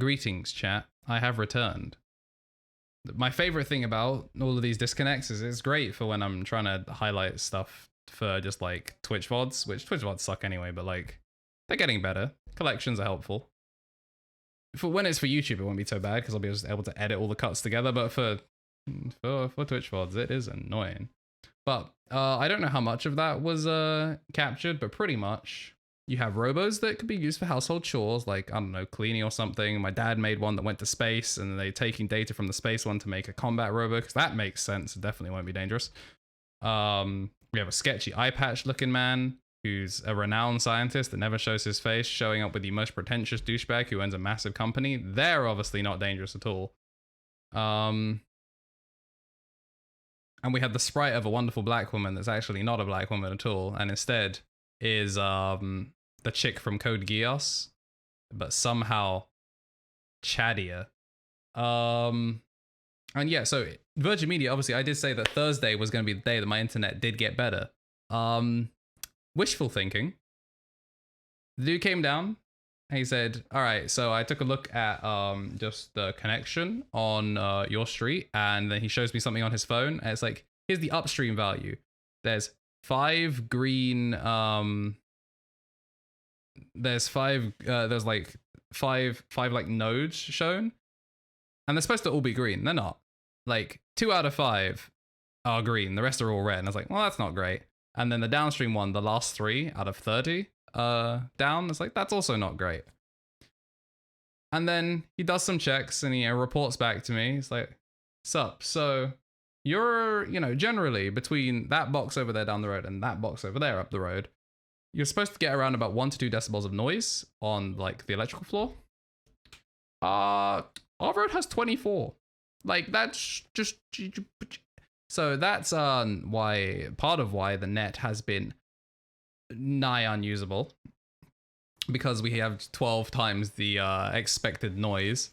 Greetings, chat. I have returned. My favorite thing about all of these disconnects is it's great for when I'm trying to highlight stuff for just like Twitch VODs, which Twitch VODs suck anyway, but like they're getting better. Collections are helpful. For when it's for YouTube, it won't be so bad because I'll be able to edit all the cuts together, but for Twitch VODs, it is annoying. But I don't know how much of that was captured, but pretty much. You have robos that could be used for household chores, like, I don't know, cleaning or something. My dad made one that went to space, and they're taking data from the space one to make a combat robo, because that makes sense. It definitely won't be dangerous. We have a sketchy eye patch looking man who's a renowned scientist that never shows his face, showing up with the most pretentious douchebag who owns a massive company. They're obviously not dangerous at all. And we had the sprite of a wonderful black woman that's actually not a black woman at all, and instead is the chick from Code Geass, but somehow chattier. And yeah, so Virgin Media, obviously I did say that Thursday was going to be the day that my internet did get better. Wishful thinking. The dude came down and he said, all right, so I took a look at just the connection on your street, and then he shows me something on his phone, and it's like, here's the upstream value. There's 5 green, there's like five like nodes shown, and they're supposed to all be green. They're not. Like 2 out of 5 are green, the rest are all red, and I was like, well, that's not great. And then the downstream one, the last 3 out of 30 down, it's like, that's also not great. And then he does some checks and he reports back to me. He's like, sup, so you're, generally between that box over there down the road and that box over there up the road, you're supposed to get around about 1 to 2 decibels of noise on like the electrical floor. Our road has 24. Like, that's just, so that's part of why the net has been nigh unusable, because we have 12 times the expected noise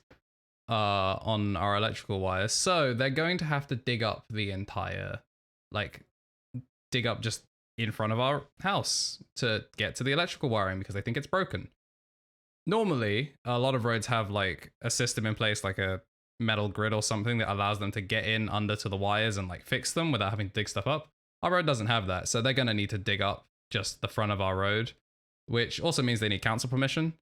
on our electrical wires. So they're going to have to dig up the entire, dig up just in front of our house to get to the electrical wiring, because they think it's broken. Normally, a lot of roads have like a system in place, like a metal grid or something that allows them to get in under to the wires and like fix them without having to dig stuff up. Our road doesn't have that, so they're going to need to dig up just the front of our road, which also means they need council permission,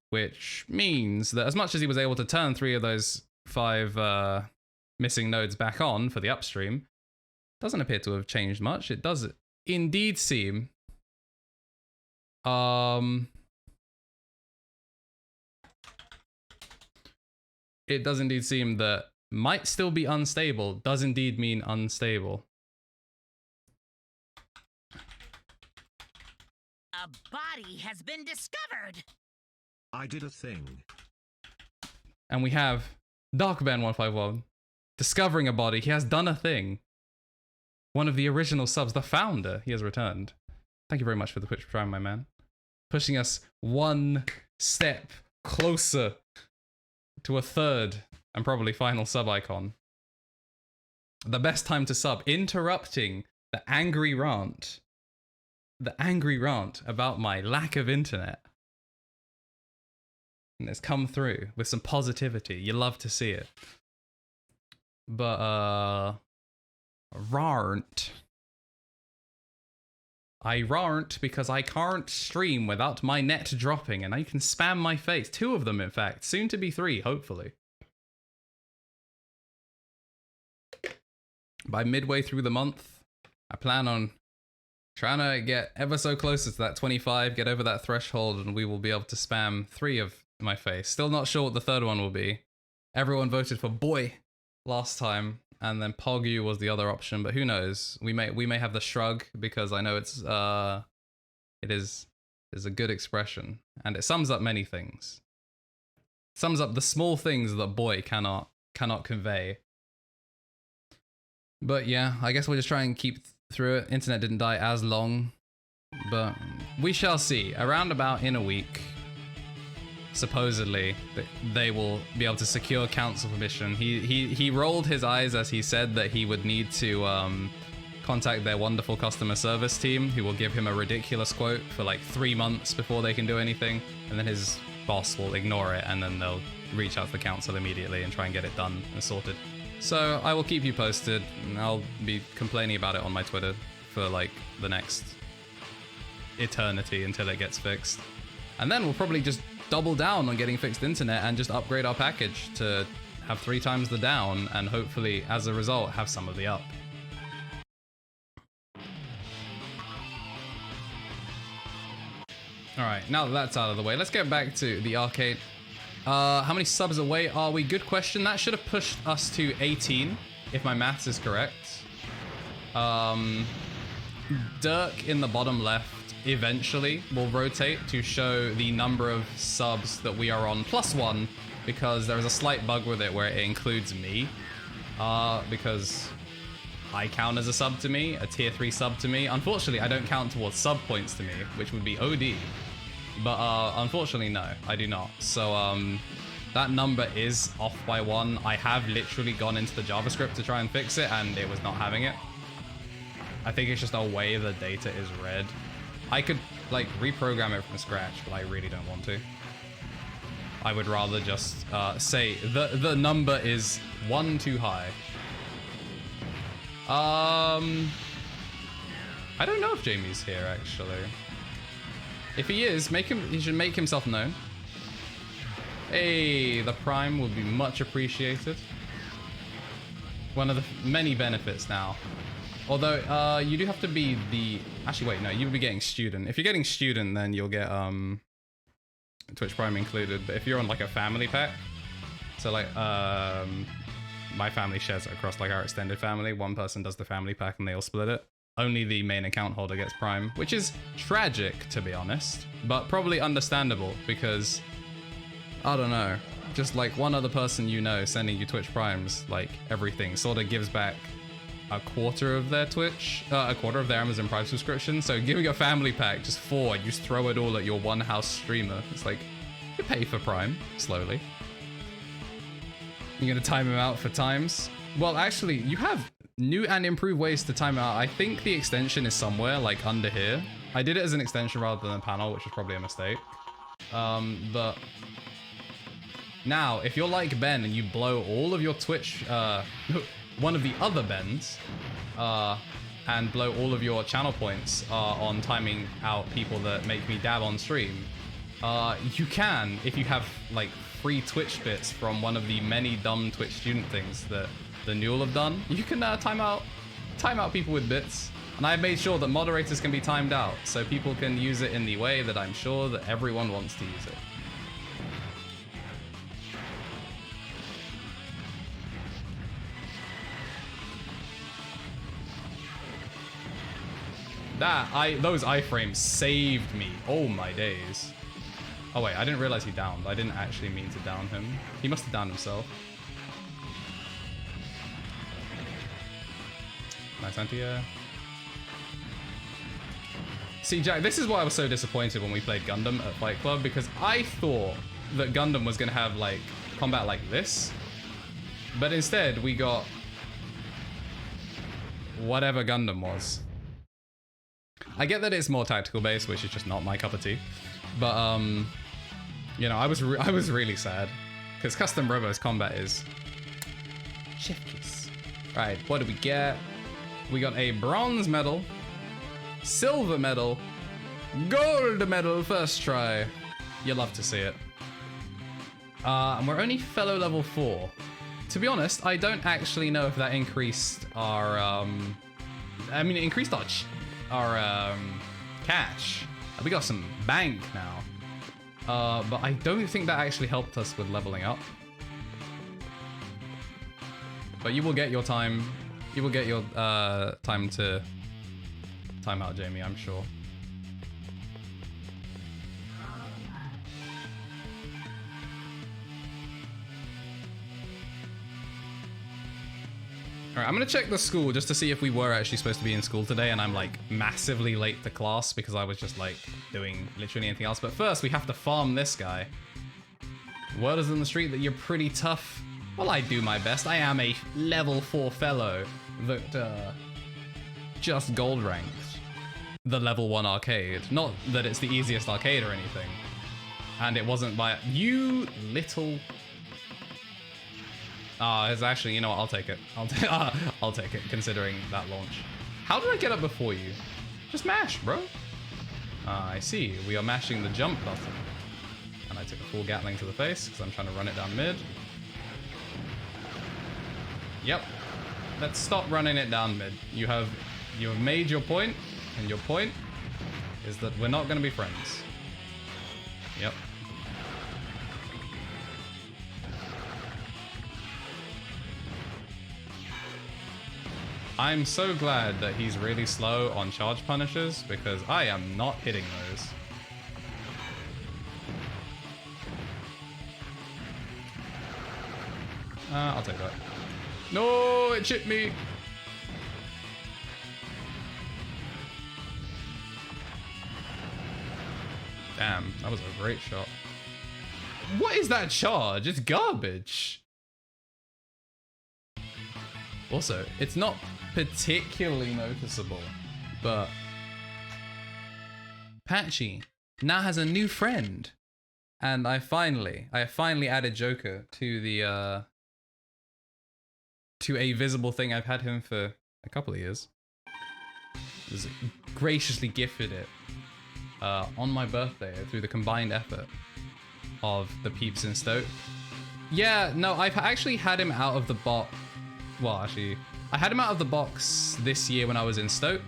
which means that as much as he was able to turn 3 of those 5 missing nodes back on for the upstream, doesn't appear to have changed much. It does indeed seem it does indeed seem that might still be unstable does indeed mean unstable. A body has been discovered. I did a thing. And we have Darkban151 discovering a body. He has done a thing. One of the original subs, the founder, he has returned. Thank you very much for the Twitch Prime, my man. Pushing us 1 step closer to a 3rd and probably final sub icon. The best time to sub, interrupting the angry rant. The angry rant about my lack of internet. And it's come through with some positivity. You love to see it. But, rant. I rant because I can't stream without my net dropping, and I can spam my face. 2 of them, in fact. Soon to be 3, hopefully. By midway through the month, I plan on trying to get ever so closer to that 25, get over that threshold, and we will be able to spam 3 of my face. Still not sure what the 3rd one will be. Everyone voted for boy last time, and then Pogu was the other option, but who knows? We may have the shrug, because I know it's it is a good expression, and it sums up many things. It sums up the small things that boy cannot convey. But yeah, I guess we'll just try and keep through it. Internet didn't die as long, but we shall see. Around about in a week, supposedly, they will be able to secure council permission. He rolled his eyes as he said that he would need to contact their wonderful customer service team, who will give him a ridiculous quote for like 3 months before they can do anything. And then his boss will ignore it and then they'll reach out to the council immediately and try and get it done and sorted. So I will keep you posted, and I'll be complaining about it on my Twitter for like the next eternity until it gets fixed. And then we'll probably just double down on getting fixed internet and just upgrade our package to have 3 times the down, and hopefully as a result have some of the up. Alright, now that that's out of the way, let's get back to the arcade. How many subs away are we? Good question. That should have pushed us to 18, if my maths is correct. Dirk in the bottom left eventually will rotate to show the number of subs that we are on +1, because there is a slight bug with it where it includes me. Because I count as a sub to me, a tier 3 sub to me. Unfortunately, I don't count towards sub points to me, which would be OD. But unfortunately, no, I do not. So that number is off by 1. I have literally gone into the JavaScript to try and fix it, and it was not having it. I think it's just a way the data is read. I could like reprogram it from scratch, but I really don't want to. I would rather just say the number is 1 too high. I don't know if Jamie's here actually. If he is, he should make himself known. Hey, the Prime would be much appreciated. One of the many benefits now. Although, you do have to be the... Actually, wait, no, you would be getting student. If you're getting student, then you'll get Twitch Prime included. But if you're on like a family pack, so like my family shares it across like our extended family. One person does the family pack and they all split it. Only the main account holder gets Prime, which is tragic, to be honest, but probably understandable because, I don't know, just like one other person you know sending you Twitch Primes, like everything sort of gives back a quarter of their a quarter of their Amazon Prime subscription. So giving a family pack just 4, you just throw it all at your one house streamer. It's like, you pay for Prime, slowly. You're gonna time him out for times? Well, actually, you have new and improved ways to time out. I think the extension is somewhere like under here. I did it as an extension rather than a panel, which is probably a mistake. But now, if you're like Ben and you blow all of your Twitch, one of the other Bens, and blow all of your channel points on timing out people that make me dab on stream, you can, if you have like free Twitch bits from one of the many dumb Twitch student things that the Newell have done, you can time out people with bits. And I've made sure that moderators can be timed out, so people can use it in the way that I'm sure that everyone wants to use it. Those iframes saved me. Oh my days. Oh wait, I didn't realize he downed. I didn't actually mean to down him. He must have downed himself. Nice anti-air. See, Jack, this is why I was so disappointed when we played Gundam at Fight Club, because I thought that Gundam was going to have, like, combat like this. But instead, we got whatever Gundam was. I get that it's more tactical based, which is just not my cup of tea. But, you know, I was really sad, because Custom Robo's combat is shiftless. Right, what do we get? We got a bronze medal, silver medal, gold medal first try. You love to see it. And we're only fellow level 4. To be honest, I don't actually know if that increased our, it increased our cash. We got some bank now. But I don't think that actually helped us with leveling up. But you will get your time. You will get your time to time out, Jamie, I'm sure. Alright, I'm gonna check the school just to see if we were actually supposed to be in school today, and I'm like massively late to class because I was just like doing literally anything else. But first, we have to farm this guy. Word is on the street that you're pretty tough. Well, I do my best. I am a level 4 fellow that just gold ranked the level 1 arcade. Not that it's the easiest arcade or anything, And it wasn't by you little. It's actually, you know what? I'll take it. I'll take it, considering that launch. How did I get up before you? Just mash, bro. I see. We are mashing the jump button. And I took a full Gatling to the face because I'm trying to run it down mid. Yep. Let's stop running it down mid. You have made your point, and your point is that we're not going to be friends. Yep. I'm so glad that he's really slow on charge punishes because I am not hitting those. I'll take that. No, it chipped me. Damn, that was a great shot. What is that charge? It's garbage. Also, it's not particularly noticeable, but Patchy now has a new friend. And I finally added Joker to the to a visible thing. I've had him for a couple of years. Just graciously gifted it on my birthday through the combined effort of the peeps in Stoke. Yeah, no, I've actually had him out of the box. Well, actually, I had him out of the box this year when I was in Stoke.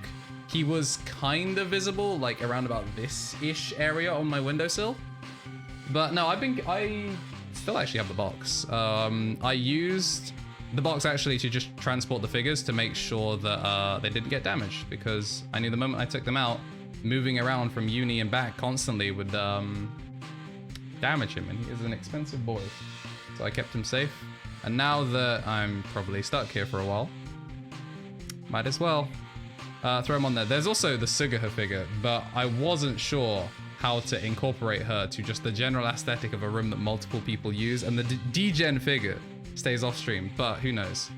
He was kind of visible, like around about this-ish area on my windowsill. But no, I still actually have the box. I used the box actually to just transport the figures to make sure that they didn't get damaged, because I knew the moment I took them out, moving around from uni and back constantly would damage him, and he is an expensive boy. So I kept him safe. And now that I'm probably stuck here for a while, might as well throw him on there. There's also the Sugaha figure, but I wasn't sure how to incorporate her to just the general aesthetic of a room that multiple people use, and the D-Gen figure stays off stream, but who knows?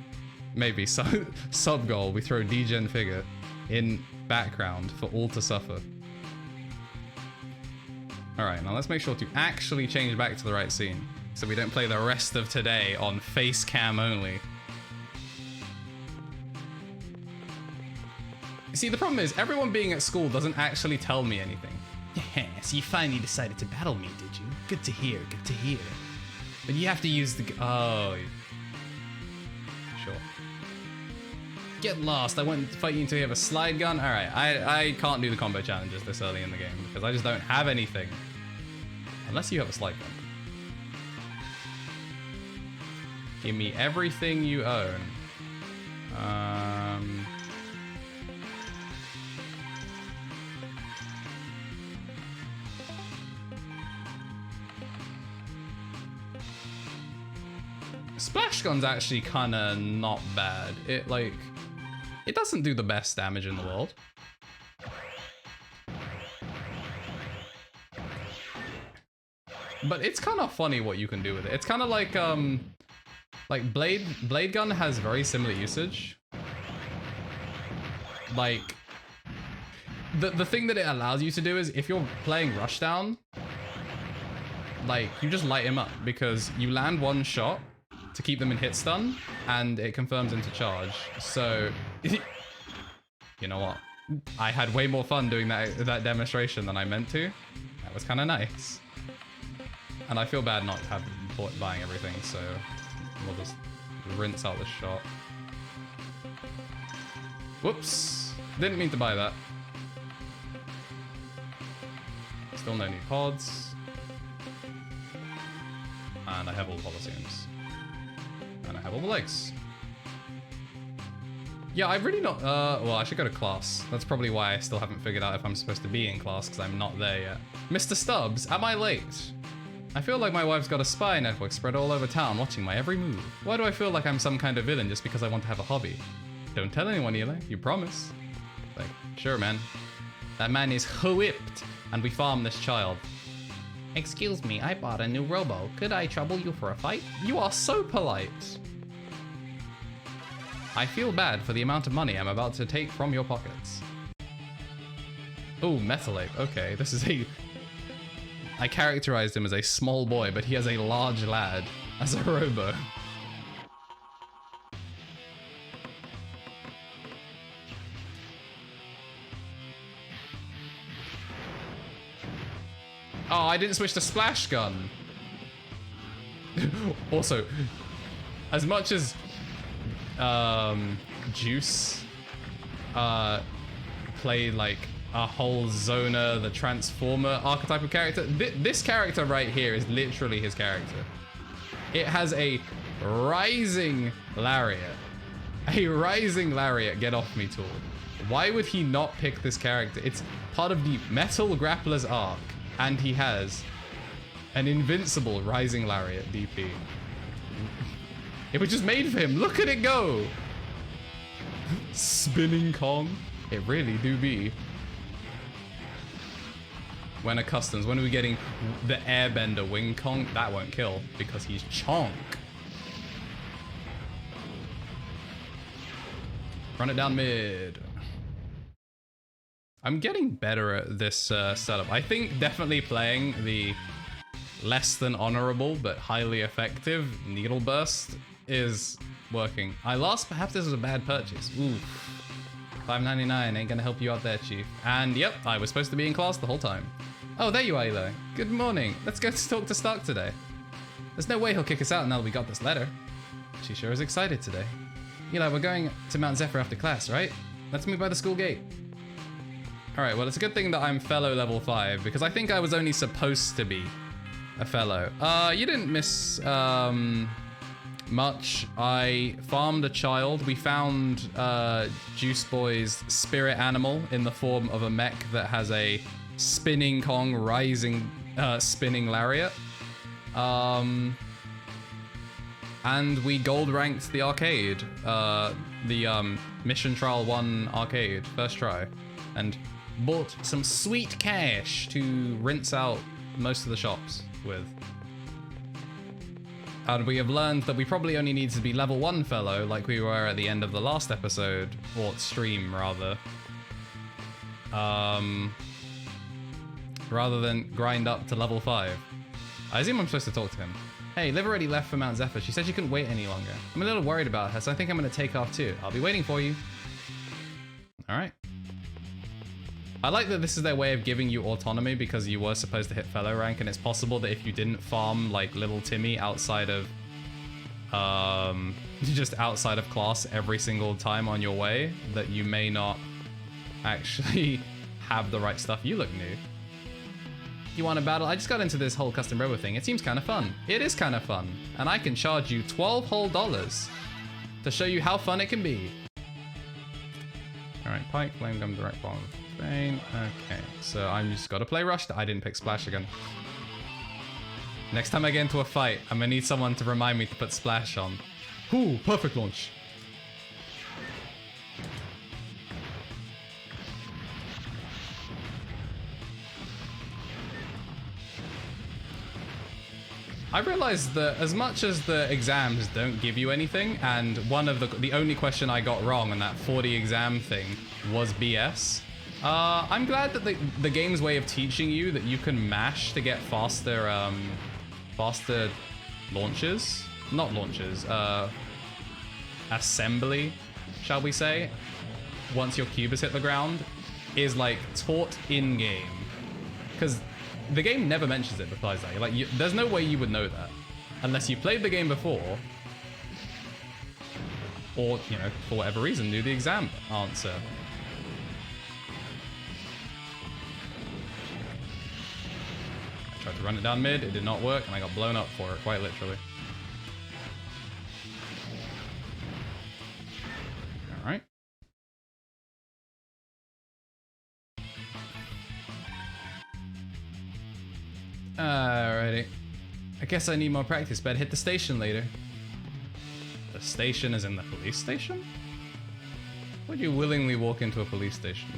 Maybe sub goal, we throw D-Gen figure in background for all to suffer. All right, now let's make sure to actually change back to the right scene, so we don't play the rest of today on face cam only. See, the problem is everyone being at school doesn't actually tell me anything. Yeah, so you finally decided to battle me, did you? Good to hear, good to hear. But you have to use the... Oh. Sure. Get lost. I won't fight you until you have a slide gun. All right, I can't do the combo challenges this early in the game because I just don't have anything. Unless you have a slide gun. Give me everything you own. Splash gun's actually kind of not bad. It doesn't do the best damage in the world. But it's kind of funny what you can do with it. It's kind of like blade gun has very similar usage. Like the thing that it allows you to do is if you're playing Rushdown, like you just light him up because you land one shot to keep them in hit stun, and it confirms into charge. So, you know what? I had way more fun doing that demonstration than I meant to. That was kind of nice. And I feel bad not buying everything, so we'll just rinse out the shot. Whoops! Didn't mean to buy that. Still no new pods. And I have all the Colosseums. And I have all the legs. Yeah, I really not... well, I should go to class. That's probably why I still haven't figured out if I'm supposed to be in class, because I'm not there yet. Mr. Stubbs, am I late? I feel like my wife's got a spy network spread all over town watching my every move. Why do I feel like I'm some kind of villain just because I want to have a hobby? Don't tell anyone, Eli. You promise? Like, sure, man. That man is whipped, and we farm this child. Excuse me, I bought a new Robo. Could I trouble you for a fight? You are so polite. I feel bad for the amount of money I'm about to take from your pockets. Oh, Metallate. Okay, this is a I characterized him as a small boy, but he has a large lad as a Robo. Oh, I didn't switch to splash gun. Also, as much as Juice played like a whole Zona, the Transformer archetype of character, this character right here is literally his character. It has a rising lariat. A rising lariat, get off me tool. Why would he not pick this character? It's part of the Metal Grappler's arc, and he has an invincible rising lariat DP. It was just made for him. Look at it go. Spinning Kong. It really do be. When are customs? When are we getting the Airbender Wing Kong? That won't kill because he's chonk. Run it down mid. I'm getting better at this setup. I think definitely playing the less than honorable but highly effective Needle Burst is working. Perhaps this was a bad purchase. Ooh, $5.99 ain't gonna help you out there, Chief. And yep, I was supposed to be in class the whole time. Oh, there you are, Eli. Good morning. Let's go to talk to Stark today. There's no way he'll kick us out now that we got this letter. She sure is excited today. Eli, we're going to Mount Zephyr after class, right? Let's meet by the school gate. All right, well, it's a good thing that I'm fellow level 5 because I think I was only supposed to be a fellow. You didn't miss much. I farmed a child. We found Juice Boy's spirit animal in the form of a mech that has a spinning Kong rising spinning lariat. And we gold ranked the arcade, the Mission Trial 1 arcade, first try, and bought some sweet cash to rinse out most of the shops with. And we have learned that we probably only need to be level 1 fellow like we were at the end of the last episode, or stream rather. Rather than grind up to level 5. I assume I'm supposed to talk to him. Hey, Liv already left for Mount Zephyr. She said she couldn't wait any longer. I'm a little worried about her, so I think I'm gonna take off too. I'll be waiting for you. All right. I like that this is their way of giving you autonomy because you were supposed to hit fellow rank, and it's possible that if you didn't farm like little Timmy outside of, just outside of class every single time on your way, that you may not actually have the right stuff. You look new. You want a battle? I just got into this whole custom Robo thing. It seems kind of fun. It is kind of fun. And I can charge you $12 whole to show you how fun it can be. All right, Pike, Flame Gun, Direct Bomb, Bane. Okay, so I'm just got to play Rush. I didn't pick Splash again. Next time I get into a fight, I'm gonna need someone to remind me to put Splash on. Ooh, perfect launch. I realized that as much as the exams don't give you anything, and one of the only question I got wrong on that 40 exam thing was BS, I'm glad that the game's way of teaching you that you can mash to get faster, faster launches, not launches, assembly, shall we say, once your cube has hit the ground, is like taught in game, because the game never mentions it besides that. Like, there's no way you would know that unless you played the game before, or, you know, for whatever reason, knew the exam answer. I tried to run it down mid, it did not work, and I got blown up for it, quite literally. All right. Alrighty. I guess I need more practice. Better hit the station later. The station is in the police station? Would you willingly walk into a police station?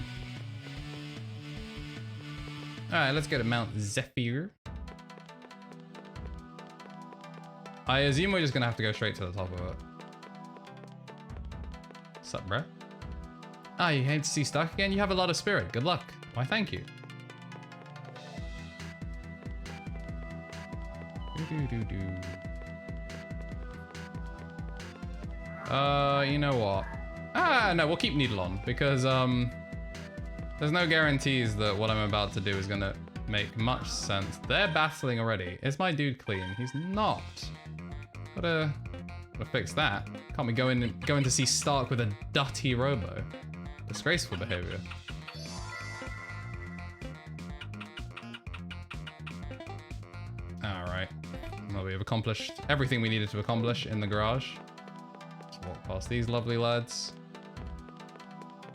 Alright, let's go to Mount Zephyr. I assume we're just gonna have to go straight to the top of it. What's up, bruh? Ah, you came to see Stark again? You have a lot of spirit. Good luck. Why, thank you. You know what? No, we'll keep Needle on because there's no guarantees that what I'm about to do is gonna make much sense. They're battling already. Is my dude clean? He's not. Gotta fix that. Can't be going to see Stark with a dirty Robo. Disgraceful behavior. Alright. Well, we have accomplished everything we needed to accomplish in the garage. Let's walk past these lovely lads.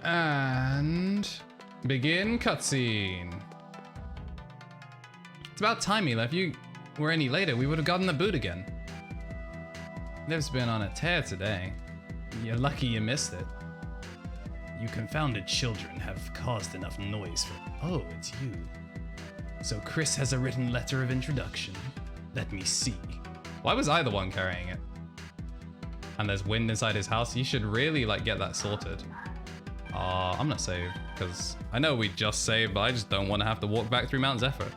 And begin cutscene. It's about time, Eli. If you were any later, we would have gotten the boot again. Liv's been on a tear today. You're lucky you missed it. You confounded children have caused enough noise for... Oh, it's you. So Chris has a written letter of introduction. Let me see. Why was I the one carrying it? And there's wind inside his house. You should really like get that sorted. I'm not saved because I know we just saved, but I just don't want to have to walk back through Mount Zephyr.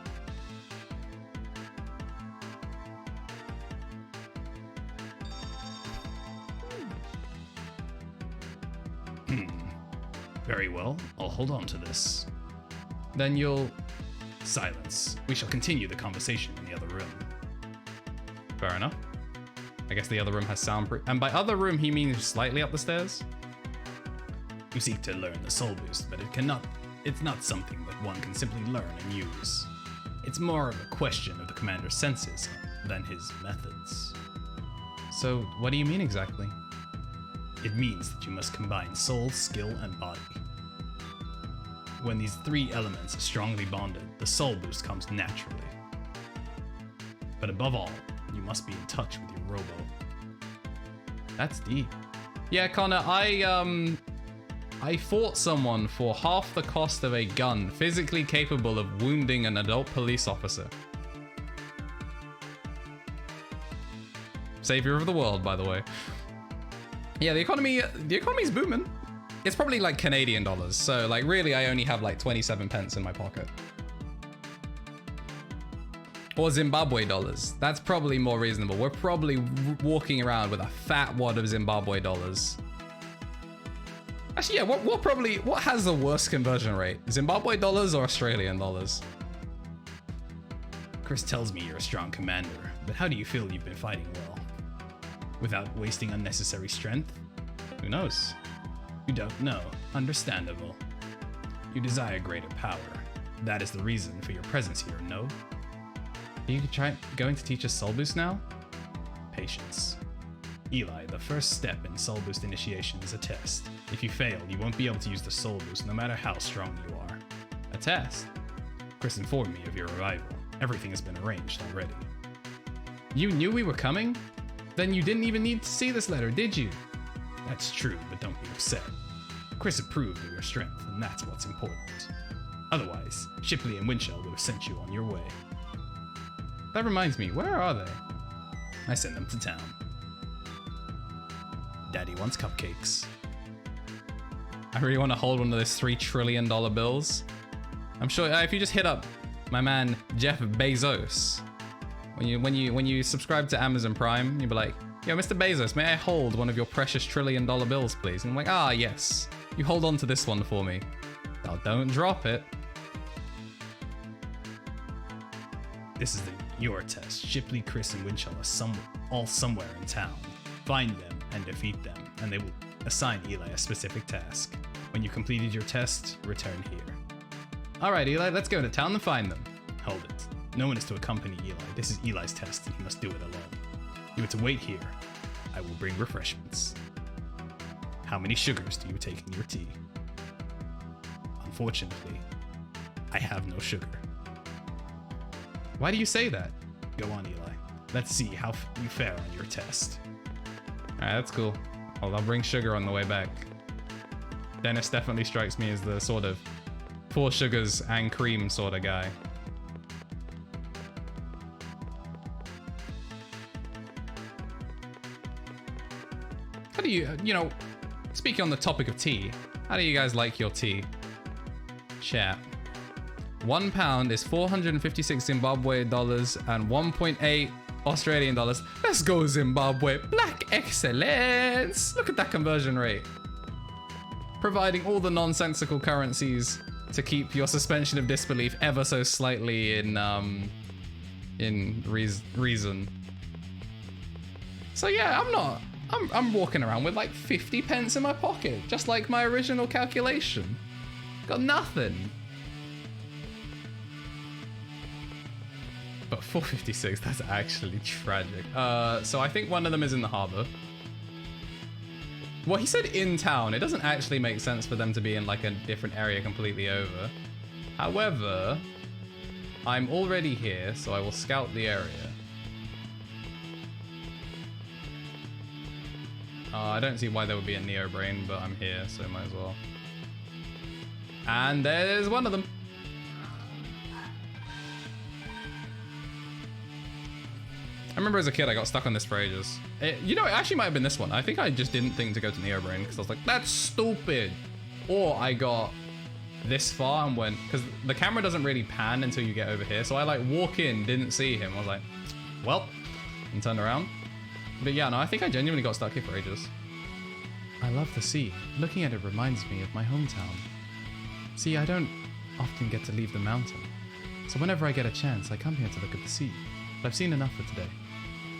Very well, I'll hold on to this. Then you'll... Silence. We shall continue the conversation in the other room. Fair enough. I guess the other room has soundproof. And by other room, he means slightly up the stairs? You seek to learn the soul boost, but it's not something that one can simply learn and use. It's more of a question of the commander's senses than his methods. So, what do you mean exactly? It means that you must combine soul, skill, and body. When these three elements are strongly bonded, the soul boost comes naturally. But above all, you must be in touch with your Robo. That's deep. Yeah, Connor, I fought someone for half the cost of a gun, physically capable of wounding an adult police officer. Savior of the world, by the way. Yeah, the economy's booming. It's probably like Canadian dollars, so like really I only have like 27 pence in my pocket. Or Zimbabwe dollars. That's probably more reasonable. We're probably walking around with a fat wad of Zimbabwe dollars. Actually, yeah, what has the worst conversion rate? Zimbabwe dollars or Australian dollars? Chris tells me you're a strong commander, but how do you feel you've been fighting well? Without wasting unnecessary strength? Who knows? You don't know. Understandable. You desire greater power. That is the reason for your presence here, no? Are you going to teach us Soul Boost now? Patience. Eli, the first step in Soul Boost initiation is a test. If you fail, you won't be able to use the Soul Boost no matter how strong you are. A test? Chris informed me of your arrival. Everything has been arranged already. You knew we were coming? Then you didn't even need to see this letter, did you? That's true, but don't be upset. Chris approved of your strength, and that's what's important. Otherwise, Shipley and Winchell would have sent you on your way. That reminds me, where are they? I sent them to town. Daddy wants cupcakes. I really want to hold one of those $3 trillion bills. I'm sure if you just hit up my man Jeff Bezos, when you subscribe to Amazon Prime, you'll be like, yo, Mr. Bezos, may I hold one of your precious $1 trillion bills, please? And I'm like, ah, yes. You hold on to this one for me. Now, don't drop it. This is your test. Shipley, Chris, and Winchell are all somewhere in town. Find them and defeat them, and they will assign Eli a specific task. When you've completed your test, return here. All right, Eli, let's go to town and find them. Hold it. No one is to accompany Eli. This is Eli's test, and he must do it alone. You are to wait here. I will bring refreshments. How many sugars do you take in your tea? Unfortunately, I have no sugar. Why do you say that? Go on, Eli. Let's see how you fare on your test. Alright, that's cool. Well, I'll bring sugar on the way back. Dennis definitely strikes me as the sort of 4 sugars and cream sort of guy. How do you know, speaking on the topic of tea, how do you guys like your tea? Chat. £1 is 456 Zimbabwe dollars and 1.8 Australian dollars. Let's go, Zimbabwe. Black excellence. Look at that conversion rate. Providing all the nonsensical currencies to keep your suspension of disbelief ever so slightly in reason. So yeah, I'm walking around with like 50 pence in my pocket, just like my original calculation. Got nothing. But 456, that's actually tragic. So I think one of them is in the harbor. Well, he said in town. It doesn't actually make sense for them to be in like a different area completely over. However, I'm already here, so I will scout the area. I don't see why there would be a Neo Brain, but I'm here, so might as well. And there's one of them. I remember as a kid, I got stuck on this for ages. You know, it actually might have been this one. I think I just didn't think to go to Neo Brain because I was like, that's stupid. Or I got this far and went, because the camera doesn't really pan until you get over here. So I like walk in, didn't see him. I was like, well, and turned around. But yeah, no, I think I genuinely got stuck here for ages. I love the sea. Looking at it reminds me of my hometown. See, I don't often get to leave the mountain. So whenever I get a chance, I come here to look at the sea. But I've seen enough for today.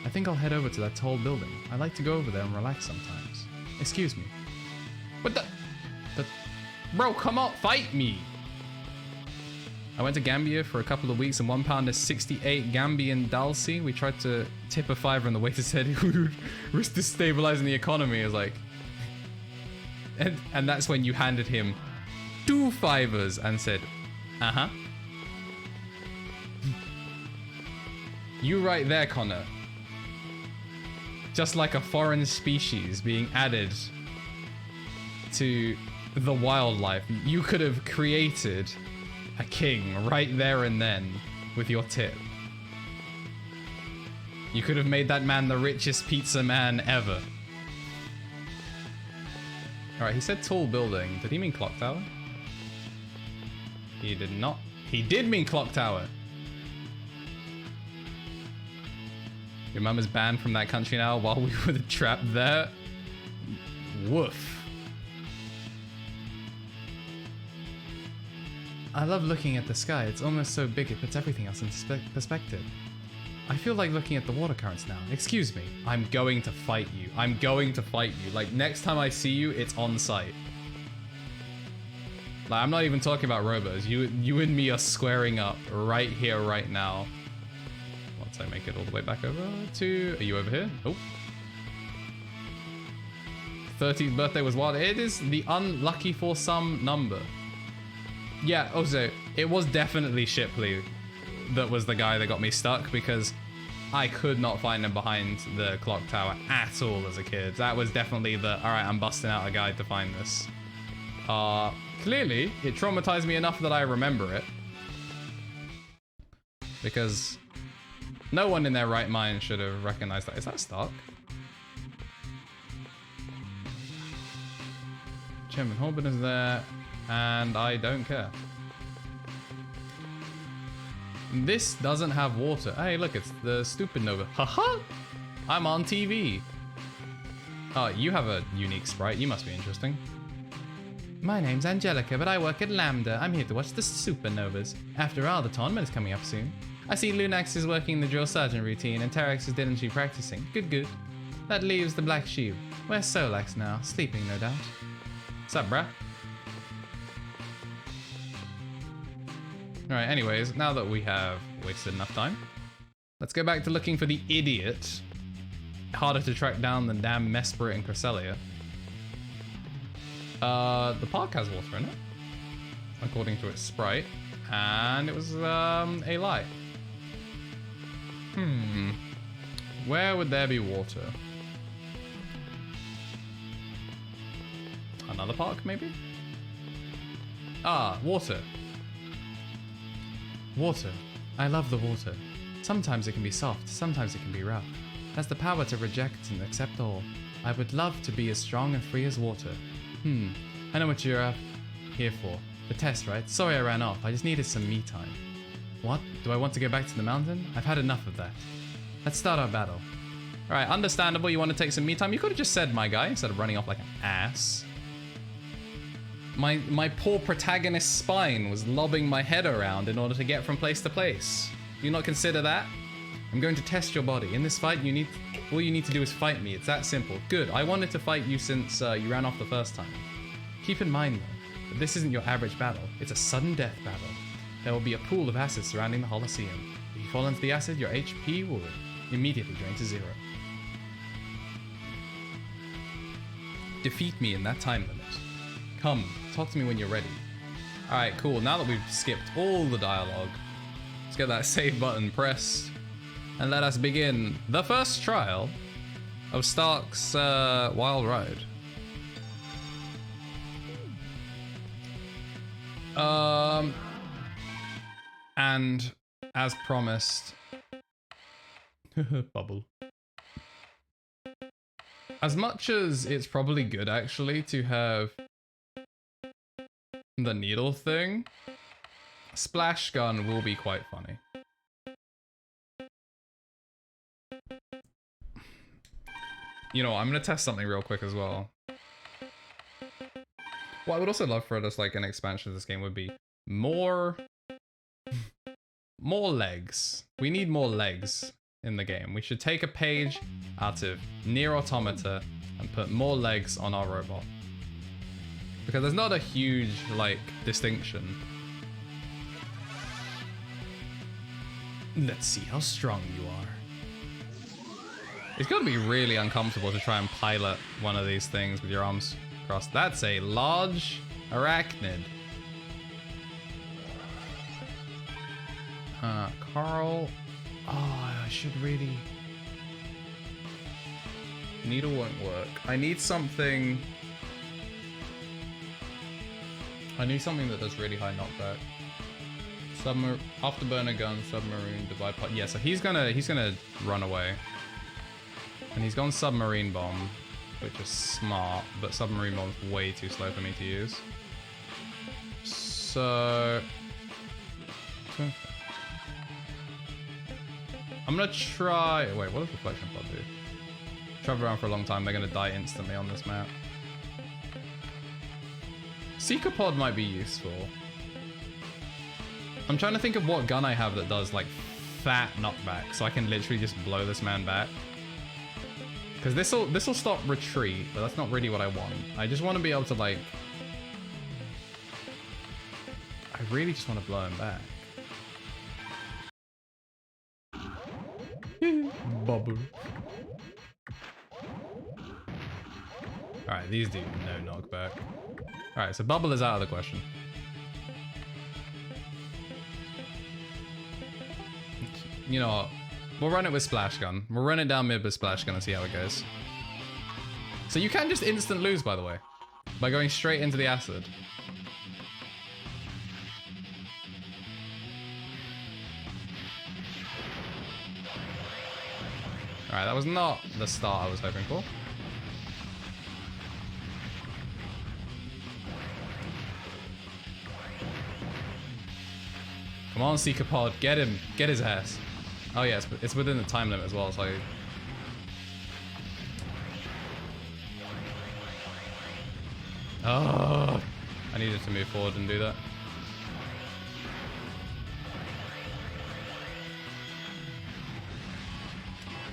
I think I'll head over to that tall building. I like to go over there and relax sometimes. Excuse me. What the? Bro, come on, fight me! I went to Gambia for a couple of weeks and £1 is 68 Gambian dalsi. We tried to tip a fiver and the waiter said he would risk destabilizing the economy. I was like... And that's when you handed him 2 fivers and said, uh-huh. You right there, Connor. Just like a foreign species being added to the wildlife. You could have created a king right there and then with your tip. You could have made that man the richest pizza man ever. Alright, he said tall building. Did he mean clock tower? He did not. He did mean clock tower. Your mum is banned from that country now while we were trapped there. Woof. I love looking at the sky. It's almost so big it puts everything else in perspective. I feel like looking at the water currents now. Excuse me. I'm going to fight you. I'm going to fight you. Like, next time I see you, it's on site. Like, I'm not even talking about Robos. You and me are squaring up right here, right now. Once I make it all the way back over to... Are you over here? Oh. 30th birthday was wild. It is the unlucky for some number. Yeah, also, it was definitely Shipley that was the guy that got me stuck because I could not find him behind the clock tower at all as a kid. That was definitely the, alright, I'm busting out a guide to find this. Clearly, it traumatized me enough that I remember it. Because no one in their right mind should have recognized that. Is that Stark? Chairman Holborn is there. And I don't care. This doesn't have water. Hey, look, it's the stupid Nova. Haha! I'm on TV. Oh, you have a unique sprite. You must be interesting. My name's Angelica, but I work at Lambda. I'm here to watch the supernovas. After all, the tournament is coming up soon. I see Lunax is working the drill sergeant routine, and Terex is diligently practicing. Good, good. That leaves the Black Sheep. Where's Solax now? Sleeping, no doubt. What's up, bruh? Alright, anyways, now that we have wasted enough time, let's go back to looking for the idiot. Harder to track down than damn Mesprit and Cresselia. The park has water in it, according to its sprite, and it was a lie. Where would there be water? Another park, maybe? Ah, water. Water. I love the water. Sometimes it can be soft, sometimes it can be rough. It has the power to reject and accept all. I would love to be as strong and free as water. I know what you're here for. The test, right? Sorry I ran off. I just needed some me time. What? Do I want to go back to the mountain? I've had enough of that. Let's start our battle. Alright, understandable, you want to take some me time. You could have just said my guy instead of running off like an ass. My poor protagonist's spine was lobbing my head around in order to get from place to place. Do you not consider that? I'm going to test your body. In this fight, all you need to do is fight me. It's that simple. Good. I wanted to fight you since you ran off the first time. Keep in mind, though, that this isn't your average battle. It's a sudden death battle. There will be a pool of acid surrounding the Holosseum. If you fall into the acid, your HP will immediately drain to 0. Defeat me in that time limit. Come, talk to me when you're ready. Alright, cool. Now that we've skipped all the dialogue, let's get that save button pressed. And let us begin the first trial of Stark's Wild Ride. And as promised, bubble. As much as it's probably good actually to have the needle thing, splash gun will be quite funny. You know, I'm gonna test something real quick as well. What I would also love for just like an expansion of this game would be more legs. We need more legs in the game. We should take a page out of Nier Automata and put more legs on our robot. Because there's not a huge, like, distinction. Let's see how strong you are. It's gonna be really uncomfortable to try and pilot one of these things with your arms crossed. That's a large arachnid. Carl. Oh, I should really... Needle won't work. I need something that does really high knockback. Afterburner gun, submarine, divide part. Yeah, so he's gonna run away. And he's gone submarine bomb, which is smart, but submarine bomb's way too slow for me to use. So I'm gonna try. Wait, what does reflection pod do? Travel around for a long time, they're gonna die instantly on this map. Seeker pod might be useful. I'm trying to think of what gun I have that does like fat knockback, so I can literally just blow this man back. Because this'll stop retreat, but that's not really what I want. I just want to be able to like. I really just want to blow him back. Bubble. Alright, these do no knockback. Alright, so bubble is out of the question. You know what? We'll run it with splash gun. We'll run it down mid with splash gun and see how it goes. So you can just instant lose, by the way, by going straight into the acid. Alright, that was not the start I was hoping for. Come on, Seeker Pod, get him, get his ass. Oh yeah, it's within the time limit as well, so... Oh, I needed to move forward and do that.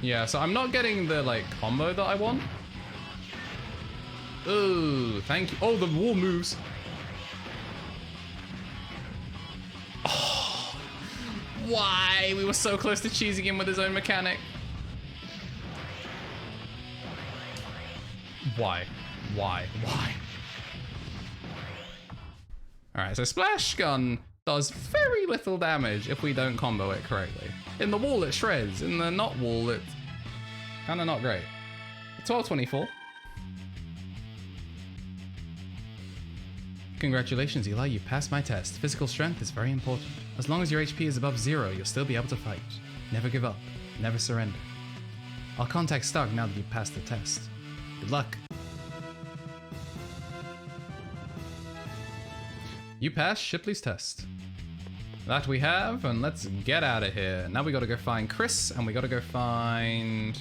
Yeah, so I'm not getting the, like, combo that I want. Ooh, thank you. Oh, the wall moves. Oh, why? We were so close to cheesing him with his own mechanic. Why? Why? Why? Alright, so Splash Gun does very little damage if we don't combo it correctly. In the wall, it shreds. In the not wall, it's kind of not great. 1224. Congratulations, Eli. You passed my test. Physical strength is very important. As long as your HP is above 0, you'll still be able to fight. Never give up. Never surrender. I'll contact Stark now that you've passed the test. Good luck. You passed Shipley's test. That we have, and let's get out of here. Now we gotta go find Chris, and we gotta go find...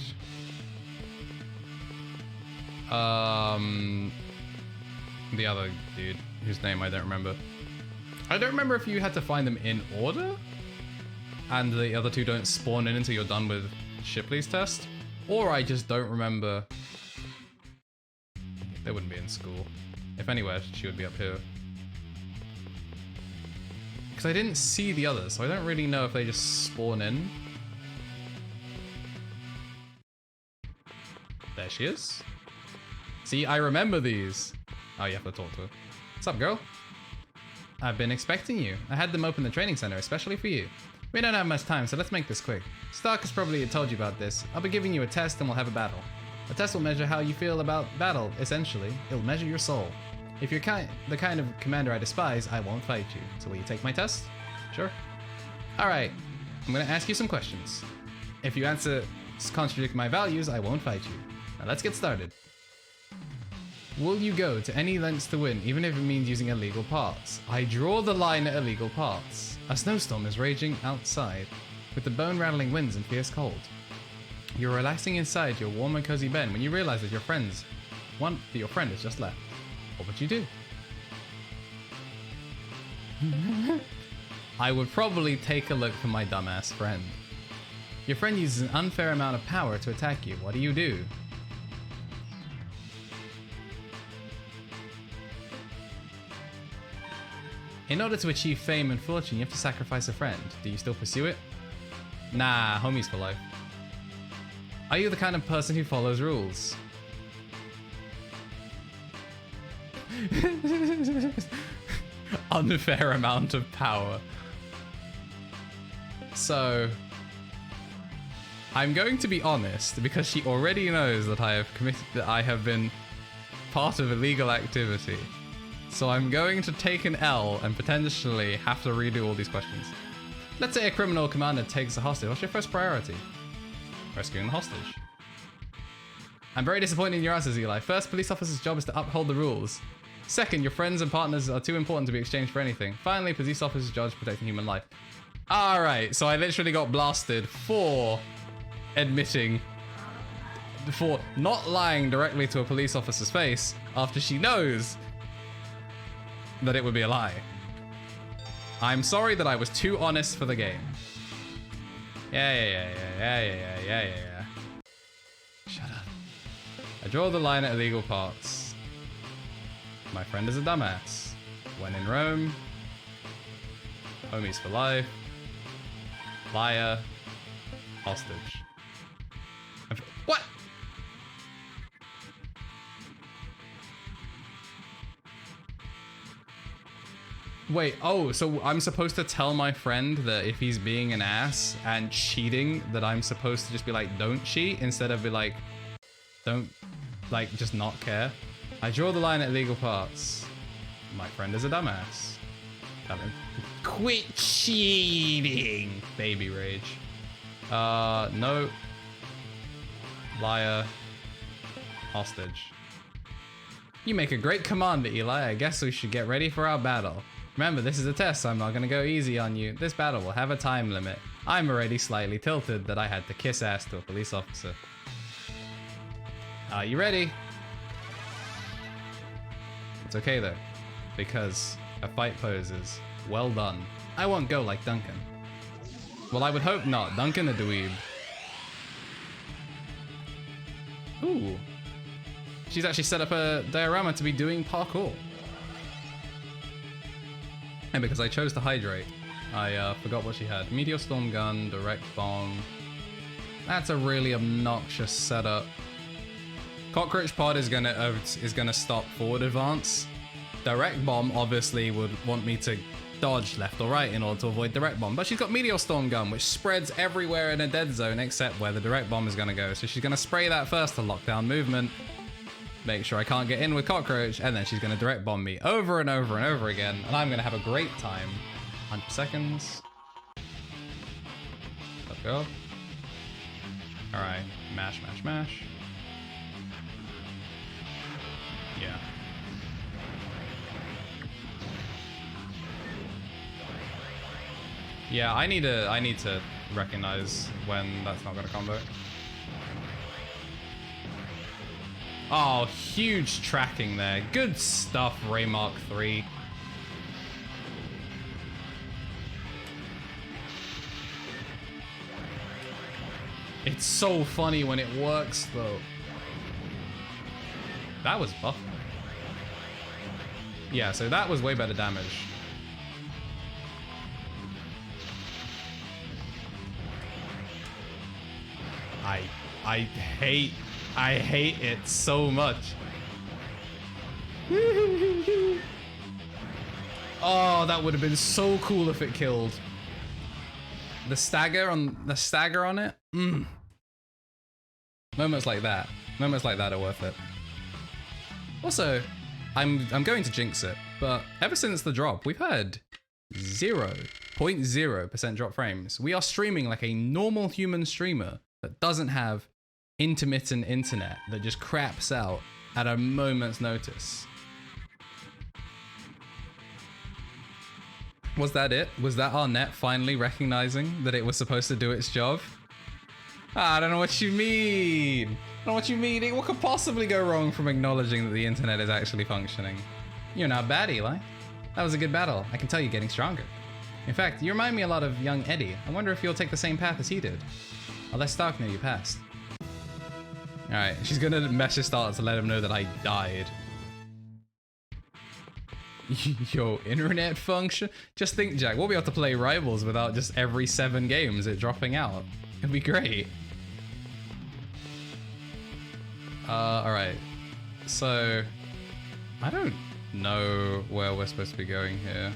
the other dude, whose name I don't remember. I don't remember if you had to find them in order, and the other two don't spawn in until you're done with Shipley's test, or I just don't remember. They wouldn't be in school. If anywhere, she would be up here. Because I didn't see the others, so I don't really know if they just spawn in. There she is. See, I remember these. Oh, you have to talk to her. What's up, girl? I've been expecting you. I had them open the training center, especially for you. We don't have much time, so let's make this quick. Stark has probably told you about this. I'll be giving you a test and we'll have a battle. The test will measure how you feel about battle, essentially. It'll measure your soul. If you're the kind of commander I despise, I won't fight you. So will you take my test? Sure. Alright, I'm gonna ask you some questions. If you answer contradict my values, I won't fight you. Now let's get started. Will you go to any lengths to win, even if it means using illegal parts? I draw the line at illegal parts. A snowstorm is raging outside, with the bone-rattling winds and fierce cold. You're relaxing inside your warm and cozy bed when you realize that your friend has just left. What would you do? I would probably take a look for my dumbass friend. Your friend uses an unfair amount of power to attack you. What do you do? In order to achieve fame and fortune, you have to sacrifice a friend. Do you still pursue it? Nah, homies for life. Are you the kind of person who follows rules? Unfair amount of power. So, I'm going to be honest because she already knows that I have been part of illegal activity. So I'm going to take an L and potentially have to redo all these questions. Let's say a criminal commander takes a hostage. What's your first priority? Rescuing the hostage. I'm very disappointed in your answers, Eli. First, police officer's job is to uphold the rules. Second, your friends and partners are too important to be exchanged for anything. Finally, police officer's job is protecting human life. Alright, so I literally got blasted for not lying directly to a police officer's face after she knows that it would be a lie. I'm sorry that I was too honest for the game. Yeah. Shut up. I draw the line at illegal parts. My friend is a dumbass. When in Rome. Homies for life. Liar. Hostage. What? Wait, oh, so I'm supposed to tell my friend that if he's being an ass and cheating, that I'm supposed to just be like, don't cheat, instead of be like, don't, like, just not care? I draw the line at illegal parts. My friend is a dumbass. Tell him, quit cheating! Baby rage. No. Liar. Hostage. You make a great commander, Eli. I guess we should get ready for our battle. Remember, this is a test, so I'm not gonna go easy on you. This battle will have a time limit. I'm already slightly tilted that I had to kiss ass to a police officer. Are you ready? It's okay though, because a fight poses. Well done. I won't go like Duncan. Well, I would hope not. Duncan a dweeb. Ooh. She's actually set up a diorama to be doing parkour. And because I chose to hydrate, I forgot what she had. Meteor storm gun, direct bomb. That's a really obnoxious setup. Cockroach pod is gonna stop forward advance. Direct bomb obviously would want me to dodge left or right in order to avoid direct bomb. But she's got meteor storm gun, which spreads everywhere in a dead zone except where the direct bomb is gonna go. So she's gonna spray that first to lock down movement. Make sure I can't get in with cockroach, and then she's gonna direct bomb me over and over and over again, and I'm gonna have a great time. 100 seconds. Let's go. Alright, mash. Yeah. Yeah, I need to recognize when that's not gonna combo. Oh, huge tracking there. Good stuff, Ray Mark 3. It's so funny when it works, though. That was buff. Yeah, so that was way better damage. I hate it so much. Oh, that would have been so cool if it killed. The stagger on it. Moments like that are worth it. Also, I'm going to jinx it, but ever since the drop, we've had 0.0% drop frames. We are streaming like a normal human streamer that doesn't have intermittent internet that just craps out at a moment's notice. Was that it? Was that our net finally recognizing that it was supposed to do its job? I don't know what you mean. I don't know what you mean. What could possibly go wrong from acknowledging that the internet is actually functioning? You're not bad, Eli. That was a good battle. I can tell you're getting stronger. In fact, you remind me a lot of young Eddie. I wonder if you'll take the same path as he did. I'll let Stark know you passed. Alright, she's gonna message Stark to let him know that I died. Yo, internet function? Just think, Jack, we'll be able to play Rivals without just every 7 games it dropping out. It'd be great. Alright. So, I don't know where we're supposed to be going here.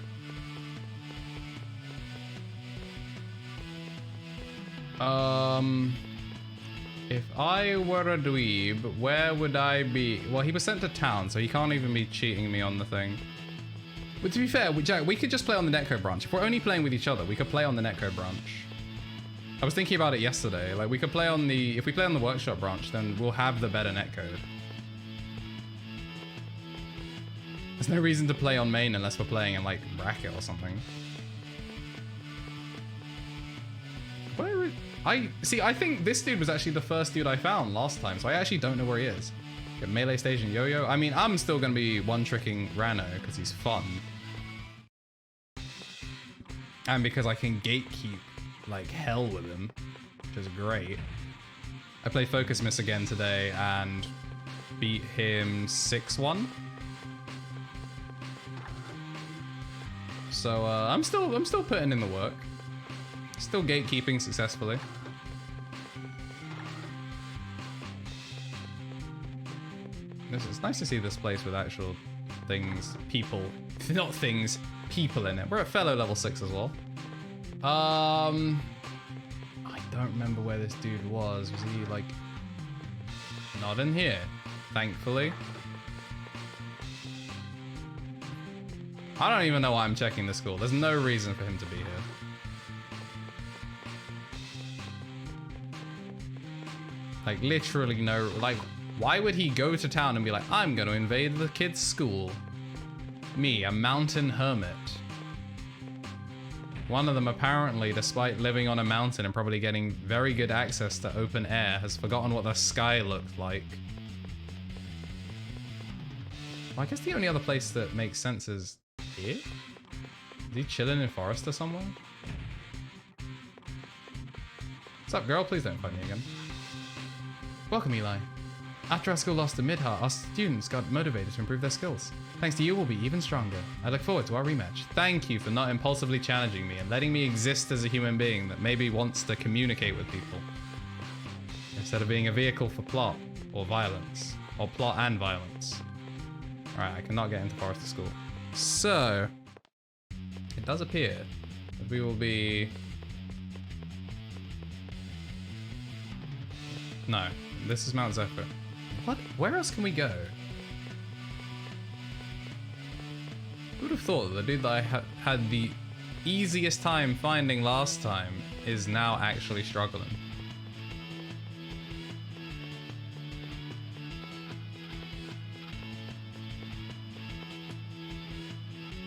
If I were a dweeb, where would I be? Well, he was sent to town, so he can't even be cheating me on the thing. But to be fair, Jack, we could just play on the netcode branch. If we're only playing with each other, we could play on the netcode branch. I was thinking about it yesterday. Like, we could play on the... If we play on the workshop branch, then we'll have the better netcode. There's no reason to play on main unless we're playing in, like, bracket or something. Where is... I think this dude was actually the first dude I found last time, so I actually don't know where he is. Got melee stage and yo-yo. I mean, I'm still going to be one-tricking Rano because he's fun. And because I can gatekeep like hell with him, which is great. I played Focus Miss again today and beat him 6-1. So I'm still putting in the work. Still gatekeeping successfully. It's nice to see this place with actual things, people, not things, people in it. We're at fellow level 6 as well. I don't remember where this dude was. Was he like not in here? Thankfully. I don't even know why I'm checking the school. There's no reason for him to be here. Like literally no, like why would he go to town and be like, I'm gonna invade the kid's school? Me, a mountain hermit. One of them apparently, despite living on a mountain and probably getting very good access to open air, has forgotten what the sky looked like. Well, I guess the only other place that makes sense is here? Is he chilling in forest or somewhere? What's up, girl? Please don't fight me again. Welcome, Eli. After our school lost to Midheart, our students got motivated to improve their skills. Thanks to you, we'll be even stronger. I look forward to our rematch. Thank you for not impulsively challenging me and letting me exist as a human being that maybe wants to communicate with people. Instead of being a vehicle for plot or violence. Or plot and violence. Alright, I cannot get into Forester School. So, it does appear that we will be... No, this is Mount Zephyr. What? Where else can we go? Who would have thought that the dude that I had the easiest time finding last time is now actually struggling?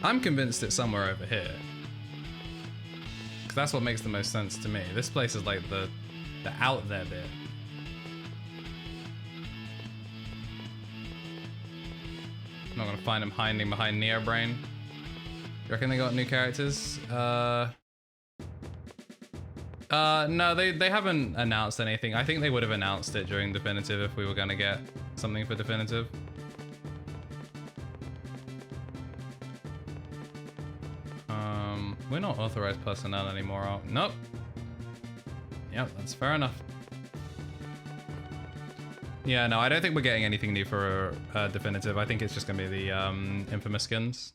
I'm convinced it's somewhere over here. 'Cause that's what makes the most sense to me. This place is like the out there bit. I'm not gonna find him hiding behind Neo Brain. You reckon they got new characters? No, they haven't announced anything. I think they would have announced it during Definitive if we were gonna get something for Definitive. We're not authorized personnel anymore, are we? Nope. Yep, that's fair enough. Yeah, no, I don't think we're getting anything new for Definitive. I think it's just gonna be the infamous skins.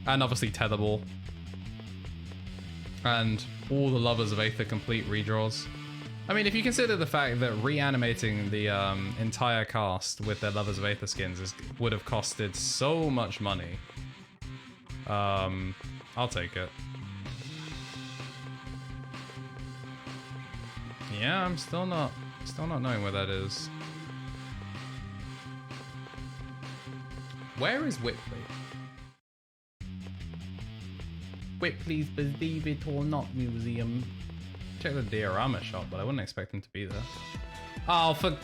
And obviously Tetherball. And all the Lovers of Aether complete redraws. I mean, if you consider the fact that reanimating the entire cast with their Lovers of Aether skins would have costed so much money. I'll take it. Yeah, I'm still not knowing where that is. Where is Whipley? Whipley's Believe It or Not Museum. Check the diorama shop, but I wouldn't expect him to be there. Oh, for...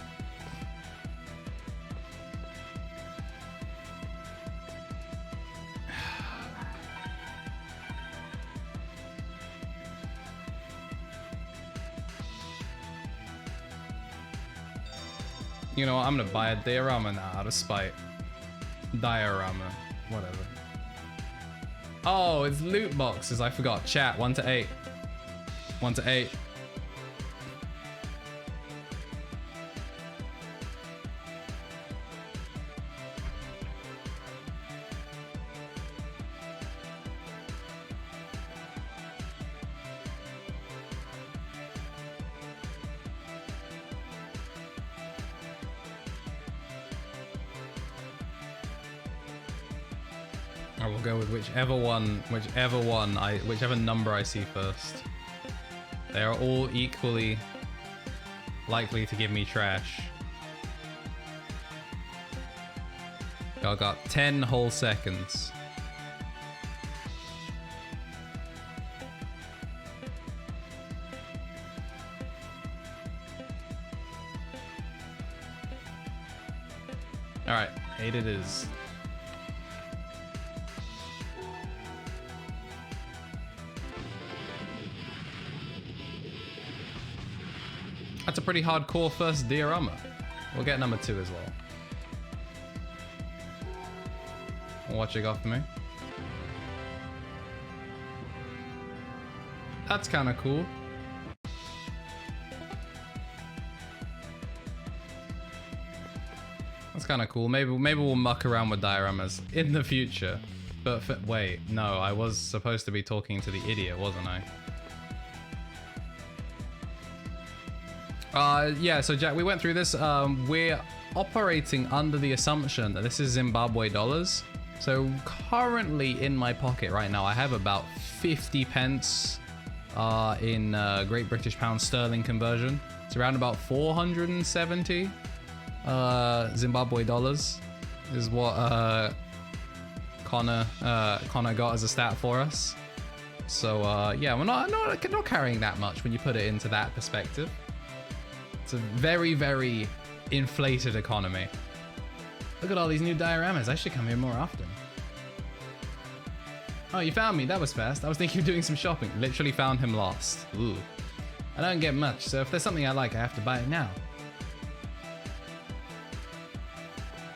You know what, I'm gonna buy a diorama now out of spite. Diorama, whatever. Oh, it's loot boxes, I forgot. Chat, 1 to 8. 1 to 8. I will go with whichever number I see first. They are all equally likely to give me trash. I got 10 whole seconds. All right, 8 it is. That's a pretty hardcore first diorama. We'll get number 2 as well. What you got for me? That's kind of cool. That's kind of cool. Maybe we'll muck around with dioramas in the future. But wait, no, I was supposed to be talking to the idiot, wasn't I? Yeah, so Jack, we went through this. We're operating under the assumption that this is Zimbabwe dollars. So currently in my pocket right now, I have about 50 pence in Great British Pound Sterling conversion. It's around about 470 Zimbabwe dollars is what Connor got as a stat for us. So yeah, we're not carrying that much when you put it into that perspective. It's a very, very inflated economy. Look at all these new dioramas. I should come here more often. Oh, you found me. That was fast. I was thinking of doing some shopping. Literally found him lost. Ooh. I don't get much, so if there's something I like, I have to buy it now.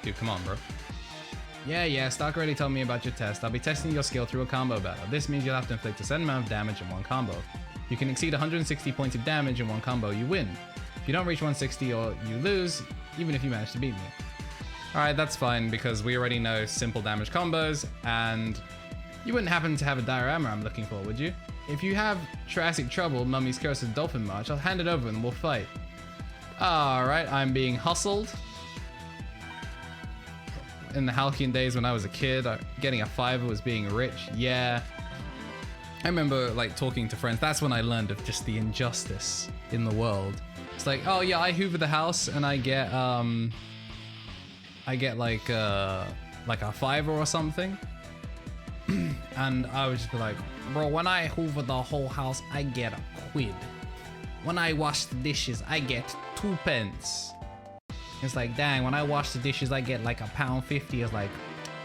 Dude, come on, bro. Yeah, Stark already told me about your test. I'll be testing your skill through a combo battle. This means you'll have to inflict a certain amount of damage in one combo. If you can exceed 160 points of damage in one combo, you win. If you don't reach 160 or you lose, even if you manage to beat me. Alright, that's fine because we already know simple damage combos, and you wouldn't happen to have a diorama I'm looking for, would you? If you have Triassic Trouble, Mummy's Curse of Dolphin March, I'll hand it over and we'll fight. Alright, I'm being hustled. In the Halcyon days when I was a kid, getting a 5 was being rich. Yeah. I remember like talking to friends. That's when I learned of just the injustice in the world. It's like, oh yeah, I hoover the house and I get like a 5 or something. And I would just be like, bro, when I hoover the whole house, I get a quid. When I wash the dishes, I get 2 pence. It's like, dang, when I wash the dishes, I get like £1.50. It's like,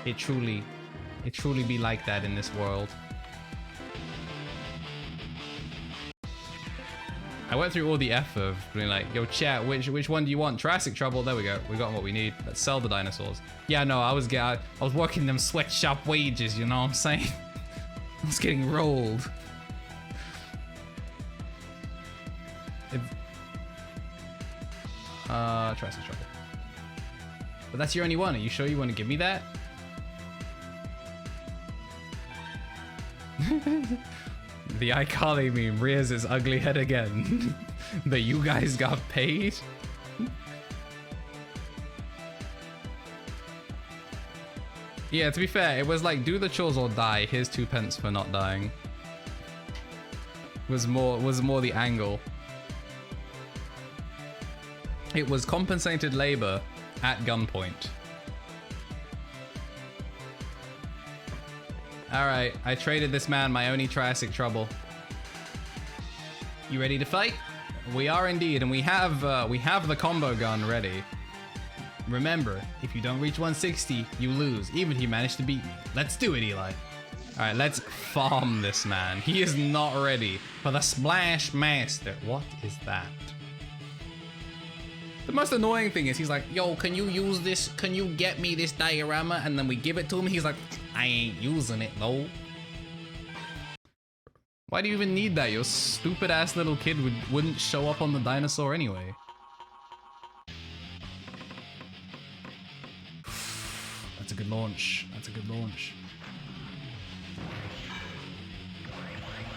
it truly be like that in this world. I went through all the effort of being like, yo, chat, which one do you want? Jurassic Trouble, there we go. We got what we need. Let's sell the dinosaurs. Yeah, no, I was working them sweatshop wages, you know what I'm saying? I was getting rolled. Jurassic Trouble. But that's your only one. Are you sure you want to give me that? The iCarly meme rears its ugly head again. That you guys got paid? Yeah, to be fair, it was like do the chores or die. Here's 2 pence for not dying. Was more the angle. It was compensated labor at gunpoint. All right, I traded this man my only Jurassic Trouble. You ready to fight? We are indeed, and we have the combo gun ready. Remember, if you don't reach 160, you lose, even if you manage to beat me. Let's do it, Eli. All right, let's farm this man. He is not ready for the Splash Master. What is that? The most annoying thing is he's like, yo, can you use this? Can you get me this diorama? And then we give it to him. He's like, I ain't using it though. Why do you even need that? Your stupid ass little kid wouldn't show up on the dinosaur anyway. That's a good launch. That's a good launch.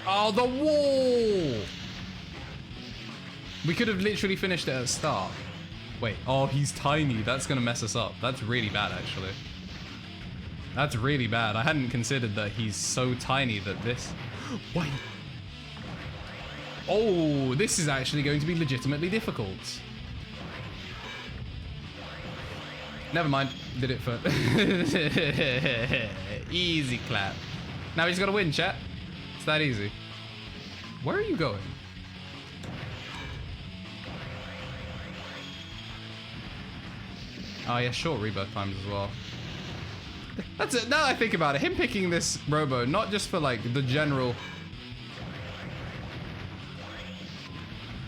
Oh, the wall! We could have literally finished it at the start. Wait, oh, he's tiny. That's gonna mess us up. That's really bad, actually. That's really bad. I hadn't considered that he's so tiny that this... Wait. Oh, this is actually going to be legitimately difficult. Never mind. Did it for... Easy clap. Now we just gotta win, chat. It's that easy. Where are you going? Oh yeah, short rebirth times as well. That's it. Now that I think about it, him picking this Robo, not just for like the general.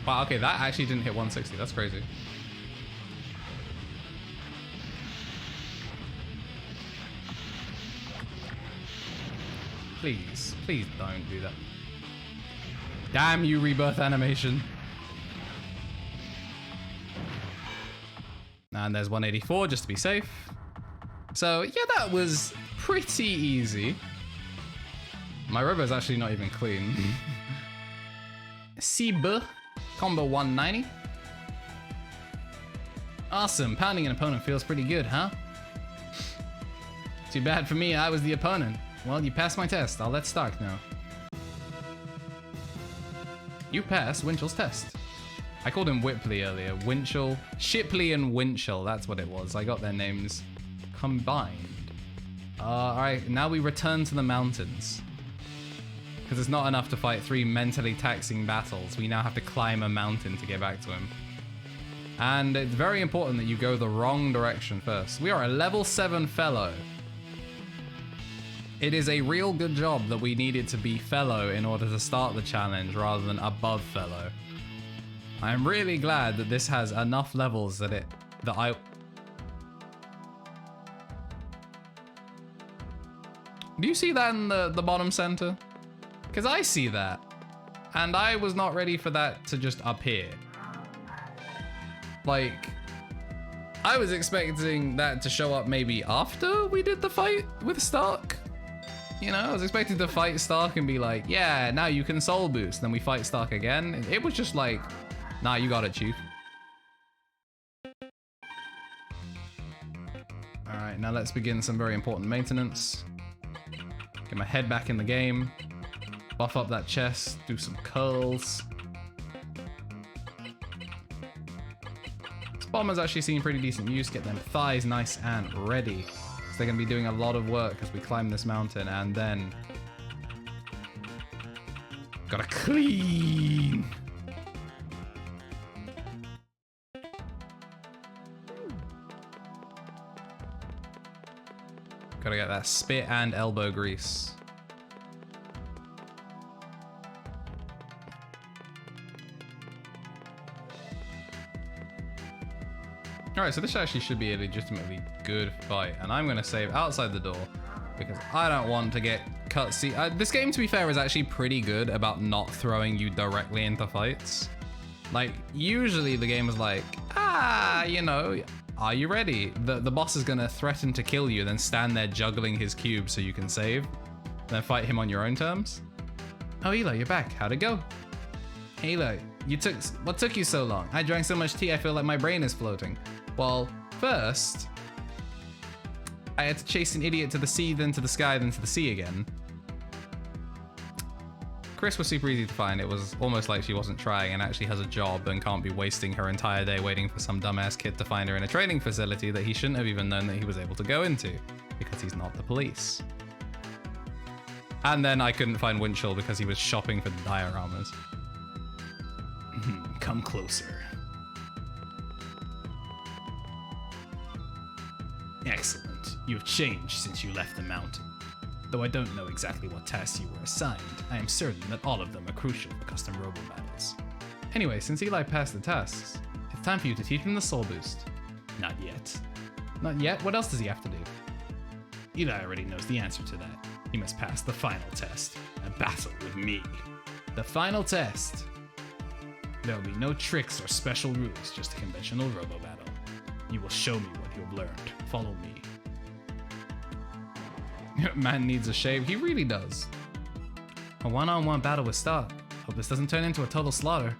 Wow, okay, that actually didn't hit 160. That's crazy. Please, please don't do that. Damn you, rebirth animation. And there's 184 just to be safe. So yeah, that was pretty easy. My Robo's actually not even clean. Sib, combo 190. Awesome, pounding an opponent feels pretty good, huh? Too bad for me, I was the opponent. Well, you passed my test, I'll let start now. You passed Winchell's test. I called him Whipley earlier. Winchell, Shipley and Winchell, that's what it was. I got their names combined. All right, now we return to the mountains. Because it's not enough to fight 3 mentally taxing battles. We now have to climb a mountain to get back to him. And it's very important that you go the wrong direction first. We are a level 7 fellow. It is a real good job that we needed to be fellow in order to start the challenge rather than above fellow. I'm really glad that this has enough levels that I... Do you see that in the bottom center? Because I see that. And I was not ready for that to just appear. Like, I was expecting that to show up maybe after we did the fight with Stark. You know, I was expecting to fight Stark and be like, yeah, now you can soul boost. Then we fight Stark again. It was just like, nah, you got it, Chief. All right, now let's begin some very important maintenance. Get my head back in the game. Buff up that chest, do some curls. This bomber's actually seen pretty decent use. Get them thighs nice and ready. They're going to be doing a lot of work as we climb this mountain, and then gotta clean. Gotta get that spit and elbow grease. Alright, so this actually should be a legitimately good fight, and I'm gonna save outside the door because I don't want to get cutscene. This game, to be fair, is actually pretty good about not throwing you directly into fights. Like, usually the game is like, you know, are you ready? The boss is gonna threaten to kill you, then stand there juggling his cube so you can save, then fight him on your own terms. Oh, Eli, you're back. How'd it go? Hey, Eli, what took you so long? I drank so much tea, I feel like my brain is floating. Well, first, I had to chase an idiot to the sea, then to the sky, then to the sea again. Chris was super easy to find. It was almost like she wasn't trying and actually has a job and can't be wasting her entire day waiting for some dumbass kid to find her in a training facility that he shouldn't have even known that he was able to go into because he's not the police. And then I couldn't find Winchell because he was shopping for dioramas. Come closer. Excellent. You've changed since you left the mountain. Though I don't know exactly what tasks you were assigned, I am certain that all of them are crucial for custom Robo battles. Anyway, since Eli passed the tasks, it's time for you to teach him the soul boost. Not yet. Not yet? What else does he have to do? Eli already knows the answer to that. He must pass the final test, a battle with me. The final test. There'll be no tricks or special rules, just a conventional Robo battle. You will show me what you have learned. Follow me. Man needs a shave. He really does. A one-on-one battle with Stark. Hope this doesn't turn into a total slaughter.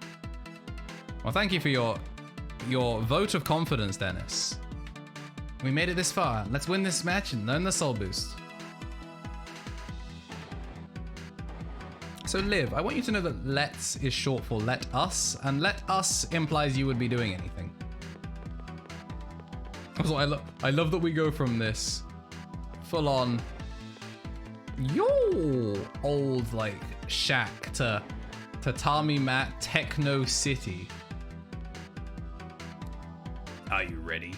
Well, thank you for your vote of confidence, Dennis. We made it this far. Let's win this match and learn the soul boost. So Liv, I want you to know that let's is short for let us, and let us implies you would be doing anything. Also, I love that we go from this full on old like shack to tatami mat techno city. Are you ready?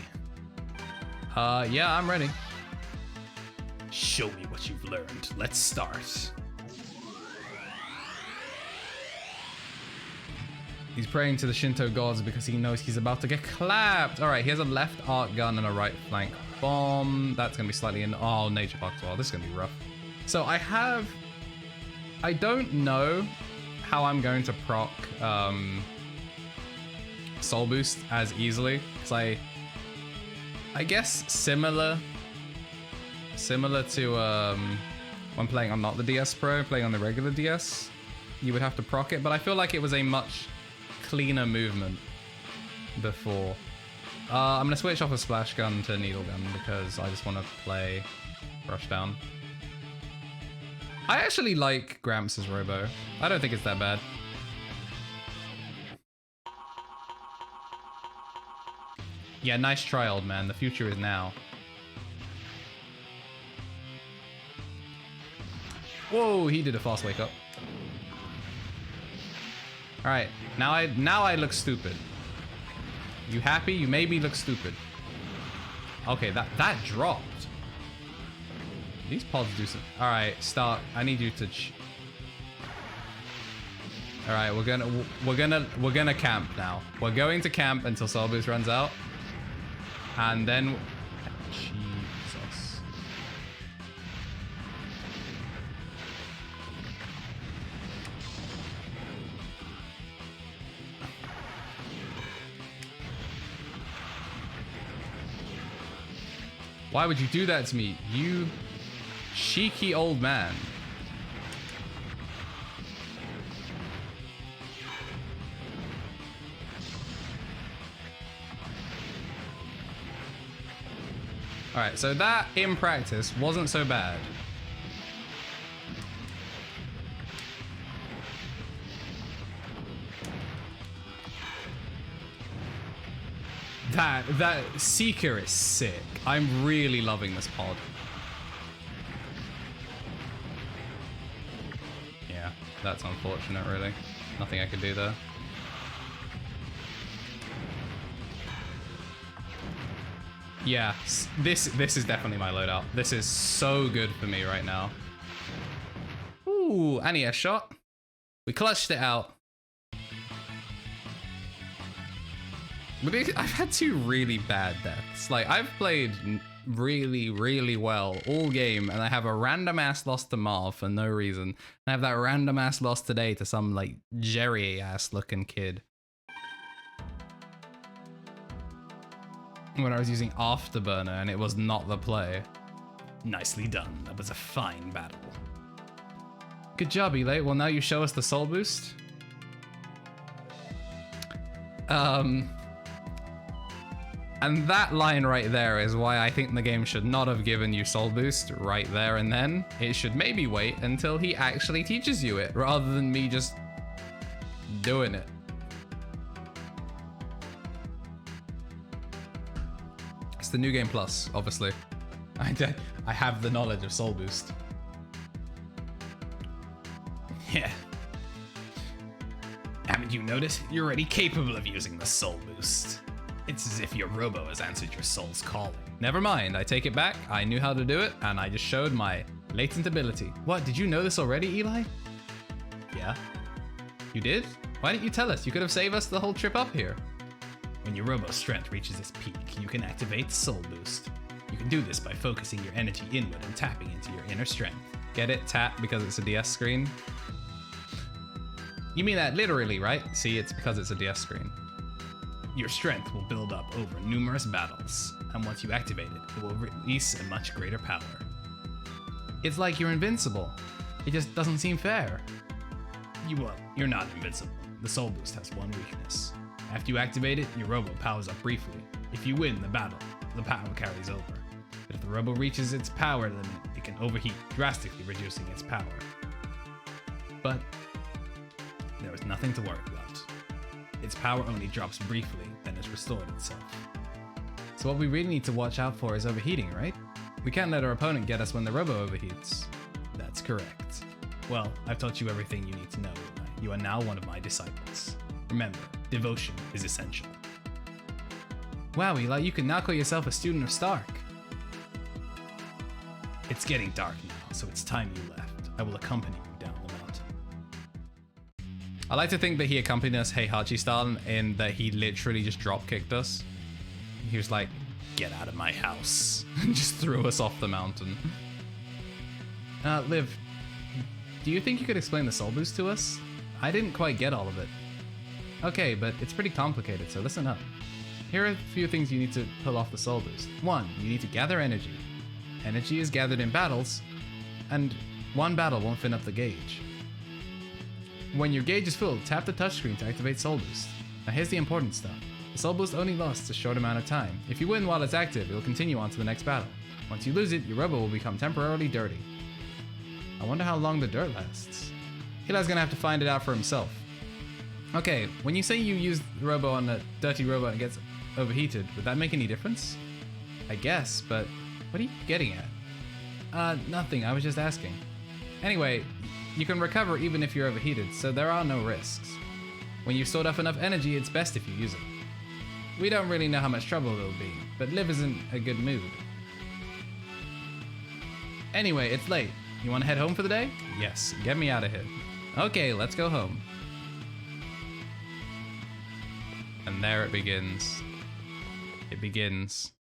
Yeah, I'm ready. Show me what you've learned. Let's start. He's praying to the Shinto gods because he knows he's about to get clapped. All right, he has a left arc gun and a right flank bomb. That's gonna be slightly in. Oh, nature box wall. This is gonna be rough. So I don't know how I'm going to proc soul boost as easily. Cause I guess similar to when playing on not the DS Pro, playing on the regular DS, you would have to proc it. But I feel like it was a much cleaner movement before. I'm gonna switch off a splash gun to needle gun because I just want to play rush down. I actually like Gramps' Robo. I don't think it's that bad. Yeah, nice try, old man. The future is now. Whoa, he did a fast wake up. All right, now I look stupid. You happy? You made me look stupid. Okay, that dropped. These pods do some. All right, start. I need you to. All right, we're gonna camp now. We're going to camp until Soul Boost runs out, and then. Jesus. Why would you do that to me, you cheeky old man? All right, so that in practice wasn't so bad. That Seeker is sick. I'm really loving this pod. Yeah, that's unfortunate, really. Nothing I could do there. Yeah, this is definitely my loadout. This is so good for me right now. Ooh, I need a shot. We clutched it out. But I've had 2 really bad deaths. Like, I've played really, really well all game, and I have a random ass loss to Marv for no reason. I have that random ass loss today to some, like, Jerry ass looking kid. When I was using Afterburner and it was not the play. Nicely done. That was a fine battle. Good job, Eli. Well, now you show us the soul boost. And that line right there is why I think the game should not have given you soul boost right there and then. It should maybe wait until he actually teaches you it rather than me just doing it. It's the New Game Plus, obviously. I have the knowledge of soul boost. Yeah. Haven't you noticed? You're already capable of using the soul boost. It's as if your Robo has answered your soul's calling. Never mind, I take it back. I knew how to do it, and I just showed my latent ability. What, did you know this already, Eli? Yeah. You did? Why didn't you tell us? You could have saved us the whole trip up here. When your Robo's strength reaches its peak, you can activate Soul Boost. You can do this by focusing your energy inward and tapping into your inner strength. Get it? Tap because it's a DS screen? You mean that literally, right? See, it's because it's a DS screen. Your strength will build up over numerous battles, and once you activate it, it will release a much greater power. It's like you're invincible. It just doesn't seem fair. You're not invincible. The Soul Boost has one weakness. After you activate it, your Robo powers up briefly. If you win the battle, the power carries over. But if the Robo reaches its power limit, it can overheat, drastically reducing its power. But there is nothing to worry about. Its power only drops briefly, then is restored itself. So what we really need to watch out for is overheating, right? We can't let our opponent get us when the Robo overheats. That's correct. Well, I've taught you everything you need to know, Eli. You are now one of my disciples. Remember, devotion is essential. Wow, Eli, you can now call yourself a student of Stark. It's getting dark now, so it's time you left. I will accompany you down the mountain. I like to think that he accompanied us Heihachi style in that he literally just drop kicked us. He was like, get out of my house, and just threw us off the mountain. Liv, do you think you could explain the soul boost to us? I didn't quite get all of it. Okay, but it's pretty complicated, so listen up. Here are a few things you need to pull off the soul boost. 1, you need to gather energy. Energy is gathered in battles, and one battle won't fill up the gauge. When your gauge is full, tap the touchscreen to activate soul boost. Now here's the important stuff. The soul boost only lasts a short amount of time. If you win while it's active, it will continue on to the next battle. Once you lose it, your Robo will become temporarily dirty. I wonder how long the dirt lasts. Eli's gonna have to find it out for himself. Okay, when you say you use the Robo on a dirty Robo and it gets overheated, would that make any difference? I guess, but what are you getting at? Nothing, I was just asking. Anyway, you can recover even if you're overheated, so there are no risks. When you've stored up enough energy, it's best if you use it. We don't really know how much trouble it'll be, but Liv is in a good mood. Anyway, it's late. You want to head home for the day? Yes, get me out of here. Okay, let's go home. And there it begins. It begins.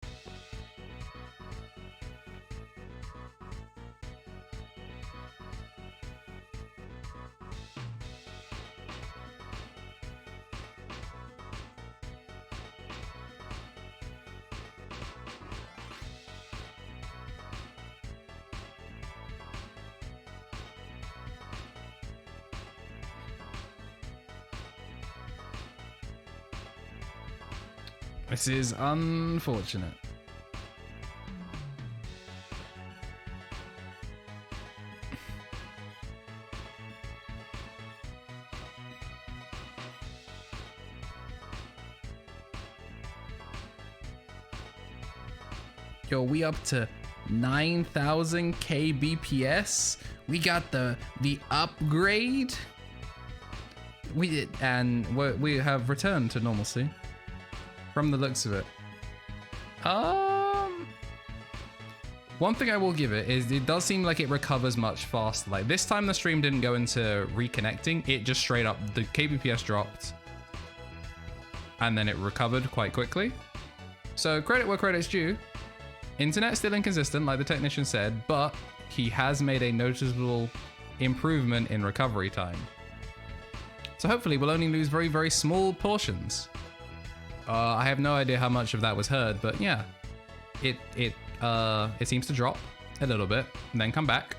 This is unfortunate. Yo, we up to 9,000 kbps. We got the upgrade. We have returned to normalcy from the looks of it. One thing I will give it is it does seem like it recovers much faster. Like this time the stream didn't go into reconnecting. It just straight up, the kbps dropped and then it recovered quite quickly. So credit where credit's due. Internet's still inconsistent, like the technician said, but he has made a noticeable improvement in recovery time. So hopefully we'll only lose very, very small portions. I have no idea how much of that was heard, but yeah, it seems to drop a little bit and then come back,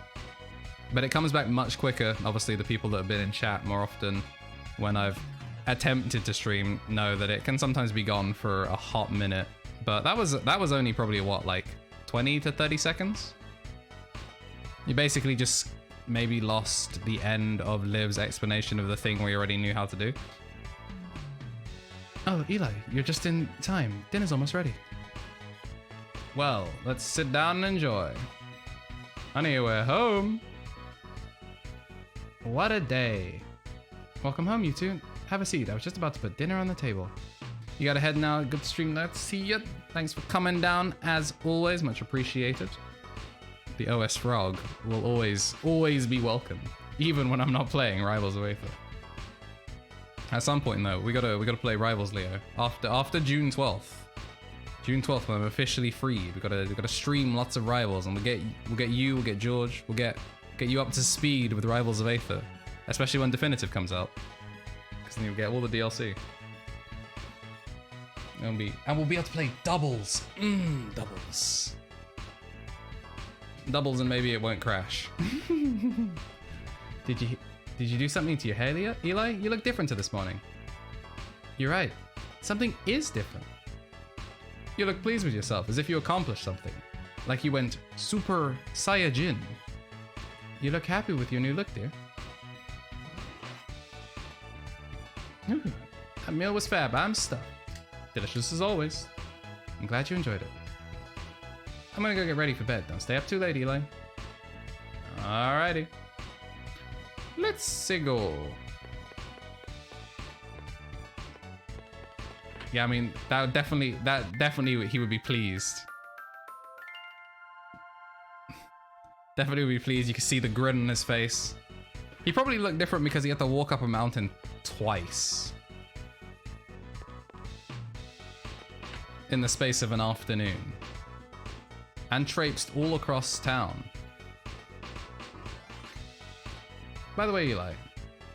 but it comes back much quicker. Obviously, the people that have been in chat more often when I've attempted to stream know that it can sometimes be gone for a hot minute, but that was only probably what, like 20 to 30 seconds. You basically just maybe lost the end of Liv's explanation of the thing we already knew how to do. Oh, Eli, you're just in time. Dinner's almost ready. Well, let's sit down and enjoy. Honey, we're home. What a day. Welcome home, you two. Have a seat. I was just about to put dinner on the table. You gotta head now. Good stream. Let's see ya. Thanks for coming down as always. Much appreciated. The OS Frog will always be welcome, even when I'm not playing Rivals of Aether. At some point though, we gotta play Rivals, Leo. After June 12th. June 12th, when I'm officially free, we gotta stream lots of Rivals, and we'll get George, we'll get you up to speed with Rivals of Aether, especially when Definitive comes out, because then you'll get all the DLC. And we'll be able to play doubles. Doubles. Doubles, and maybe it won't crash. Did you do something to your hair, Eli? You look different to this morning. You're right. Something is different. You look pleased with yourself, as if you accomplished something. Like you went Super Saiyajin. You look happy with your new look, dear. That meal was fab. I'm stuffed. Delicious as always. I'm glad you enjoyed it. I'm gonna go get ready for bed. Don't stay up too late, Eli. Alrighty. Let's go. Yeah, I mean, that definitely he would be pleased. Definitely would be pleased. You can see the grin on his face. He probably looked different because he had to walk up a mountain twice in the space of an afternoon, and traipsed all across town. By the way, Eli,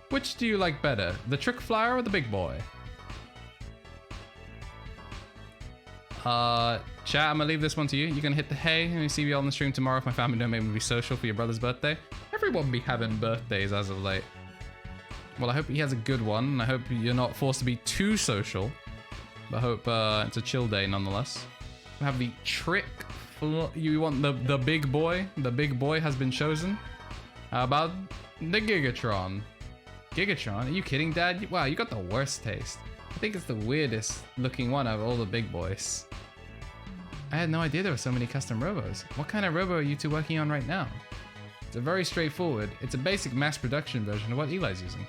which do you like better, the trick flyer or the big boy? Chat, I'm gonna leave this one to you. You can hit the hey. Let me see you all on the stream tomorrow if my family don't make me be social for your brother's birthday. Everyone be having birthdays as of late. Well, I hope he has a good one, and I hope you're not forced to be too social. But I hope it's a chill day nonetheless. We have the trick. You want the big boy? The big boy has been chosen. How about the Gigatron? Gigatron? Are you kidding, Dad? Wow, you got the worst taste. I think it's the weirdest looking one out of all the big boys. I had no idea there were so many custom robos. What kind of robo are you two working on right now? It's a very straightforward. It's a basic mass production version of what Eli's using.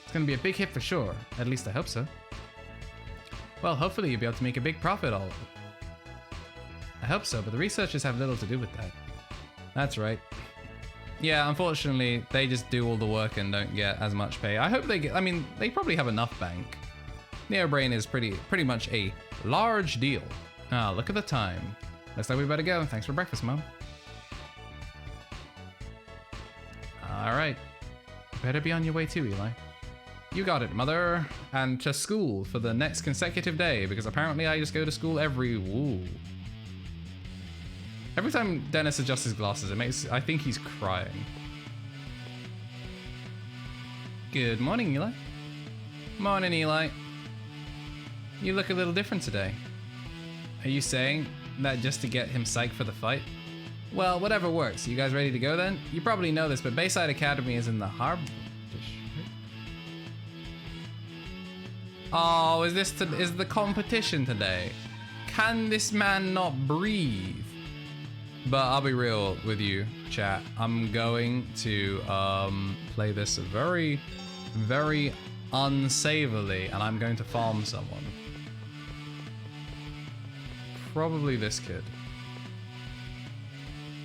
It's gonna be a big hit for sure. At least I hope so. Well, hopefully you'll be able to make a big profit all of it. I hope so, but the researchers have little to do with that. That's right. Yeah, unfortunately, they just do all the work and don't get as much pay. I hope they get, I mean, they probably have enough bank. NeoBrain is pretty much a large deal. Ah, look at the time. Looks like we better go. Thanks for breakfast, Mom. Alright. Better be on your way too, Eli. You got it, Mother. And to school for the next consecutive day, because apparently I just go to school every time Dennis adjusts his glasses, I think he's crying. Good morning, Eli. Morning, Eli. You look a little different today. Are you saying that just to get him psyched for the fight? Well, whatever works. You guys ready to go then? You probably know this, but Bayside Academy is in the harbor district. Oh, is the competition today? Can this man not breathe? But I'll be real with you, chat. I'm going to play this very, very unsavourly, and I'm going to farm someone. Probably this kid.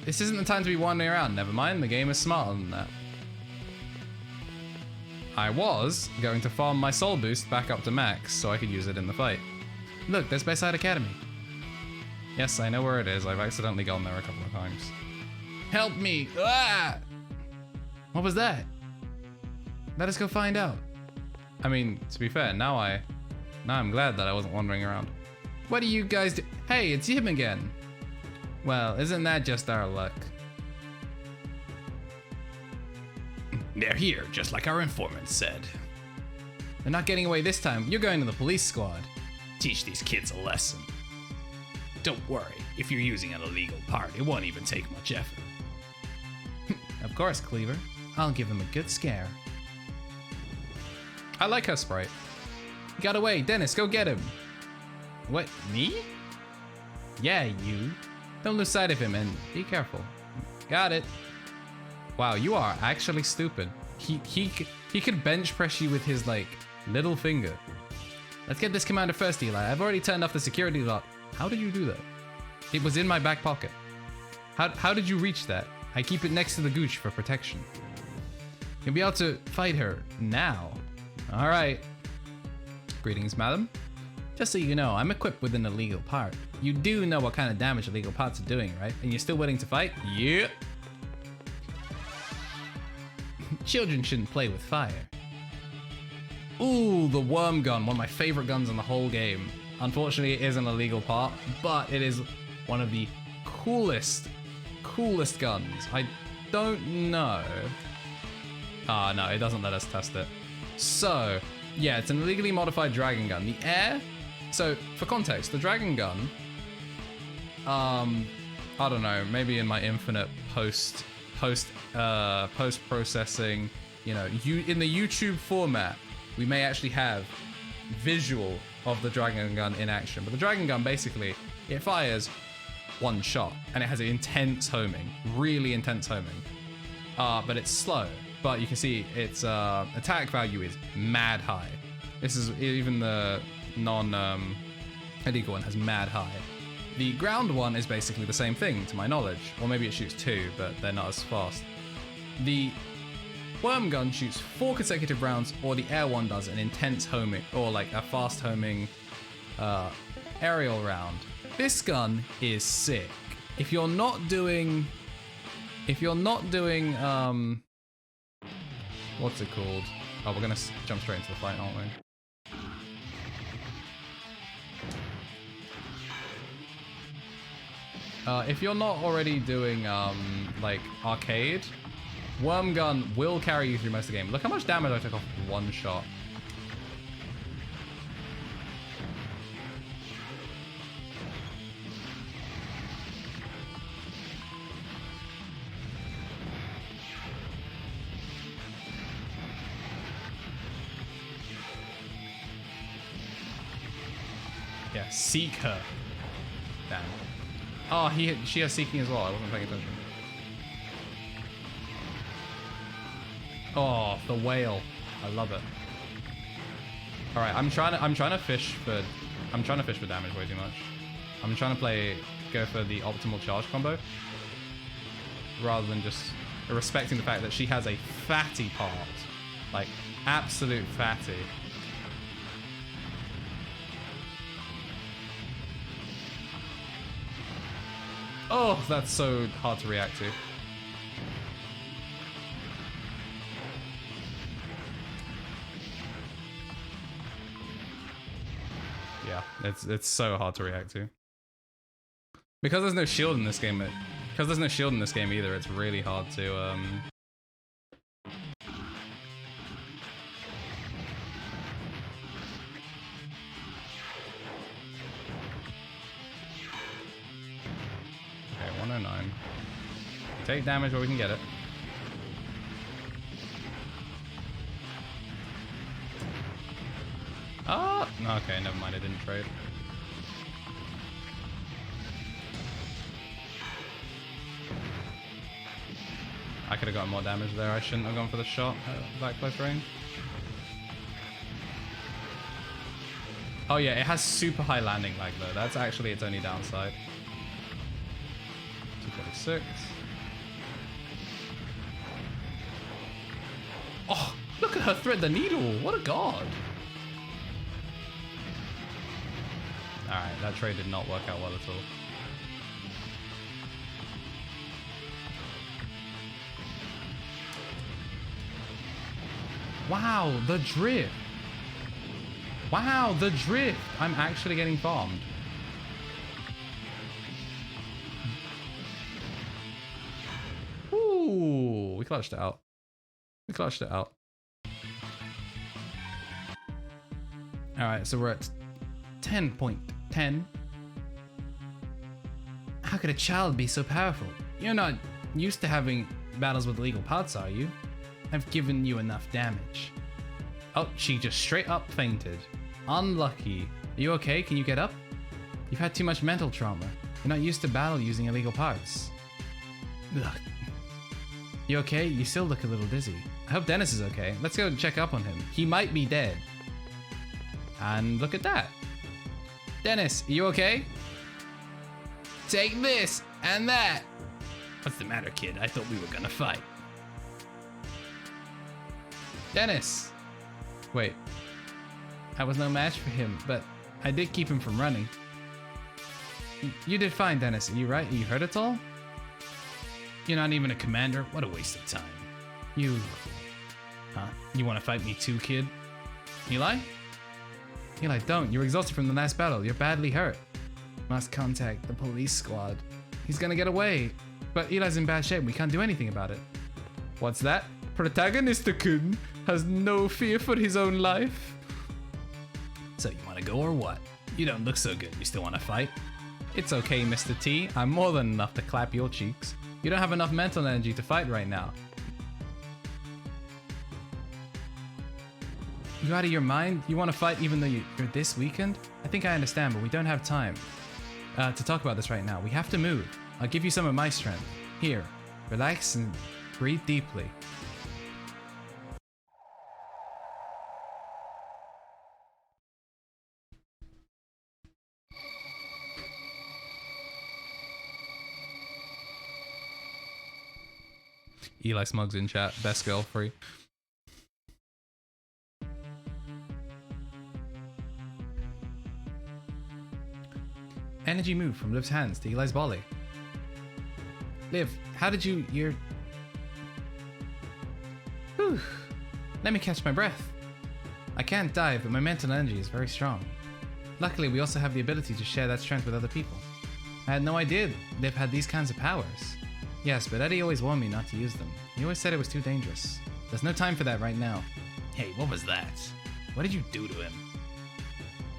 This isn't the time to be wandering around. Never mind, the game is smarter than that. I was going to farm my soul boost back up to max so I could use it in the fight. Look, there's Bayside Academy. Yes, I know where it is. I've accidentally gone there a couple of times. Help me! Ah! What was that? Let us go find out. I mean, to be fair, now I'm glad that I wasn't wandering around. What do you guys do? Hey, it's him again. Well, isn't that just our luck? They're here, just like our informant said. They're not getting away this time. You're going to the police squad. Teach these kids a lesson. Don't worry, if you're using an illegal part, it won't even take much effort. Of course, Cleaver. I'll give them a good scare. I like her sprite. He got away. Dennis, go get him. What, me? Yeah, you. Don't lose sight of him and be careful. Got it. Wow, you are actually stupid. He could bench press you with his, like, little finger. Let's get this commander first, Eli. I've already turned off the security lock. How did you do that? It was in my back pocket. How did you reach that? I keep it next to the gooch for protection. You'll be able to fight her now. All right. Greetings, madam. Just so you know, I'm equipped with an illegal part. You do know what kind of damage illegal parts are doing, right? And you're still willing to fight? Yep. Children shouldn't play with fire. Ooh, the worm gun, one of my favorite guns in the whole game. Unfortunately, it is an illegal part, but it is one of the coolest guns. I don't know. Ah, no, it doesn't let us test it. So, yeah, it's an illegally modified dragon gun. The air, so for context, the dragon gun, I don't know, maybe in my infinite post-processing, you know, in the YouTube format, we may actually have visual of the dragon gun in action. But the dragon gun, basically, it fires one shot, and it has an intense homing, really intense homing. But it's slow. But you can see its attack value is mad high. This is even the non-illegal one has mad high. The ground one is basically the same thing, to my knowledge. Or maybe it shoots 2, but they're not as fast. The worm gun shoots 4 consecutive rounds, or the air one does an intense homing, or like a fast homing aerial round. This gun is sick. If you're not doing, what's it called? Oh, we're gonna jump straight into the fight, aren't we? If you're not already doing like arcade, worm gun will carry you through most of the game. Look how much damage I took off with one shot. Yeah, seek her. Damn. Oh, she has seeking as well. I wasn't paying attention. Oh, the whale. I love it. All right, I'm trying to fish for damage way too much. I'm trying to go for the optimal charge combo rather than just respecting the fact that she has a fatty part, like absolute fatty. Oh, that's so hard to react to. Yeah, it's so hard to react to. Because there's no shield in this game. Because there's no shield in this game either. It's really hard to Okay, 109. Take damage where we can get it. Oh, okay, never mind, I didn't trade. could have gotten more damage there. I shouldn't have gone for the shot at that close range. Oh yeah, it has super high landing lag though. That's actually its only downside. 246. Oh, look at her thread the needle. What a god. Alright, that trade did not work out well at all. Wow, the drift. Wow, the drift. I'm actually getting farmed. Ooh, we clutched it out. We clutched it out. Alright, so we're at 10.10. How could a child be so powerful? You're not used to having battles with illegal parts, are you? I've given you enough damage. Oh, she just straight up fainted. Unlucky. Are you okay? Can you get up? You've had too much mental trauma. You're not used to battle using illegal parts. Ugh. You okay? You still look a little dizzy. I hope Dennis is okay. Let's go check up on him. He might be dead. And look at that. Dennis, are you okay? Take this and that. What's the matter, kid? I thought we were gonna fight. Dennis. Wait. I was no match for him, but I did keep him from running. You did fine, Dennis. Are you right? Are you hurt at all? You're not even a commander? What a waste of time. You... Huh? You want to fight me too, kid? Eli? Eli, don't. You're exhausted from the last battle. You're badly hurt. Must contact the police squad. He's gonna get away. But Eli's in bad shape. We can't do anything about it. What's that? Protagonist-kun has no fear for his own life. So you want to go or what? You don't look so good. You still want to fight? It's okay, Mr. T. I'm more than enough to clap your cheeks. You don't have enough mental energy to fight right now. You out of your mind? You want to fight even though you're this weakened? I think I understand, but we don't have time to talk about this right now. We have to move. I'll give you some of my strength. Here, relax and breathe deeply. Eli Smugs in chat. Best girl free. Energy move from Liv's hands to Eli's volley. Liv, how did you're... Whew. Let me catch my breath. I can't dive, but my mental energy is very strong. Luckily, we also have the ability to share that strength with other people. I had no idea Liv had these kinds of powers. Yes, but Eddie always warned me not to use them. He always said it was too dangerous. There's no time for that right now. Hey, what was that? What did you do to him?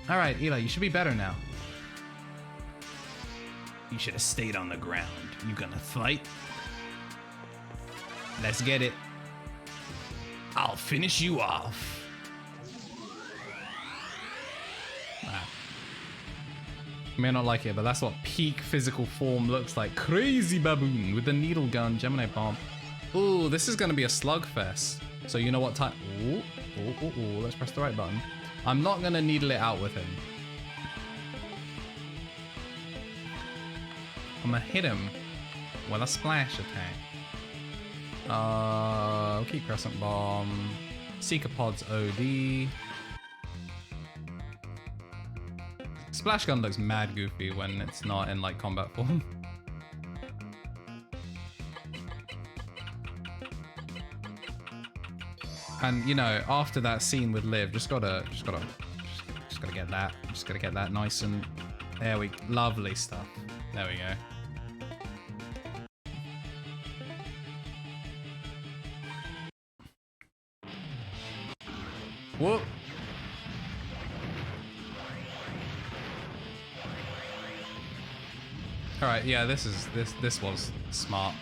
Alright, Eli, you should be better now. You should have stayed on the ground. You gonna fight? Let's get it. I'll finish you off. Wow. You may not like it, but that's what peak physical form looks like. Crazy baboon with the needle gun, Gemini bomb. Ooh, this is gonna be a slugfest. So you know what type? Ooh, let's press the right button. I'm not gonna needle it out with him. I'm gonna hit him with a splash attack. Keep Crescent Bomb. Seeker Pod's OD. Splash Gun looks mad goofy when it's not in like combat form. And you know, after that scene with Liv, just gotta get that. Just gotta get that nice and there we lovely stuff. There we go. Whoop. All right, yeah, this was smart.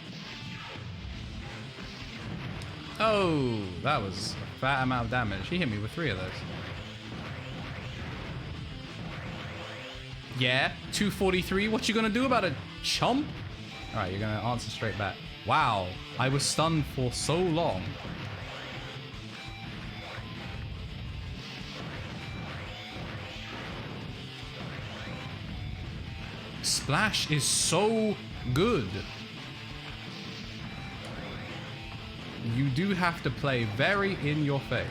Oh, that was a fat amount of damage. He hit me with 3 of those. Yeah, 243. What you gonna do about it, chump? All right, you're gonna answer straight back. Wow, I was stunned for so long. Splash is so good. You do have to play very in your face.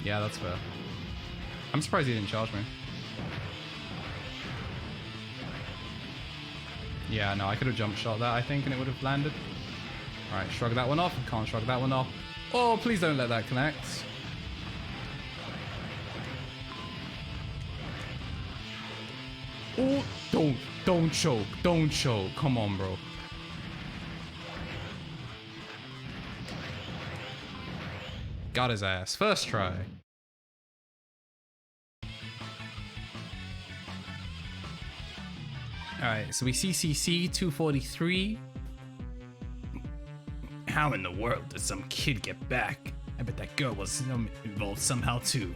Yeah, that's fair. I'm surprised he didn't charge me. Yeah, no, I could have jump shot that, I think, and it would have landed. Alright, shrug that one off. Can't shrug that one off. Oh, please don't let that connect. Oh, don't choke. Don't choke. Come on, bro. Got his ass. First try. Alright, so we see CC 243. How in the world did some kid get back? I bet that girl was involved somehow too.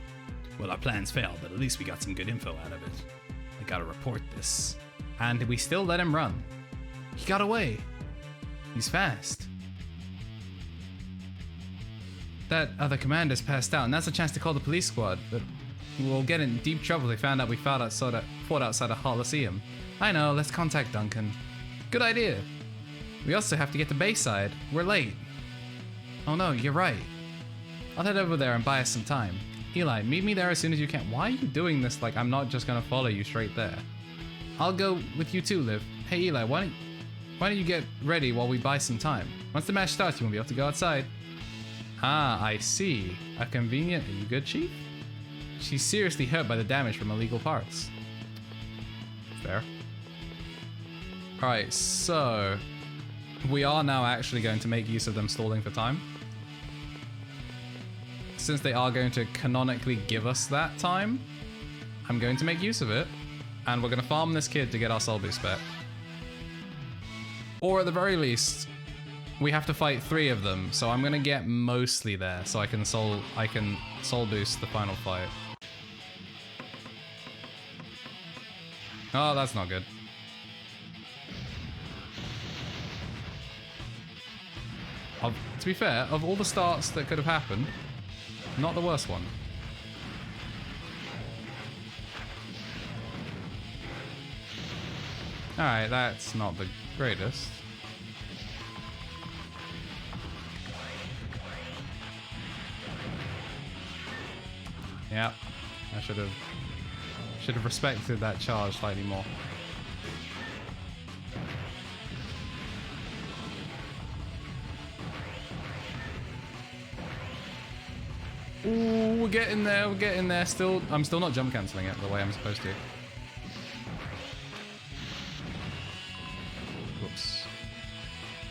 Well, our plans failed, but at least we got some good info out of it. I gotta report this. And we still let him run. He got away. He's fast. That other commander's passed out, and that's a chance to call the police squad, but we'll get in deep trouble if they found out we fought outside a Coliseum. I know, let's contact Duncan. Good idea. We also have to get to Bayside. We're late. Oh no, you're right. I'll head over there and buy us some time. Eli, meet me there as soon as you can. Why are you doing this like I'm not just gonna follow you straight there? I'll go with you too, Liv. Hey Eli, why don't you get ready while we buy some time? Once the match starts, you won't be able to go outside. Ah, I see. A convenient... Are you good, Chief? She's seriously hurt by the damage from illegal parts. Fair. Alright, so... we are now actually going to make use of them stalling for time. Since they are going to canonically give us that time, I'm going to make use of it. And we're going to farm this kid to get our soul boost back. Or at the very least... we have to fight 3 of them, so I'm gonna get mostly there, so I can soul boost the final fight. Oh, that's not good. To be fair, of all the starts that could have happened, not the worst one. Alright, that's not the greatest. Yeah, I should have respected that charge slightly more. Ooh, we're getting there, we're getting there. I'm still not jump cancelling it the way I'm supposed to. Whoops.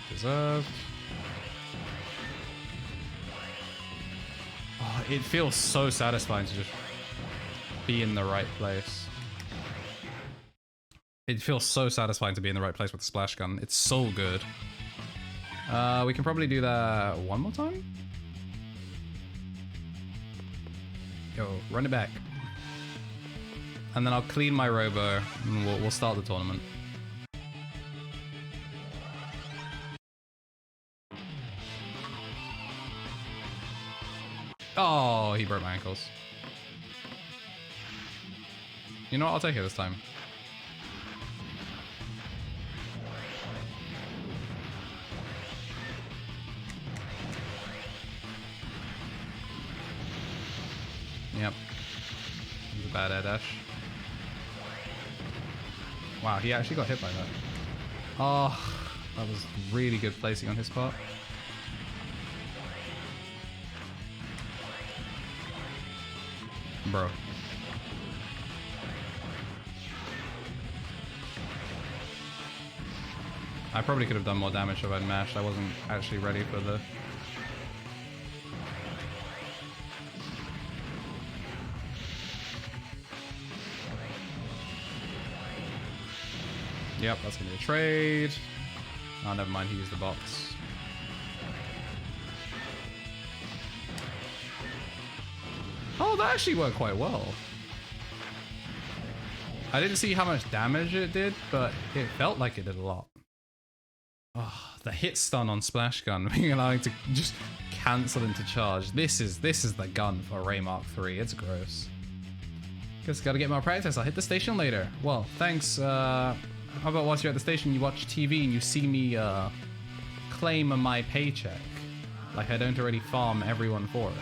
Deserved. Oh, it feels so satisfying to just be in the right place. It feels so satisfying to be in the right place with the splash gun. It's so good. We can probably do that one more time. Yo, run it back. And then I'll clean my Robo and we'll start the tournament. Oh, he broke my ankles. You know what? I'll take it this time. Yep. It was a bad air dash. Wow, he actually got hit by that. Oh, that was really good placing on his part. Bro. I probably could have done more damage if I'd mashed. I wasn't actually ready for the... Yep, that's gonna be a trade. Oh, never mind, he used the box. Oh, that actually worked quite well. I didn't see how much damage it did, but it felt like it did a lot. Oh, the hit stun on Splash Gun, being allowed to just cancel into charge. This is the gun for Ray Mark III. It's gross. Guess gotta get more practice. I'll hit the station later. Well, thanks. How about whilst you're at the station, you watch TV and you see me claim my paycheck, like I don't already farm everyone for it.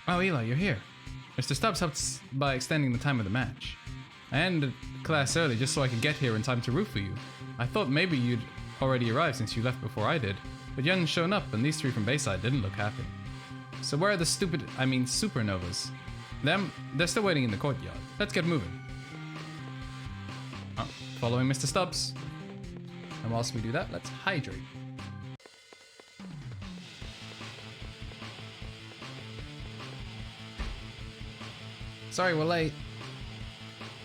Oh, Eli, you're here. Mr. Stubbs helped by extending the time of the match. I ended class early just so I could get here in time to root for you. I thought maybe you'd already arrived since you left before I did, but you hadn't shown up and these three from Bayside didn't look happy. So where are the supernovas? They're still waiting in the courtyard. Let's get moving. Oh, following Mr. Stubbs. And whilst we do that, let's hydrate. Sorry we're late.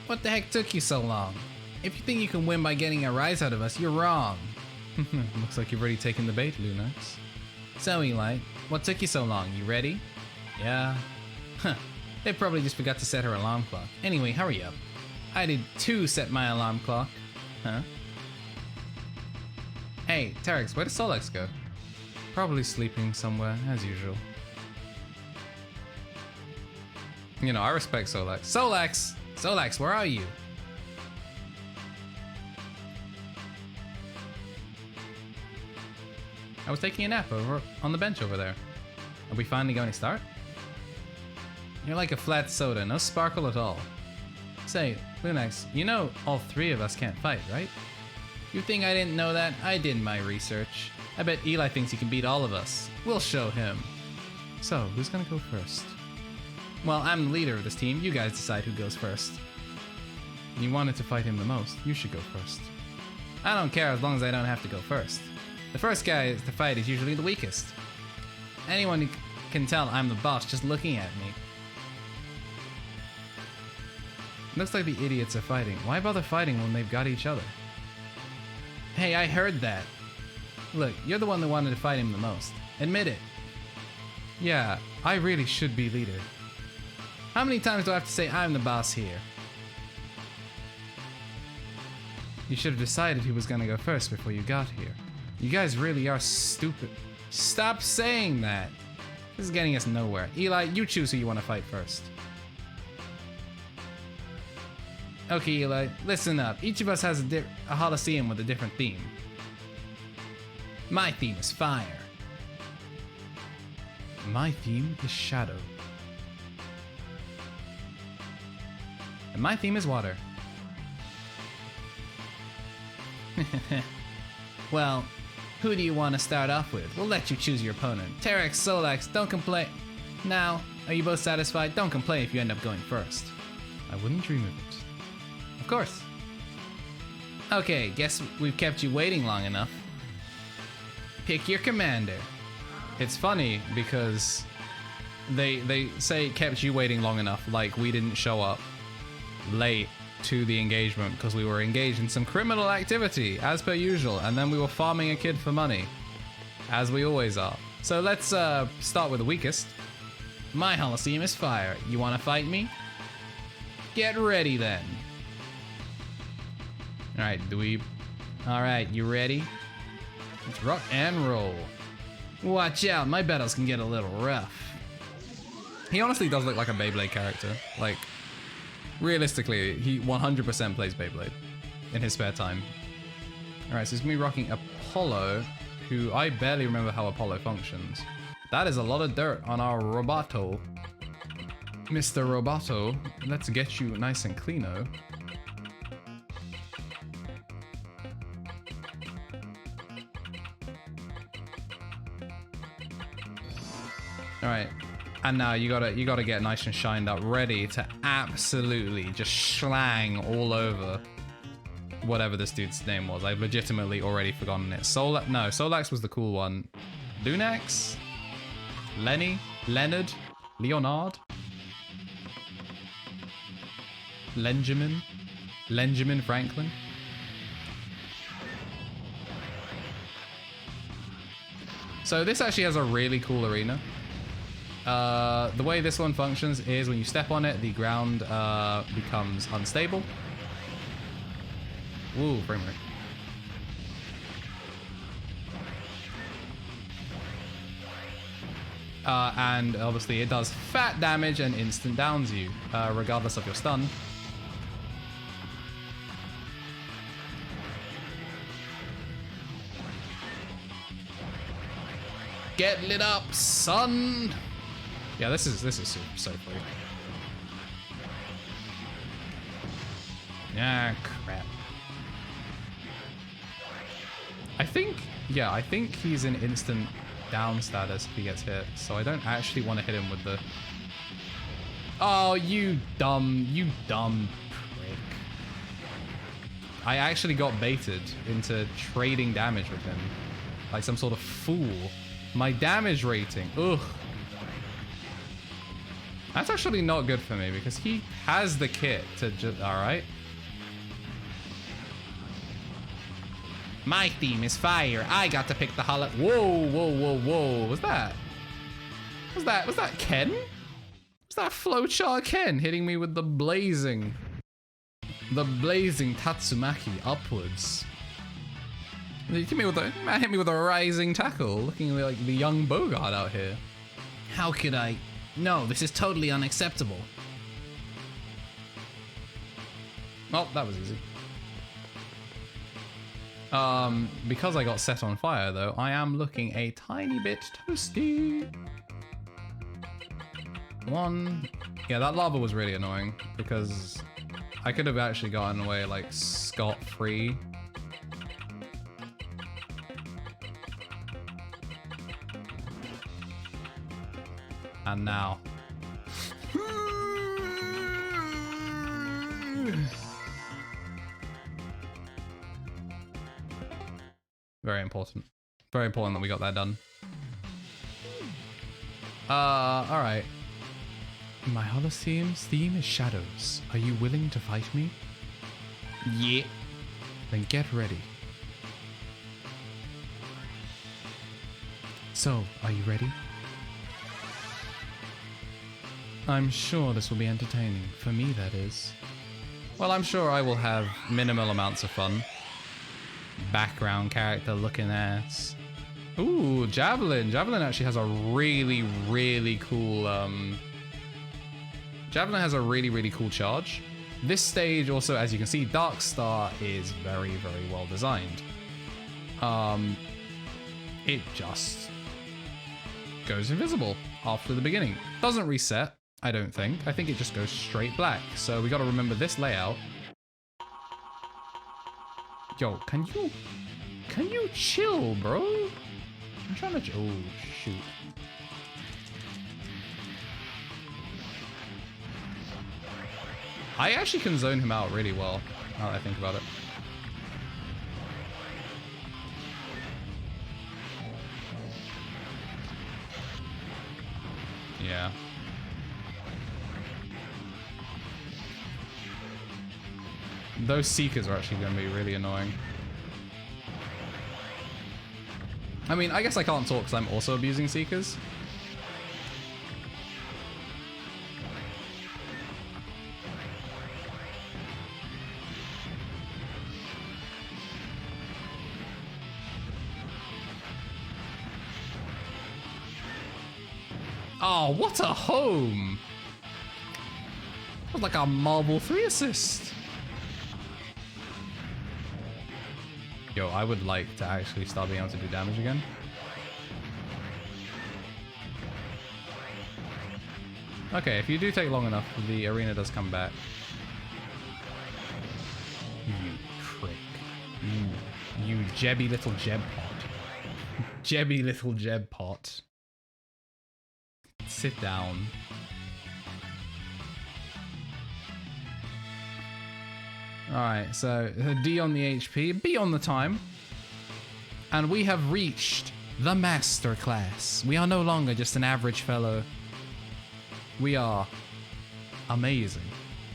What the heck took you so long? If you think you can win by getting a rise out of us, you're wrong. Looks like you've already taken the bait, Lunax. So Eli, what took you so long? You ready? Yeah. Huh. They probably just forgot to set her alarm clock. Anyway, hurry up. I did too set my alarm clock. Huh? Hey, Terex, where did Solex go? Probably sleeping somewhere, as usual. You know, I respect Solex. Solex! Solex, where are you? I was taking a nap over on the bench over there. Are we finally going to start? You're like a flat soda, no sparkle at all. Say, Lunax, you know all three of us can't fight, right? You think I didn't know that? I did my research. I bet Eli thinks he can beat all of us. We'll show him. So, who's gonna go first? Well, I'm the leader of this team. You guys decide who goes first. You wanted to fight him the most. You should go first. I don't care as long as I don't have to go first. The first guy to fight is usually the weakest. Anyone can tell I'm the boss just looking at me. Looks like the idiots are fighting. Why bother fighting when they've got each other? Hey, I heard that. Look, you're the one that wanted to fight him the most. Admit it. Yeah, I really should be leader. How many times do I have to say I'm the boss here? You should have decided who was gonna go first before you got here. You guys really are stupid. Stop saying that. This is getting us nowhere. Eli, you choose who you want to fight first. Okay, Eli, listen up. Each of us has a Holocene with a different theme. My theme is fire. My theme is shadow. And my theme is water. Well, who do you want to start off with? We'll let you choose your opponent. Terex, Solex, don't complain. Now, are you both satisfied? Don't complain if you end up going first. I wouldn't dream of it. Of course. Okay, guess we've kept you waiting long enough. Pick your commander. It's funny because they say kept you waiting long enough, like we didn't show up late to the engagement because we were engaged in some criminal activity as per usual, and then we were farming a kid for money as we always are. So let's start with the weakest. My Holocene is fire. You want to fight me? Get ready then. Alright, Alright, you ready? Let's rock and roll. Watch out, my battles can get a little rough. He honestly does look like a Beyblade character. Like, realistically, he 100% plays Beyblade in his spare time. Alright, so he's gonna be rocking Apollo, who I barely remember how Apollo functions. That is a lot of dirt on our Roboto. Mr. Roboto, let's get you nice and cleano. Alright, and now you gotta get nice and shined up, ready to absolutely just schlang all over whatever this dude's name was. I've legitimately already forgotten it. Solax was the cool one. Lunax? Lenny? Leonard? Leonard? Lenjamin? Lenjamin Franklin? So this actually has a really cool arena. The way this one functions is when you step on it, the ground becomes unstable. Ooh, frame rate. And obviously it does fat damage and instant downs you, regardless of your stun. Get lit up, son! Yeah, this is so free. Yeah, crap. I think he's in instant down status if he gets hit, so I don't actually want to hit him with the... Oh, you dumb prick. I actually got baited into trading damage with him. Like some sort of fool. My damage rating, ugh. That's actually not good for me because he has the kit to just... Alright. My theme is fire. I got to pick the hollow... Whoa, whoa, whoa, whoa. Was that Ken? Was that Flowchart Ken hitting me with the blazing Tatsumaki upwards? He hit me with a rising tackle, looking like the young Bogart out here. How could I? No, this is totally unacceptable. Well, that was easy. Because I got set on fire though, I am looking a tiny bit toasty. Yeah, that lava was really annoying because I could have actually gotten away like scot-free. And now. Very important. Very important that we got that done. Alright. My Holocene theme is shadows. Are you willing to fight me? Yeah. Then get ready. So, are you ready? I'm sure this will be entertaining. For me, that is. Well, I'm sure I will have minimal amounts of fun. Background character looking ass. Ooh, Javelin. Javelin actually has a really, really cool... Javelin has a really, really cool charge. This stage also, as you can see, Dark Star is very, very well designed. It just goes invisible after the beginning. Doesn't reset. I don't think. I think it just goes straight black. So we got to remember this layout. Yo, can you chill, bro? I'm trying to... Oh, shoot. I actually can zone him out really well, now that I think about it. Yeah. Those Seekers are actually going to be really annoying. I mean, I guess I can't talk because I'm also abusing Seekers. Oh, what a home! That was like a marble 3 assist. Yo, I would like to actually start being able to do damage again. Okay, if you do take long enough, the arena does come back. You prick. You jebby little jeb pot. Jebby little jeb pot. Sit down. Alright, so D on the HP, B on the time. And we have reached the master class. We are no longer just an average fellow. We are amazing.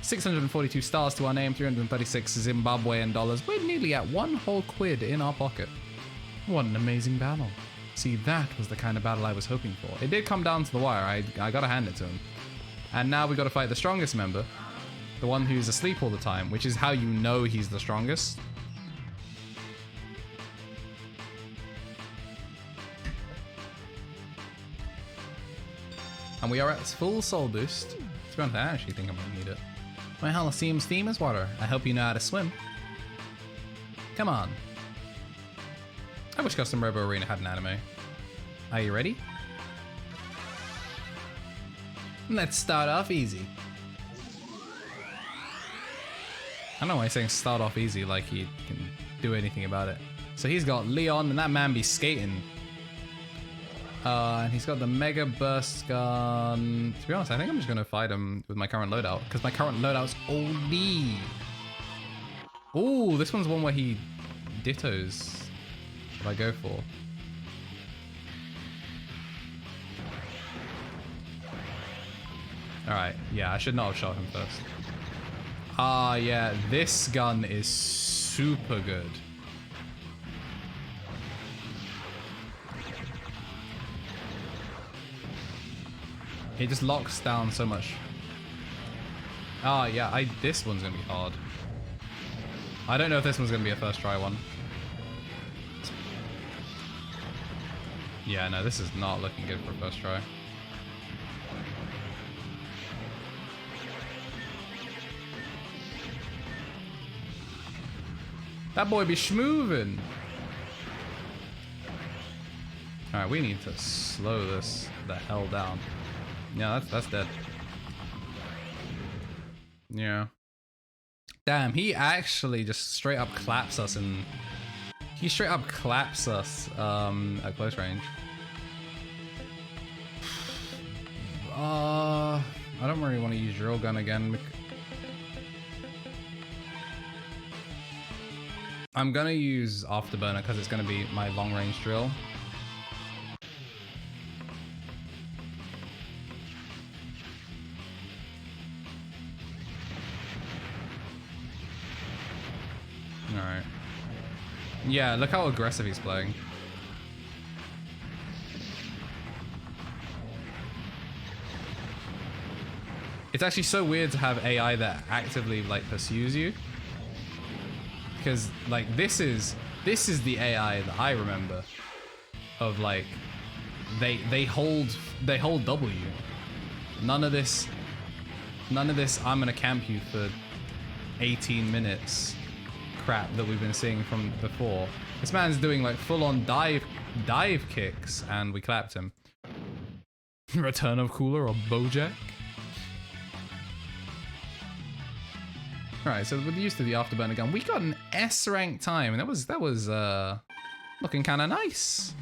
642 stars to our name, 336 Zimbabwean dollars. We're nearly at 1 whole quid in our pocket. What an amazing battle. See, that was the kind of battle I was hoping for. It did come down to the wire, I gotta hand it to him. And now we gotta fight the strongest member. The one who's asleep all the time, which is how you know he's the strongest. And we are at full soul boost. To be honest, I actually think I'm gonna need it. My Holoceume's theme is water. I hope you know how to swim. Come on. I wish Custom Robo Arena had an anime. Are you ready? Let's start off easy. I don't know why he's saying start off easy like he can do anything about it. So he's got Leon, and that man be skating. And he's got the Mega Burst Gun. To be honest, I think I'm just going to fight him with my current loadout, because my current loadout's OD. Ooh, this one's one where he dittos if I go for. Alright, yeah, I should not have shot him first. Ah, yeah, this gun is super good. It just locks down so much. Ah, yeah, this one's gonna be hard. I don't know if this one's gonna be a first try one. Yeah, no, this is not looking good for a first try. That boy be schmoovin'. Alright, we need to slow this the hell down. Yeah, that's dead. Yeah. Damn, he actually just straight up claps us and he straight up claps us at close range. I don't really want to use drill gun again. I'm gonna use Afterburner because it's gonna be my long range drill. Alright. Yeah, look how aggressive he's playing. It's actually so weird to have AI that actively like pursues you. Because like this is the AI that I remember of like they hold W. None of this I'm gonna camp you for 18 minutes crap that we've been seeing from before. This man's doing like full-on dive kicks and we clapped him. Return of Cooler or Bojack. Alright, so with used to the Afterburner gun, we got an S rank time, and that was looking kinda nice.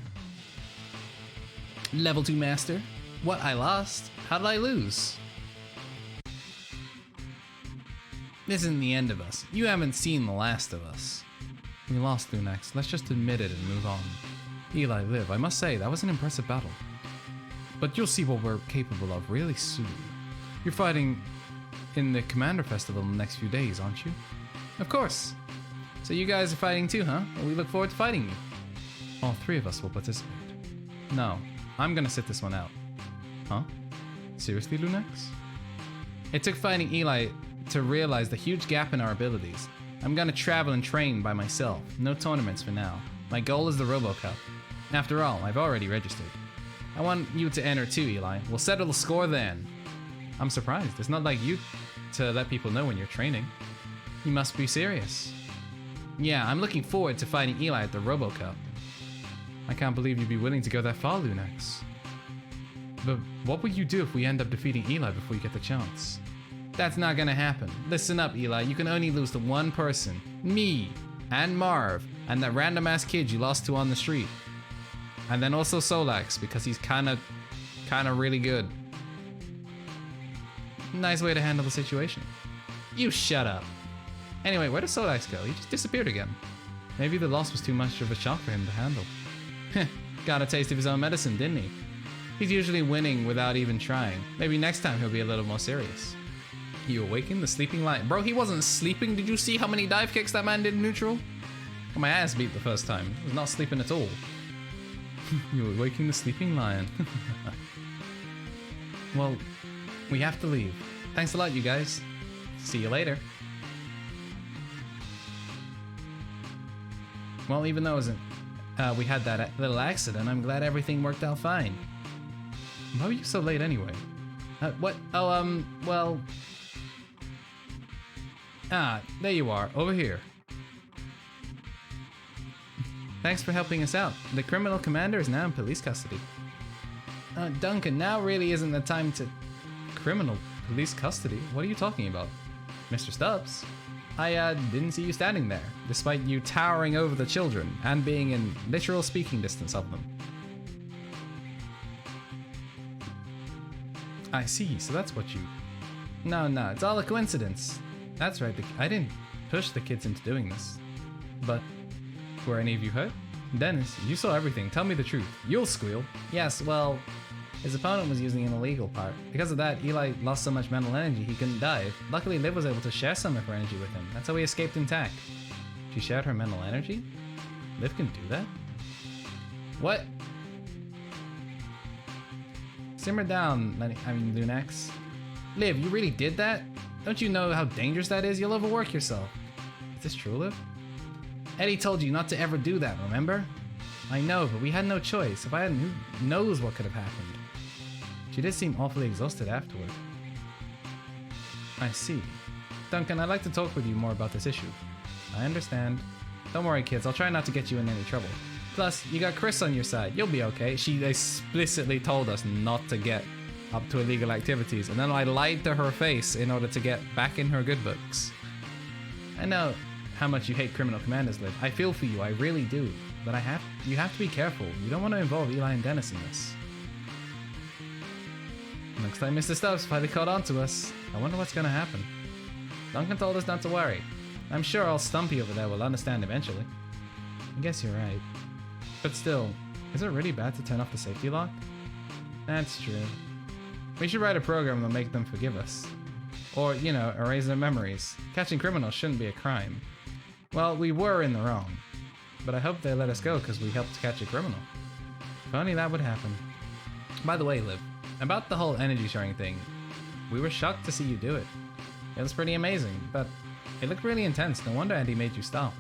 Level 2 master. What, I lost? How did I lose? This isn't the end of us. You haven't seen the last of us. We lost Lunax. Let's just admit it and move on. Eli, live. I must say, that was an impressive battle. But you'll see what we're capable of really soon. You're fighting in the Commander Festival in the next few days, aren't you? Of course. So you guys are fighting too, huh? Well, we look forward to fighting you. All three of us will participate. No, I'm gonna sit this one out. Huh? Seriously, Lunax? It took fighting Eli to realize the huge gap in our abilities. I'm gonna travel and train by myself. No tournaments for now. My goal is the Robo Cup. After all, I've already registered. I want you to enter too, Eli. We'll settle the score then. I'm surprised. It's not like you to let people know when you're training. You must be serious. Yeah, I'm looking forward to fighting Eli at the Robo Cup. I can't believe you'd be willing to go that far, Lunax. But what would you do if we end up defeating Eli before you get the chance? That's not gonna happen. Listen up, Eli. You can only lose to one person. Me, and Marv, and that random ass kid you lost to on the street. And then also Solax, because he's kinda really good. Nice way to handle the situation. You shut up. Anyway, where did Solax go? He just disappeared again. Maybe the loss was too much of a shock for him to handle. Got a taste of his own medicine, didn't he? He's usually winning without even trying. Maybe next time he'll be a little more serious. You awakened the sleeping lion. Bro, he wasn't sleeping. Did you see how many dive kicks that man did in neutral? Got my ass beat the first time. He was not sleeping at all. You're waking the sleeping lion. Well, we have to leave. Thanks a lot, you guys. See you later. Well, even though we had that little accident, I'm glad everything worked out fine. Why were you so late anyway? What? Oh, well... Ah, there you are, over here. Thanks for helping us out. The criminal commander is now in police custody. Duncan, now really isn't the time to... Criminal police custody? What are you talking about? Mr. Stubbs? I didn't see you standing there, despite you towering over the children and being in literal speaking distance of them. I see, so that's what you... No, it's all a coincidence. That's right, I didn't push the kids into doing this. But, were any of you hurt? Dennis, you saw everything, tell me the truth. You'll squeal. Yes, well, his opponent was using an illegal part. Because of that, Eli lost so much mental energy he couldn't dive. Luckily, Liv was able to share some of her energy with him. That's how he escaped intact. She shared her mental energy? Liv can do that? What? Simmer down, Lunax. Liv, you really did that? Don't you know how dangerous that is? You'll overwork yourself. Is this true, Liv? Eddie told you not to ever do that, remember? I know, but we had no choice. If I hadn't, who knows what could have happened? She did seem awfully exhausted afterward. I see. Duncan, I'd like to talk with you more about this issue. I understand. Don't worry, kids. I'll try not to get you in any trouble. Plus, you got Chris on your side. You'll be okay. She explicitly told us not to get up to illegal activities, and then I lied to her face in order to get back in her good books. I know how much you hate criminal commanders, Liv. I feel for you, I really do. But you have to be careful. You don't want to involve Eli and Dennis in this. Looks like Mr. Stubbs finally caught on to us. I wonder what's gonna happen. Duncan told us not to worry. I'm sure old Stumpy over there will understand eventually. I guess you're right. But still, is it really bad to turn off the safety lock? That's true. We should write a program that'll make them forgive us. Or, erase their memories. Catching criminals shouldn't be a crime. Well, we were in the wrong. But I hope they let us go because we helped catch a criminal. If only that would happen. By the way, Liv, about the whole energy sharing thing, we were shocked to see you do it. It was pretty amazing, but it looked really intense. No wonder Andy made you stop.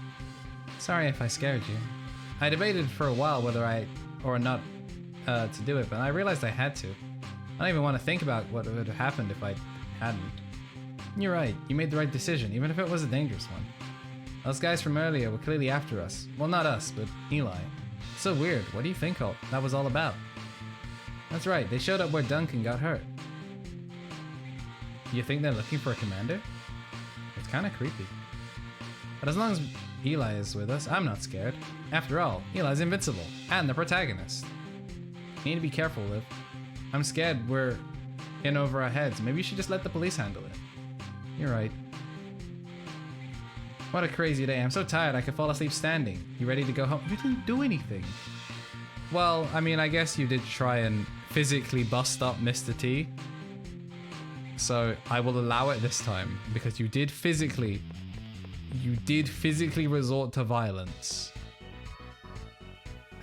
Sorry if I scared you. I debated for a while whether or not to do it, but I realized I had to. I don't even want to think about what would have happened if I hadn't. You're right, you made the right decision, even if it was a dangerous one. Those guys from earlier were clearly after us. Well, not us, but Eli. It's so weird, what do you think that was all about? That's right, they showed up where Duncan got hurt. You think they're looking for a commander? It's kinda creepy. But as long as Eli is with us, I'm not scared. After all, Eli's invincible, and the protagonist. You need to be careful, Liv. I'm scared we're in over our heads. Maybe you should just let the police handle it. You're right. What a crazy day. I'm so tired I could fall asleep standing. You ready to go home? You didn't do anything. Well, I guess you did try and physically bust up Mr. T. So I will allow it this time because you did physically resort to violence.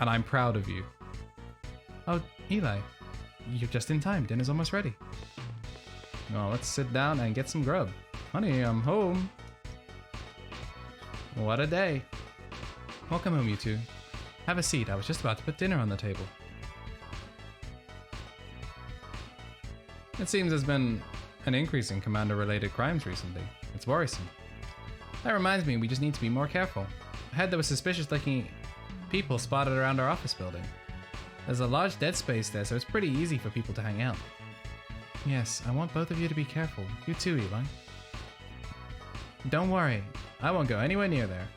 And I'm proud of you. Oh, Eli, you're just in time. Dinner's almost ready. Well, let's sit down and get some grub. Honey, I'm home. What a day. Welcome home, you two. Have a seat. I was just about to put dinner on the table. It seems there's been an increase in commander-related crimes recently. It's worrisome. That reminds me, we just need to be more careful. I heard there were suspicious-looking people spotted around our office building. There's a large dead space there, so it's pretty easy for people to hang out. Yes, I want both of you to be careful. You too, Eli. Don't worry. I won't go anywhere near there.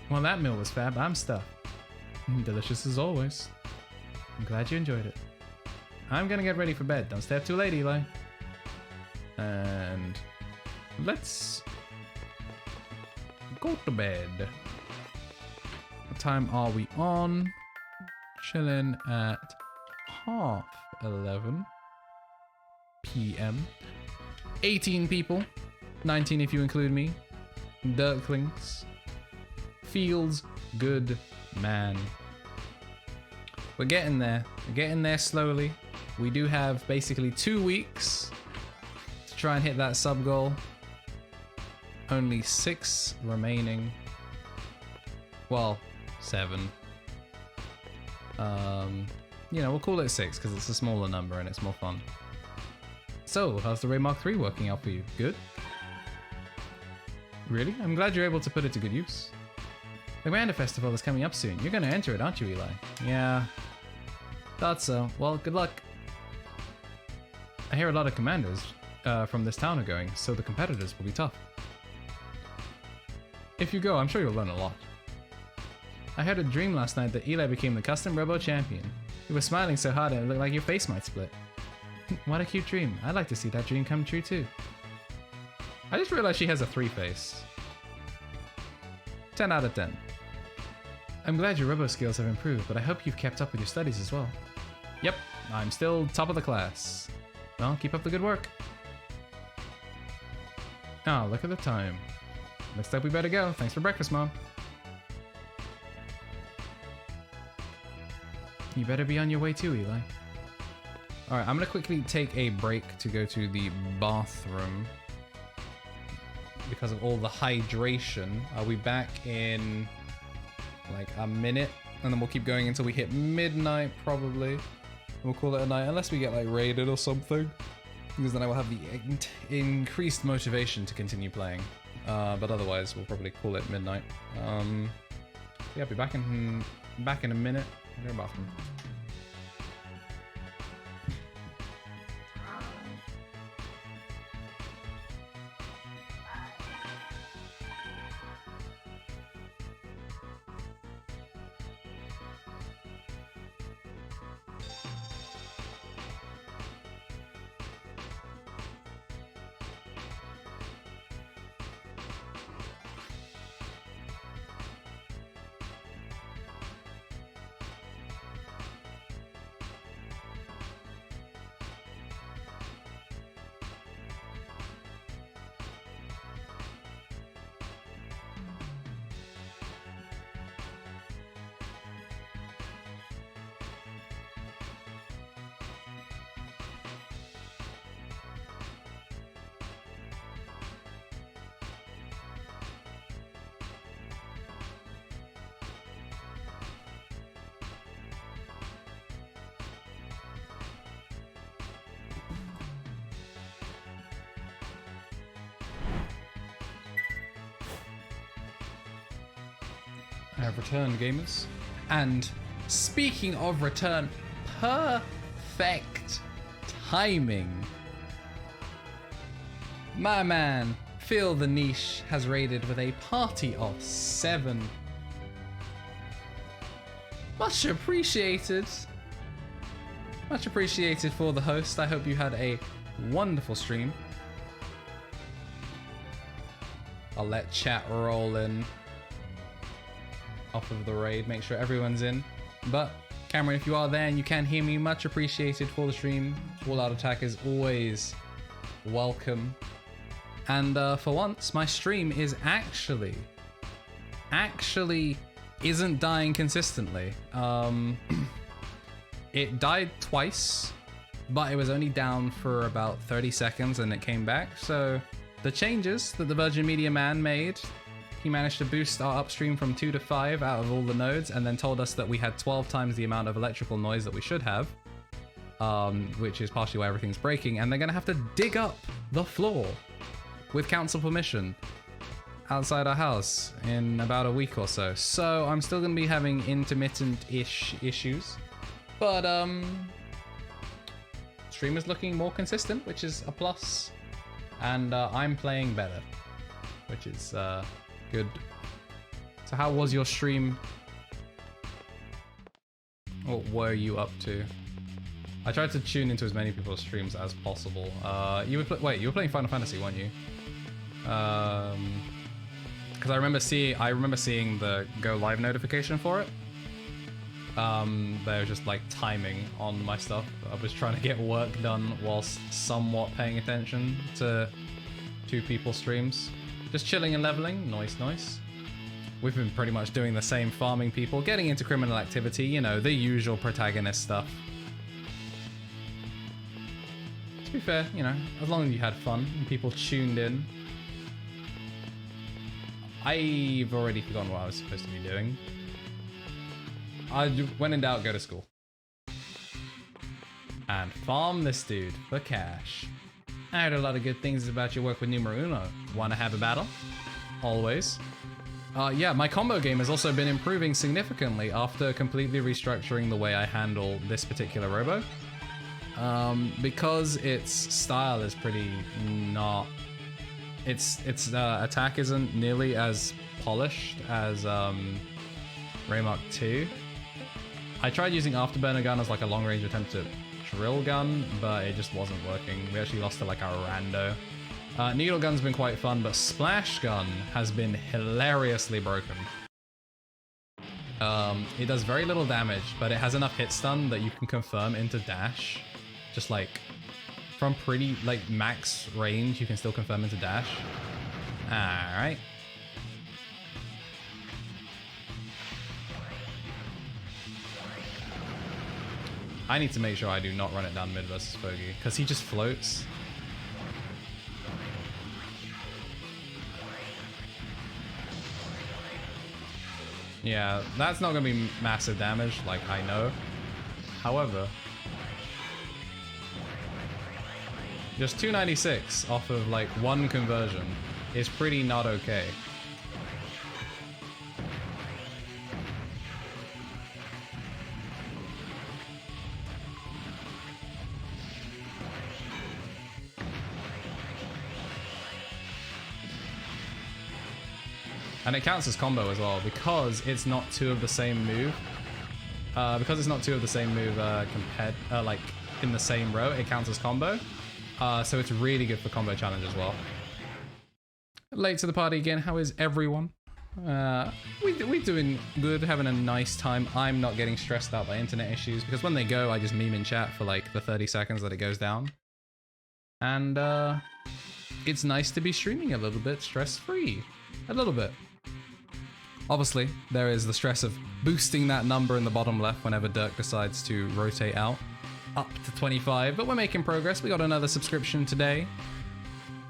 Well, that meal was fab. I'm stuffed. Delicious as always. I'm glad you enjoyed it. I'm gonna get ready for bed. Don't stay up too late, Eli. And let's go to bed. What time are we on? Chilling at 11:30 p.m. 18 people. 19 if you include me. Dirklings. Feels good, man. We're getting there. We're getting there slowly. We do have basically 2 weeks to try and hit that sub goal. Only 6 remaining. Well, 7. You know, we'll call it 6 because it's a smaller number and it's more fun. So, how's the Ray Mark III working out for you? Good? Really? I'm glad you're able to put it to good use. The Grander Festival is coming up soon. You're going to enter it, aren't you, Eli? Yeah. Thought so. Well, good luck. I hear a lot of commanders from this town are going, so the competitors will be tough. If you go, I'm sure you'll learn a lot. I had a dream last night that Eli became the custom Robo champion. You were smiling so hard and it looked like your face might split. What a cute dream. I'd like to see that dream come true too. I just realized she has a 3 face. 10 out of 10. I'm glad your Robo skills have improved, but I hope you've kept up with your studies as well. Yep, I'm still top of the class. Well, keep up the good work. Oh, look at the time. Looks like we better go. Thanks for breakfast, Mom. You better be on your way too, Eli. Alright, I'm gonna quickly take a break to go to the bathroom because of all the hydration. I'll be back in like a minute and then we'll keep going until we hit midnight probably. We'll call it a night unless we get like raided or something, because then I will have the increased motivation to continue playing. But otherwise we'll probably call it midnight. Yeah, I'll be back in a minute. I'll go to the bathroom. I have returned, gamers. And speaking of return, perfect timing. My man, Phil the Niche has raided with a party of 7. Much appreciated. Much appreciated for the host. I hope you had a wonderful stream. I'll let chat roll in off of the raid, make sure everyone's in. But Cameron, if you are there and you can hear me, much appreciated for the stream. All out attack is always welcome. And for once, my stream is actually isn't dying consistently. It died twice, but it was only down for about 30 seconds and it came back. So the changes that the Virgin Media man made, he managed to boost our upstream from 2 to 5 out of all the nodes, and then told us that we had 12 times the amount of electrical noise that we should have, which is partially why everything's breaking, and they're gonna have to dig up the floor with council permission outside our house in about a week or so. So I'm still gonna be having intermittent-ish issues, but stream is looking more consistent, which is a plus, and I'm playing better, which is good. So how was your stream? What were you up to? I tried to tune into as many people's streams as possible. You were playing Final Fantasy, weren't you? Because I remember seeing the go live notification for it. There was just like timing on my stuff. I was trying to get work done whilst somewhat paying attention to 2 people's streams. Just chilling and leveling. Nice. We've been pretty much doing the same farming people, getting into criminal activity, you know, the usual protagonist stuff. To be fair, you know, as long as you had fun and people tuned in. I've already forgotten what I was supposed to be doing. When in doubt, go to school. And farm this dude for cash. I heard a lot of good things about your work with Numero Uno. Wanna have a battle? Always. Yeah, my combo game has also been improving significantly after completely restructuring the way I handle this particular Robo. Because its style is pretty not... Its attack isn't nearly as polished as Raymark 2. I tried using Afterburner Gun as like a long-range attempt at drill gun, but it just wasn't working. We actually lost to like a rando. Needle Gun's been quite fun, but Splash Gun has been hilariously broken. It does very little damage, but it has enough hit stun that you can confirm into dash. Just like from pretty like max range, you can still confirm into dash. Alright. I need to make sure I do not run it down mid versus Foggy, because he just floats. Yeah, that's not going to be massive damage, like I know. However, just 296 off of like one conversion is pretty not okay. And it counts as combo as well because it's not two of the same move. Because it's not two of the same move compared, like in the same row, it counts as combo. So it's really good for combo challenge as well. Late to the party again. How is everyone? We're doing good, having a nice time. I'm not getting stressed out by internet issues because when they go, I just meme in chat for like the 30 seconds that it goes down. And it's nice to be streaming a little bit stress-free. A little bit. Obviously, there is the stress of boosting that number in the bottom left whenever Dirk decides to rotate out up to 25, but we're making progress. We got another subscription today.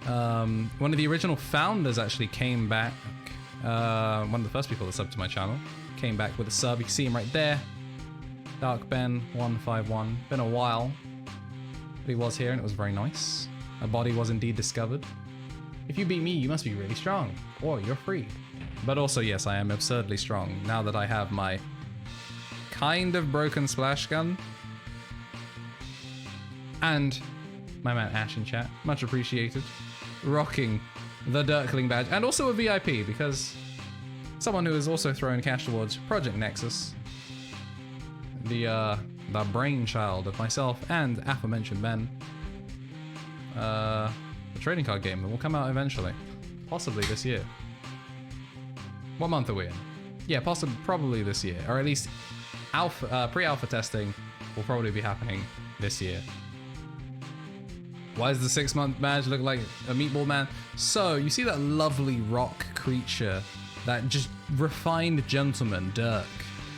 One of the original founders actually came back. One of the first people that subbed to my channel came back with a sub. You can see him right there. Dark Ben 151. Been a while, but he was here and it was very nice. A body was indeed discovered. If you beat me, you must be really strong, or you're free. But also, yes, I am absurdly strong now that I have my kind of broken splash gun. And my man Ash in chat, much appreciated, rocking the Dirkling badge, and also a VIP because someone who has also thrown cash towards Project Nexus, the brainchild of myself and aforementioned Ben, the trading card game that will come out eventually, possibly this year. What month are we in? Yeah, probably this year, or at least pre-alpha testing will probably be happening this year. Why does the 6-month badge look like a meatball man? So, you see that lovely rock creature, that just refined gentleman, Dirk,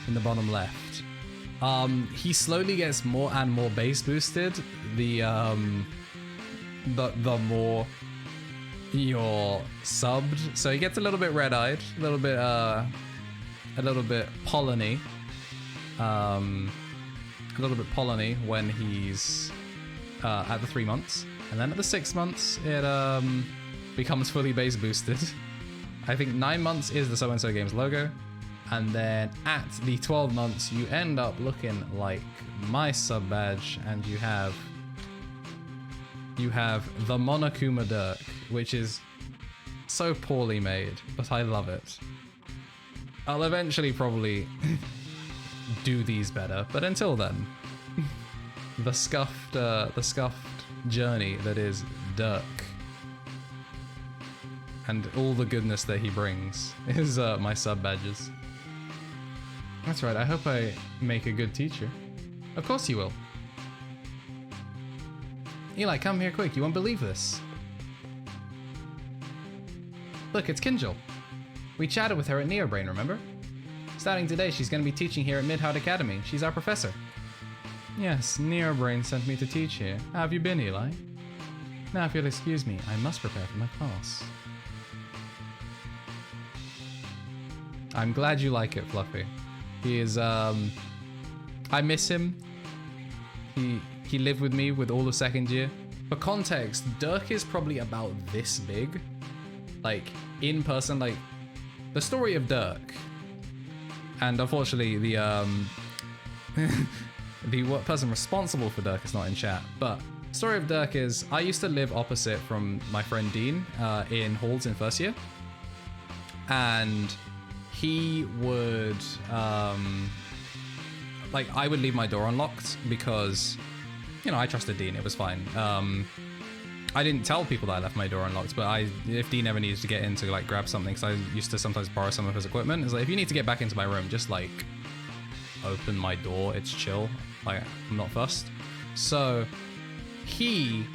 in the bottom left. He slowly gets more and more base boosted, the more you're subbed. So he gets a little bit red-eyed, a little bit polleny. A little bit polleny when he's at the 3 months, and then at the 6 months it becomes fully base boosted. I think 9 months is the So and So Games logo, and then at the 12 months you end up looking like my sub badge, and you have the Monokuma Dirk, which is so poorly made, but I love it. I'll eventually probably do these better, but until then, the scuffed journey that is Dirk and all the goodness that he brings is my sub badges. That's right, I hope I make a good teacher. Of course you will. Eli, come here quick, you won't believe this. Look, it's Kinjal. We chatted with her at Neobrain, remember? Starting today, she's going to be teaching here at Midhard Academy. She's our professor. Yes, Neobrain sent me to teach here. How have you been, Eli? Now, if you'll excuse me, I must prepare for my class. I'm glad you like it, Fluffy. He is, I miss him. He lived with me with all of second year. For context, Dirk is probably about this big. Like, in person, like, the story of Dirk. And unfortunately, the person responsible for Dirk is not in chat. But story of Dirk is, I used to live opposite from my friend Dean in halls in first year. And he would, like, I would leave my door unlocked because, you know, I trusted Dean. It was fine. I didn't tell people that I left my door unlocked, but if Dean ever needed to get in to, like, grab something, because I used to sometimes borrow some of his equipment, it's like, if you need to get back into my room, just, like, open my door. It's chill. Like, I'm not fussed. So he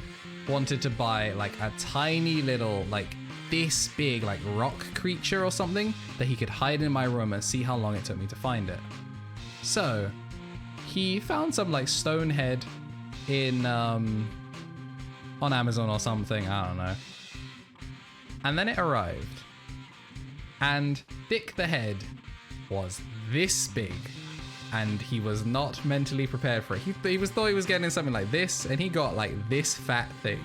wanted to buy, like, a tiny little, like, this big, like, rock creature or something that he could hide in my room and see how long it took me to find it. So he found some, like, stone head in on Amazon or something, I don't know. And then it arrived. And Dick the head was this big. And he was not mentally prepared for it. He thought he was getting something like this, and he got like this fat thing.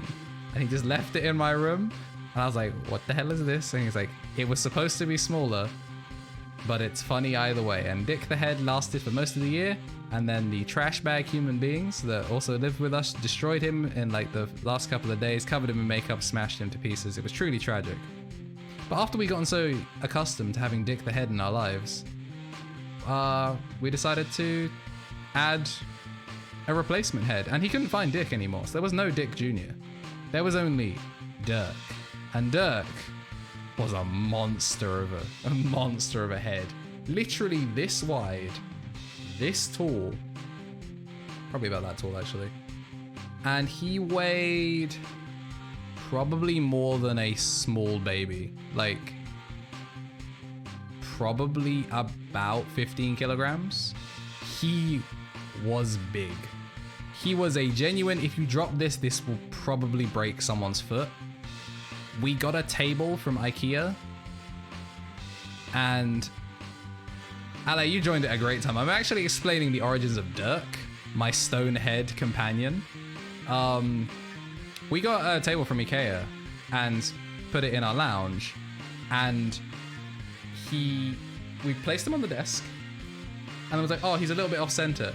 And he just left it in my room. And I was like, what the hell is this? And he's like, it was supposed to be smaller, but it's funny either way. And Dick the head lasted for most of the year. And then the trash bag human beings that also lived with us destroyed him in like the last couple of days, covered him in makeup, smashed him to pieces. It was truly tragic. But after we gotten so accustomed to having Dick the head in our lives, we decided to add a replacement head. And he couldn't find Dick anymore, so there was no Dick Jr. There was only Dirk. And Dirk was a monster of a head. Literally this wide, this tall, probably about that tall actually. And he weighed probably more than a small baby, like probably about 15 kilograms. He was big. He was a genuine, if you drop this will probably break someone's foot. We got a table from IKEA, and Ale, you joined at a great time. I'm actually explaining the origins of Dirk, my stone head companion. We got a table from IKEA and put it in our lounge, and we placed him on the desk, and I was like, oh, he's a little bit off center.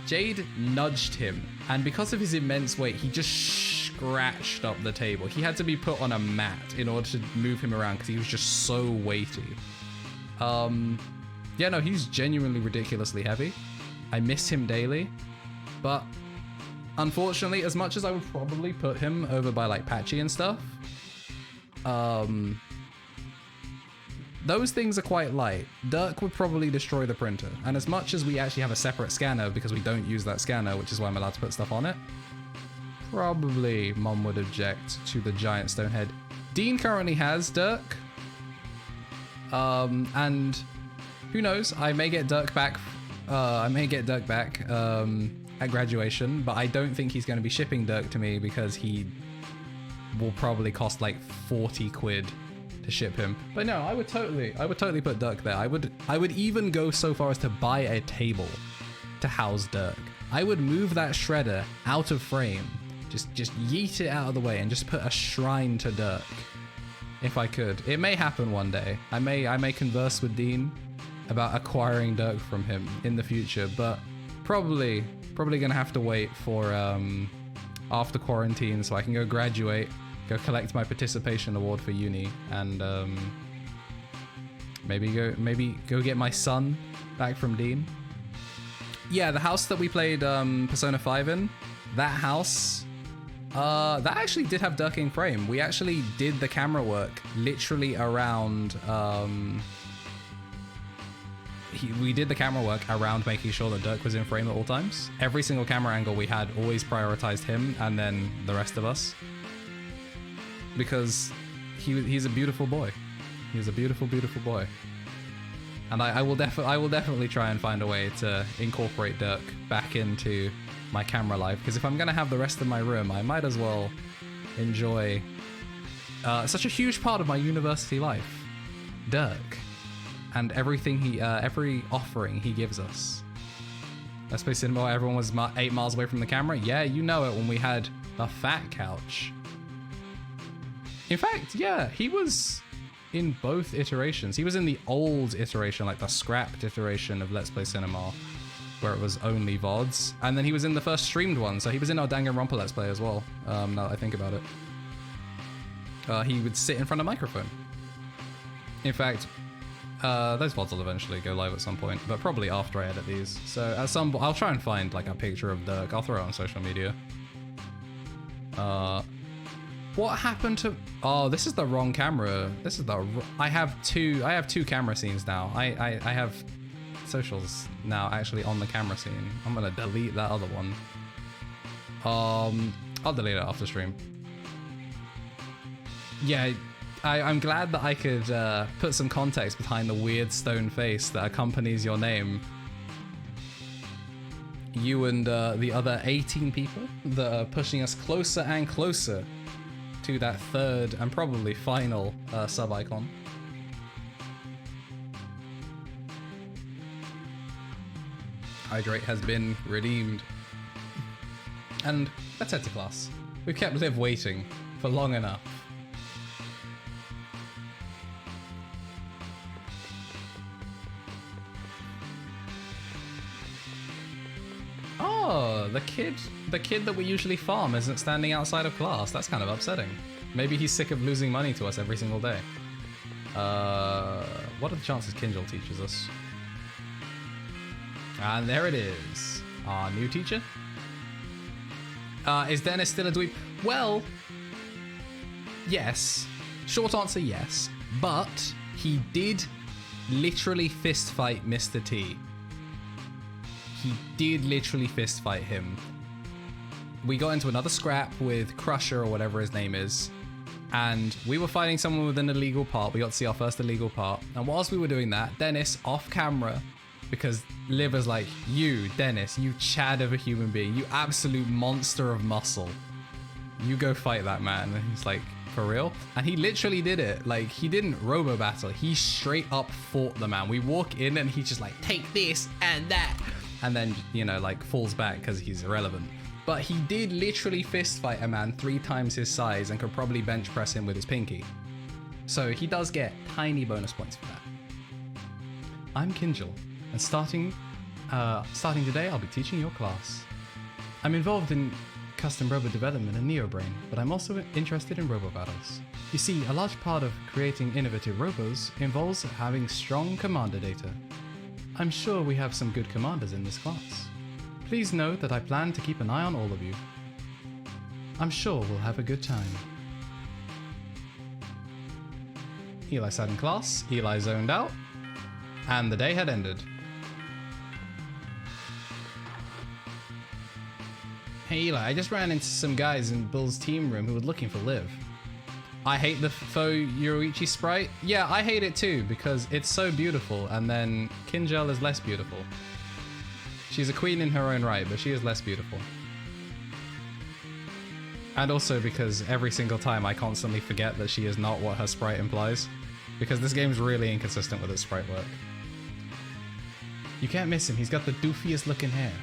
Jade nudged him, and because of his immense weight, he just scratched up the table. He had to be put on a mat in order to move him around because he was just so weighty. Yeah, no, he's genuinely ridiculously heavy. I miss him daily, but unfortunately, as much as I would probably put him over by like Patchy and stuff, those things are quite light. Dirk would probably destroy the printer, and as much as we actually have a separate scanner because we don't use that scanner, which is why I'm allowed to put stuff on it, probably Mom would object to the giant stone head. Dean currently has Dirk, and who knows, I may get Dirk back at graduation, but I don't think he's going to be shipping Dirk to me because he will probably cost like 40 quid to ship him. But no, I would totally put Dirk there. I would even go so far as to buy a table to house Dirk. I would move that shredder out of frame, just yeet it out of the way and just put a shrine to Dirk if I could. It may happen one day. I may converse with Dean about acquiring Dirk from him in the future, but probably gonna have to wait for after quarantine so I can go graduate, go collect my participation award for uni, and maybe go get my son back from Dean. Yeah, the house that we played Persona 5 in, that house, that actually did have Dirk in frame. We actually did the camera work literally around we did the camera work around making sure that Dirk was in frame at all times. Every single camera angle we had always prioritized him and then the rest of us, because he's a beautiful boy. He's a beautiful, beautiful boy. And I will definitely try and find a way to incorporate Dirk back into my camera life, because if I'm gonna have the rest of my room, I might as well enjoy such a huge part of my university life, Dirk, and everything every offering he gives us. Let's Play Cinema, everyone was 8 miles away from the camera. Yeah, you know it, when we had the fat couch. In fact, yeah, he was in both iterations. He was in the old iteration, like the scrapped iteration of Let's Play Cinema, where it was only VODs. And then he was in the first streamed one, so he was in our Danganronpa Let's Play as well, now that I think about it. He would sit in front of a microphone. In fact, those VODs will eventually go live at some point, but probably after I edit these. So at some point, I'll try and find like a picture of Dirk. I'll throw it on social media. What happened to... Oh, this is the wrong camera. This is the... I have two camera scenes now. I have socials now actually on the camera scene. I'm gonna delete that other one. I'll delete it after stream. Yeah, I'm glad that I could put some context behind the weird stone face that accompanies your name. You and the other 18 people that are pushing us closer and closer to that third and probably final sub icon. Hydrate has been redeemed. And let's head to class. We've kept Liv waiting for long enough. Oh, the kid that we usually farm isn't standing outside of class. That's kind of upsetting. Maybe he's sick of losing money to us every single day. What are the chances KnTElixARCHIve teaches us? And there it is. Our new teacher. Is Dennis still a dweeb? Well, yes. Short answer, yes. But he did literally fist fight Mr. T. He did literally fist fight him. We got into another scrap with Crusher or whatever his name is, and we were fighting someone with an illegal part. We got to see our first illegal part. And whilst we were doing that, Dennis, off camera, because Liv was like, you, Dennis, you chad of a human being, you absolute monster of muscle. You go fight that man. And he's like, for real? And he literally did it. Like, he didn't robo battle. He straight up fought the man. We walk in and he's just like, take this and that. And then, you know, like falls back because he's irrelevant. But he did literally fist fight a man 3 times his size and could probably bench press him with his pinky. So he does get tiny bonus points for that. I'm KnTElixARCHIve, and starting today, I'll be teaching your class. I'm involved in custom robo development and NeoBrain, but I'm also interested in robo battles. You see, a large part of creating innovative robos involves having strong commander data. I'm sure we have some good commanders in this class. Please note that I plan to keep an eye on all of you. I'm sure we'll have a good time. Eli sat in class, Eli zoned out, and the day had ended. Hey Eli, I just ran into some guys in Bill's team room who were looking for Liv. I hate the faux Yoruichi sprite. Yeah, I hate it too, because it's so beautiful, and then KnTElixARCHIve is less beautiful. She's a queen in her own right, but she is less beautiful. And also because every single time I constantly forget that she is not what her sprite implies, because this game's really inconsistent with its sprite work. You can't miss him, he's got the doofiest looking hair.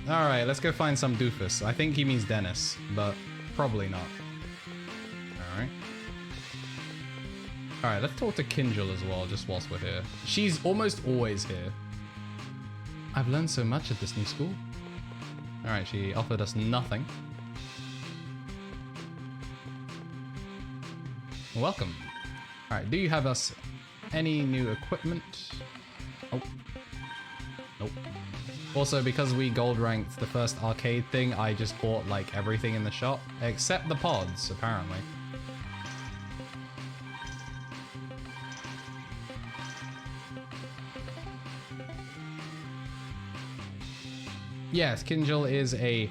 Alright, let's go find some doofus. I think he means Dennis, but probably not. Alright. Alright, let's talk to KnTElixARCHIve as well, just whilst we're here. She's almost always here. I've learned so much at this new school. Alright, she offered us nothing. Welcome. Alright, do you have us any new equipment? Oh. Nope. Also, because we gold ranked the first arcade thing, I just bought like everything in the shop, except the pods, apparently. Yes, KnTElixARCHIve is a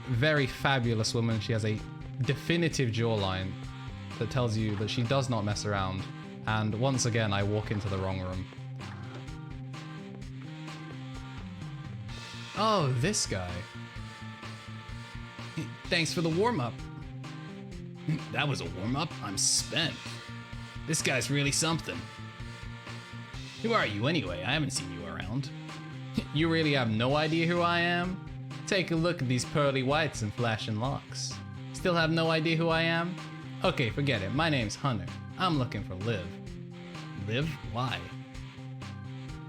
very fabulous woman. She has a definitive jawline that tells you that she does not mess around And once again, I walk into the wrong room. Oh, this guy. Thanks for the warm-up. That was a warm-up? I'm spent. This guy's really something. Who are you anyway? I haven't seen you around. You really have no idea who I am? Take a look at these pearly whites and flashing locks. Still have no idea who I am? Okay, forget it. My name's Hunter. I'm looking for Liv. Liv? Why?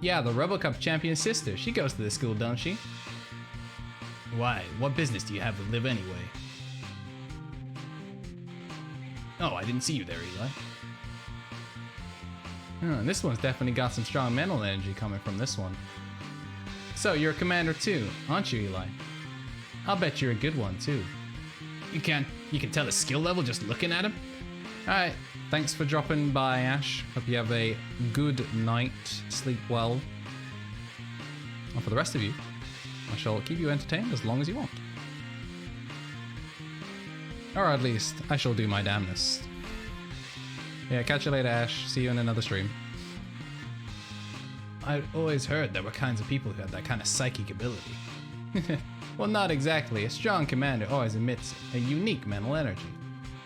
Yeah, the Robo Cup champion's sister. She goes to this school, don't she? Why? What business do you have with Liv anyway? Oh, I didn't see you there, Eli. This one's definitely got some strong mental energy coming from this one. So, you're a commander too, aren't you, Eli? I'll bet you're a good one too. You can tell his skill level just looking at him? Alright, thanks for dropping by, Ash. Hope you have a good night, sleep well. And for the rest of you, I shall keep you entertained as long as you want. Or at least, I shall do my damnedest. Yeah, catch you later, Ash. See you in another stream. I'd always heard there were kinds of people who had that kind of psychic ability. Well, not exactly. A strong commander always emits a unique mental energy.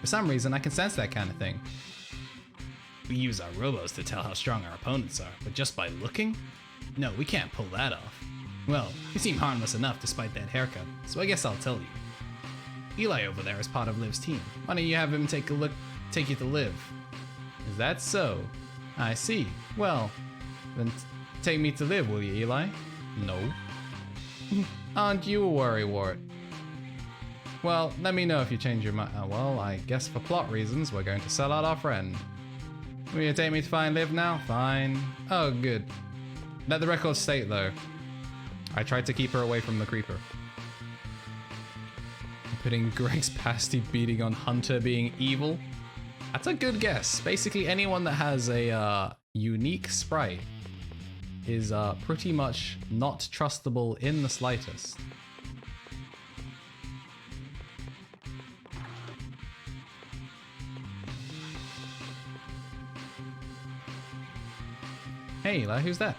For some reason, I can sense that kind of thing. We use our robos to tell how strong our opponents are, but just by looking? No, we can't pull that off. Well, you seem harmless enough despite that haircut, so I guess I'll tell you. Eli over there is part of Liv's team. Why don't you have him take you to Liv? Is that so? I see. Well, then take me to Liv, will you, Eli? No. Aren't you a worrywart? Well, let me know if you change your mind. Well, I guess for plot reasons, we're going to sell out our friend. Will you take me to find Liv now? Fine. Oh, good. Let the record state, though, I tried to keep her away from the creeper. Putting Greg's pasty beating on Hunter being evil? That's a good guess. Basically, anyone that has a unique sprite is pretty much not trustable in the slightest. Hey, Eli, who's that?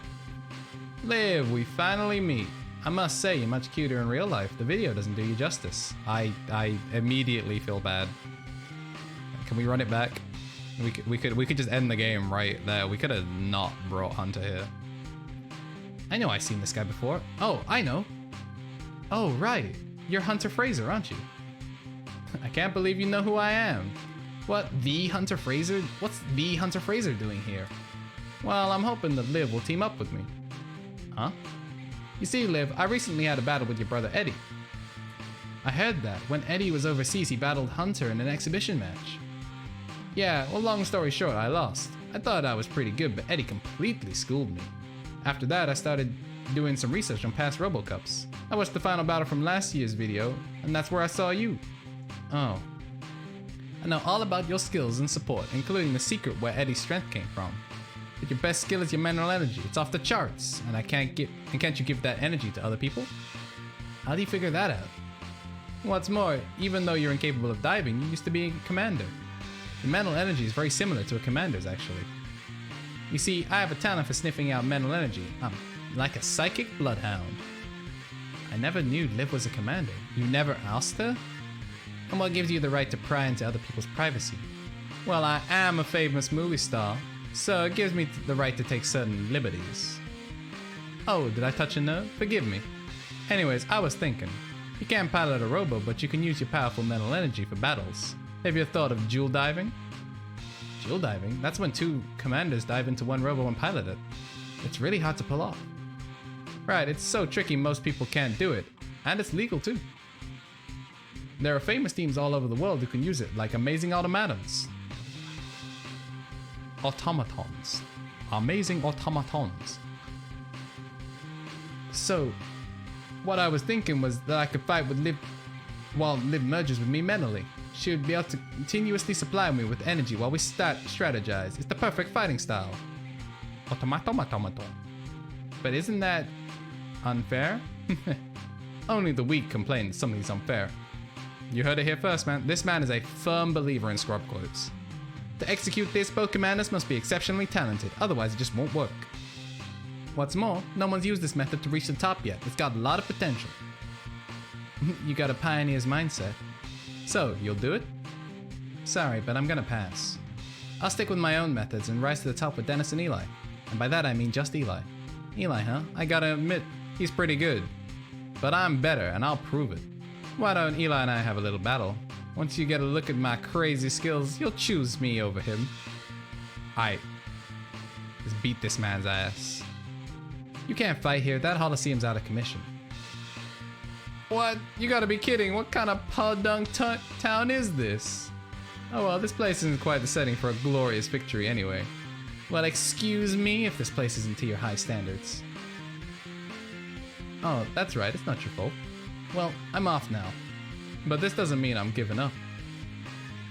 Liv, we finally meet. I must say, you're much cuter in real life. The video doesn't do you justice. I immediately feel bad. Can we run it back? We could just end the game right there. We could have not brought Hunter here. I know I've seen this guy before. Oh, I know. Oh, right. You're Hunter Fraser, aren't you? I can't believe you know who I am. What, the Hunter Fraser? What's the Hunter Fraser doing here? Well, I'm hoping that Liv will team up with me. Huh? You see, Liv, I recently had a battle with your brother Eddie. I heard that. When Eddie was overseas, he battled Hunter in an exhibition match. Yeah, well, long story short, I lost. I thought I was pretty good, but Eddie completely schooled me. After that, I started doing some research on past Robo Cups. I watched the final battle from last year's video, and that's where I saw you. Oh. I know all about your skills and support, including the secret where Eddie's strength came from. But your best skill is your mental energy. It's off the charts, and can't you give that energy to other people? How do you figure that out? What's more, even though you're incapable of diving, you used to be a commander. Your mental energy is very similar to a commander's, actually. You see, I have a talent for sniffing out mental energy. I'm like a psychic bloodhound. I never knew Liv was a commander. You never asked her? And what gives you the right to pry into other people's privacy? Well, I am a famous movie star, so it gives me the right to take certain liberties. Oh, did I touch a nerve? Forgive me. Anyways, I was thinking. You can't pilot a robo, but you can use your powerful mental energy for battles. Have you thought of dual diving? Dual diving? That's when two commanders dive into one robo and pilot it. It's really hard to pull off. Right, it's so tricky most people can't do it. And it's legal too. There are famous teams all over the world who can use it, like amazing automatons. Automatons. Amazing automatons. So, what I was thinking was that I could fight with Liv while Liv merges with me mentally. She would be able to continuously supply me with energy while we strategize. It's the perfect fighting style. Automaton. But isn't that unfair? Only the weak complain that something's unfair. You heard it here first, man. This man is a firm believer in scrub quotes. To execute this, both commanders must be exceptionally talented, otherwise it just won't work. What's more, no one's used this method to reach the top yet. It's got a lot of potential. You got a pioneer's mindset. So, you'll do it? Sorry, but I'm gonna pass. I'll stick with my own methods and rise to the top with Dennis and Eli. And by that I mean just Eli. Eli, huh? I gotta admit, he's pretty good. But I'm better, and I'll prove it. Why don't Eli and I have a little battle? Once you get a look at my crazy skills, you'll choose me over him. Aight. Let's beat this man's ass. You can't fight here, that Holoceume's out of commission. What? You gotta be kidding, what kind of podunk town is this? Oh well, this place isn't quite the setting for a glorious victory anyway. Well, excuse me if this place isn't to your high standards. Oh, that's right, it's not your fault. Well, I'm off now. But this doesn't mean I'm giving up.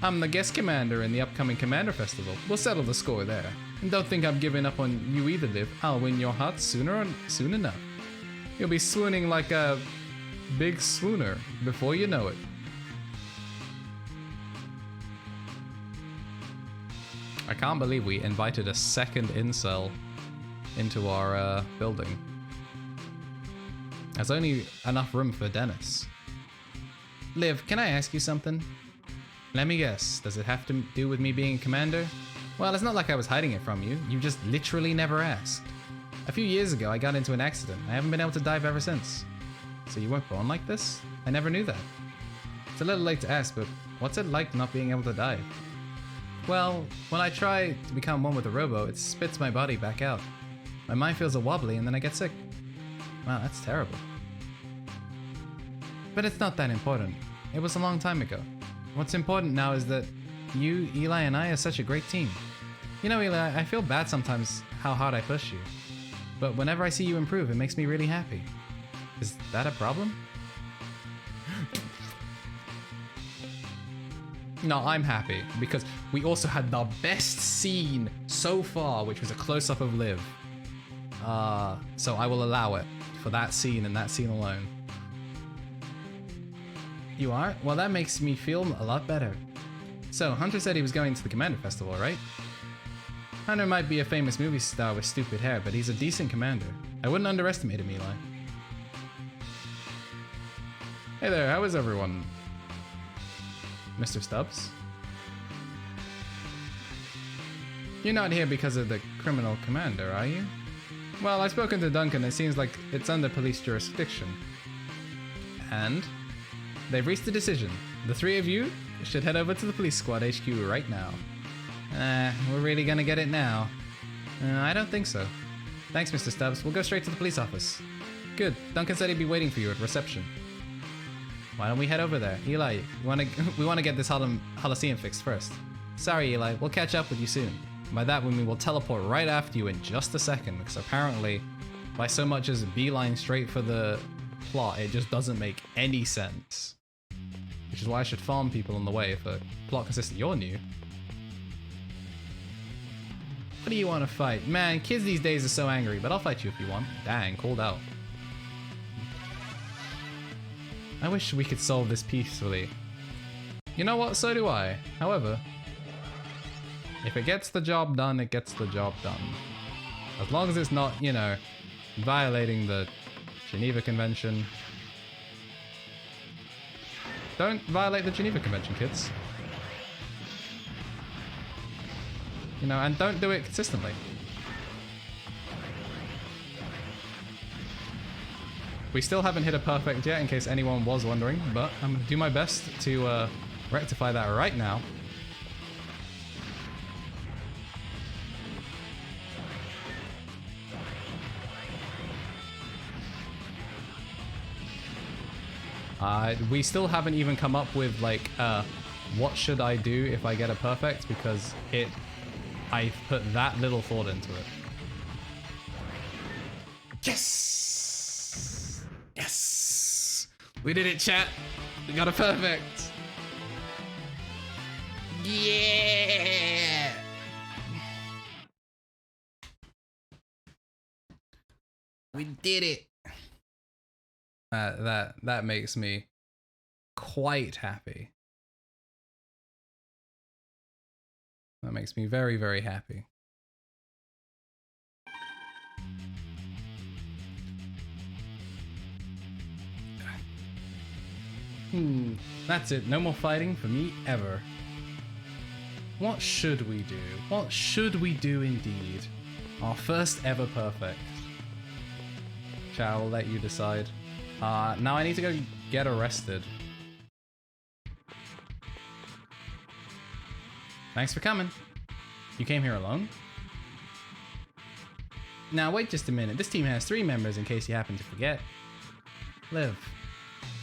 I'm the guest commander in the upcoming Commander Festival. We'll settle the score there. And don't think I'm giving up on you either, Liv. I'll win your heart soon enough. You'll be swooning like a big swooner before you know it. I can't believe we invited a second incel into our building. There's only enough room for Dennis. Liv, can I ask you something? Let me guess, does it have to do with me being a commander? Well, it's not like I was hiding it from you. You just literally never asked. A few years ago, I got into an accident. I haven't been able to dive ever since. So you weren't born like this? I never knew that. It's a little late to ask, but what's it like not being able to dive? Well, when I try to become one with the Robo, it spits my body back out. My mind feels a wobbly and then I get sick. Wow, that's terrible. But it's not that important. It was a long time ago. What's important now is that you, Eli, and I are such a great team. You know, Eli, I feel bad sometimes how hard I push you. But whenever I see you improve, it makes me really happy. Is that a problem? No, I'm happy because we also had the best scene so far, which was a close-up of Liv. So I will allow it for that scene and that scene alone. You are? Well, that makes me feel a lot better. So, Hunter said he was going to the Commander Festival, right? Hunter might be a famous movie star with stupid hair, but he's a decent commander. I wouldn't underestimate him, Eli. Hey there, how is everyone? Mr. Stubbs? You're not here because of the criminal commander, are you? Well, I've spoken to Duncan. It seems like it's under police jurisdiction. And? They've reached a decision. The three of you should head over to the police squad HQ right now. We're really gonna get it now? I don't think so. Thanks, Mr. Stubbs. We'll go straight to the police office. Good. Duncan said he'd be waiting for you at reception. Why don't we head over there? Eli, we wanna get this Holocene fixed first. Sorry, Eli. We'll catch up with you soon. By that, we will teleport right after you in just a second, because apparently, by so much as beeline straight for the plot, it just doesn't make any sense. Which is why I should farm people on the way for plot consistent. You're new. What do you want to fight? Man, kids these days are so angry, but I'll fight you if you want. Dang, called out. I wish we could solve this peacefully. You know what? So do I. However, if it gets the job done, it gets the job done. As long as it's not, you know, violating the Geneva Convention. Don't violate the Geneva Convention, kids. You know, and don't do it consistently. We still haven't hit a perfect yet, in case anyone was wondering, but I'm gonna do my best to rectify that right now. We still haven't even come up with like what should I do if I get a perfect, because I've put that little thought into it. Yes! Yes! We did it, chat! We got a perfect! Yeah! We did it! That makes me quite happy. That makes me very, very happy. That's it. No more fighting for me ever. What should we do? What should we do indeed? Our first ever perfect. Chat, I'll let you decide. Now I need to go get arrested. Thanks for coming. You came here alone? Now wait just a minute. This team has 3 members in case you happen to forget. Liv.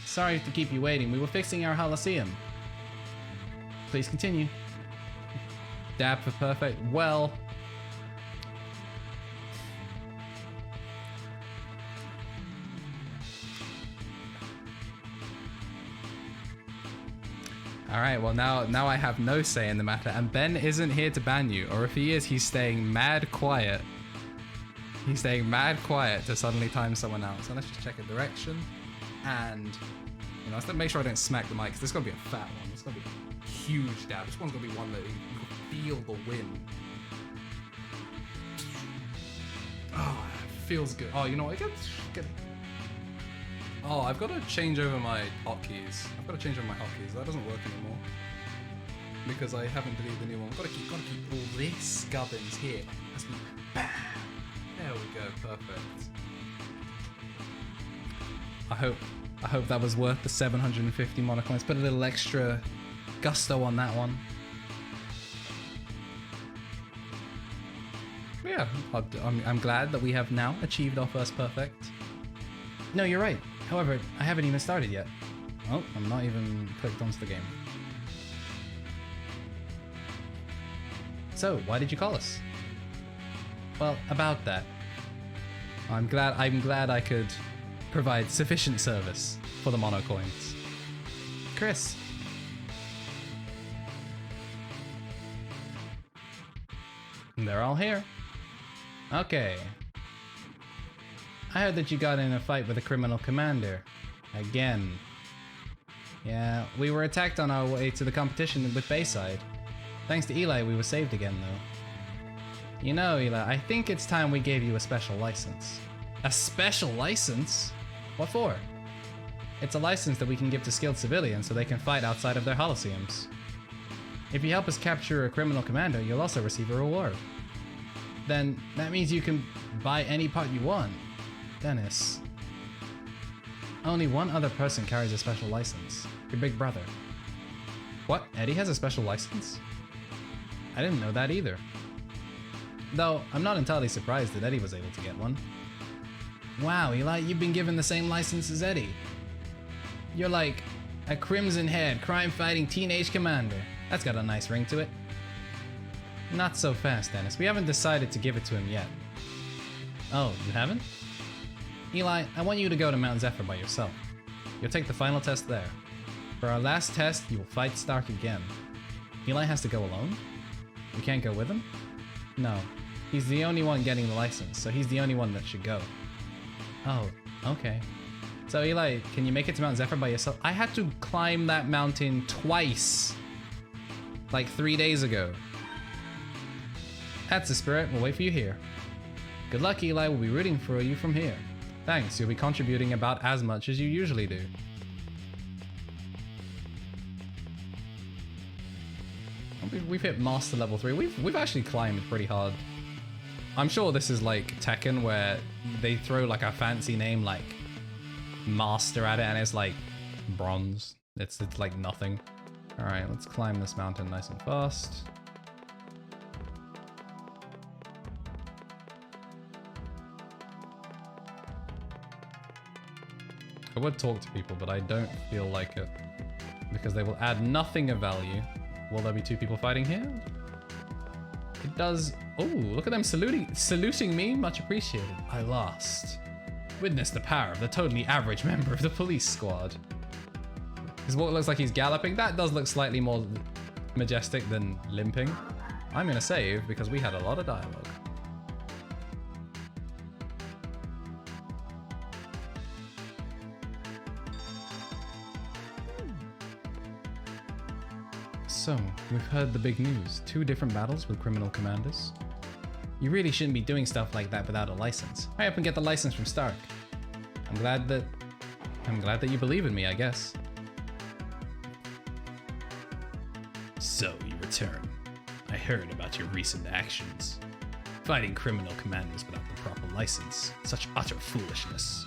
Sorry to keep you waiting. We were fixing our Coliseum. Please continue. Dab for perfect. Well. Alright, well now I have no say in the matter, and Ben isn't here to ban you, or if he is, he's staying mad quiet. He's staying mad quiet to suddenly time someone out. So let's just check a direction, and you know, let's make sure I don't smack the mic, because this is going to be a fat one. It's going to be a huge dab. This one's going to be one that you can feel the wind. Oh, it feels good. Oh, you know what? Oh, I've got to change over my hotkeys. That doesn't work anymore. Because I haven't deleted the new one. I've got to keep all this gubbins here. That's me. Bam! There we go, perfect. I hope that was worth the 750 monocoins. Put a little extra gusto on that one. But yeah, I'm glad that we have now achieved our first perfect. No, you're right. However, I haven't even started yet. Oh, I'm not even clicked onto the game. So, why did you call us? Well, about that. I'm glad I could provide sufficient service for the mono coins. Chris. They're all here. Okay. I heard that you got in a fight with a criminal commander. Again. Yeah, we were attacked on our way to the competition with Bayside. Thanks to Eli, we were saved again, though. You know, Eli, I think it's time we gave you a special license. A special license? What for? It's a license that we can give to skilled civilians so they can fight outside of their Coliseums. If you help us capture a criminal commander, you'll also receive a reward. Then, that means you can buy any part you want. Dennis. Only one other person carries a special license. Your big brother. What? Eddie has a special license? I didn't know that either. Though, I'm not entirely surprised that Eddie was able to get one. Wow, Eli, you've been given the same license as Eddie. You're like a crimson-haired, crime-fighting teenage commander. That's got a nice ring to it. Not so fast, Dennis. We haven't decided to give it to him yet. Oh, you haven't? Eli, I want you to go to Mount Zephyr by yourself. You'll take the final test there. For our last test, you will fight Stark again. Eli has to go alone? We can't go with him? No. He's the only one getting the license, so he's the only one that should go. Oh, okay. So Eli, can you make it to Mount Zephyr by yourself? I had to climb that mountain twice. Like 3 days ago. That's the spirit. We'll wait for you here. Good luck, Eli. We'll be rooting for you from here. Thanks. You'll be contributing about as much as you usually do. We've hit Master level 3. We've actually climbed pretty hard. I'm sure this is like Tekken where they throw like a fancy name like Master at it and it's like bronze. It's like nothing. Alright, let's climb this mountain nice and fast. I would talk to people, but I don't feel like it. Because they will add nothing of value. Will there be 2 people fighting here? It does. Oh, look at them saluting me. Much appreciated. I lost. Witness the power of the totally average member of the police squad. Is what looks like he's galloping. That does look slightly more majestic than limping. I'm gonna save because we had a lot of dialogue. So, we've heard the big news. 2 different battles with criminal commanders. You really shouldn't be doing stuff like that without a license. Hurry up and get the license from Stark. I'm glad that you believe in me, I guess. So, you return. I heard about your recent actions. Fighting criminal commanders without the proper license. Such utter foolishness.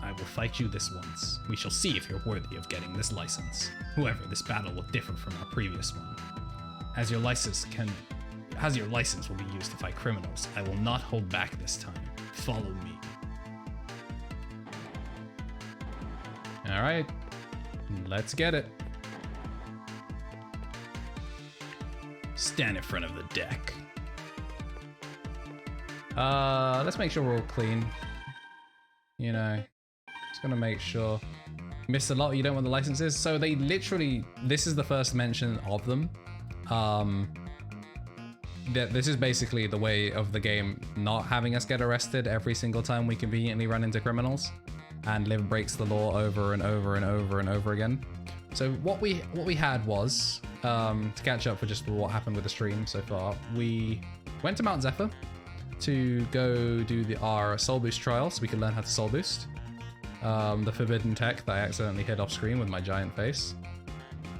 I will fight you this once. We shall see if you're worthy of getting this license. However, this battle will differ from our previous one. As your license will be used to fight criminals, I will not hold back this time. Follow me. Alright, let's get it. Stand in front of the deck. Let's make sure we're all clean. You know, just gonna make sure. Missed a lot, you don't want the licenses. So they literally, this is the first mention of them. This is basically the way of the game not having us get arrested every single time we conveniently run into criminals, and Liv breaks the law over and over and over and over again. So what we had was, to catch up for just what happened with the stream so far, we went to Mount Zephyr to go do our soul boost trial so we could learn how to soul boost. The forbidden tech that I accidentally hid off screen with my giant face.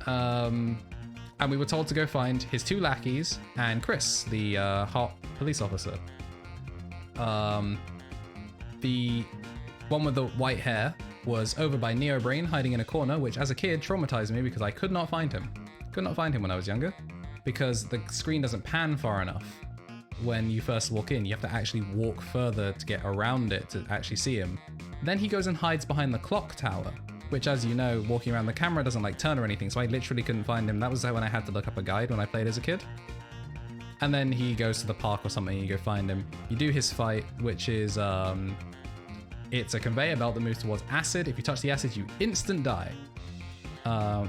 And we were told to go find his 2 lackeys and Chris, the hot police officer. The one with the white hair was over by Neobrain, hiding in a corner, which as a kid traumatized me because I could not find him. Could not find him when I was younger because the screen doesn't pan far enough when you first walk in. You have to actually walk further to get around it to actually see him. Then he goes and hides behind the clock tower, which, as you know, walking around the camera doesn't like turn or anything, so I literally couldn't find him. That was when I had to look up a guide when I played as a kid. And then he goes to the park or something, and you go find him. You do his fight, which is, it's a conveyor belt that moves towards acid. If you touch the acid, you instant die.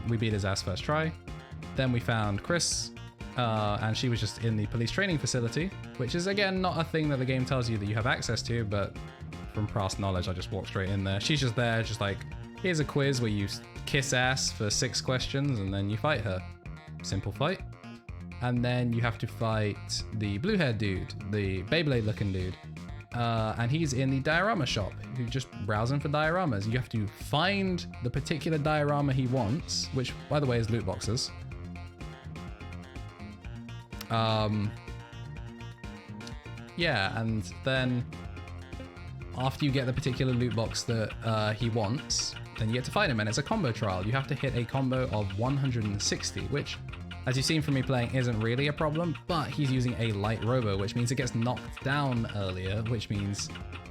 We beat his ass first try. Then we found Chris, and she was just in the police training facility, which is, again, not a thing that the game tells you that you have access to, but from past knowledge, I just walked straight in there. She's just there, just like, here's a quiz where you kiss ass for 6 questions, and then you fight her. Simple fight. And then you have to fight the blue-haired dude, the Beyblade-looking dude. And he's in the diorama shop, who's just browsing for dioramas. You have to find the particular diorama he wants, which, by the way, is loot boxes. Yeah, and then after you get the particular loot box that he wants, then you get to fight him, and it's a combo trial. You have to hit a combo of 160, which, as you've seen from me playing, isn't really a problem, but he's using a light Robo, which means it gets knocked down earlier, which means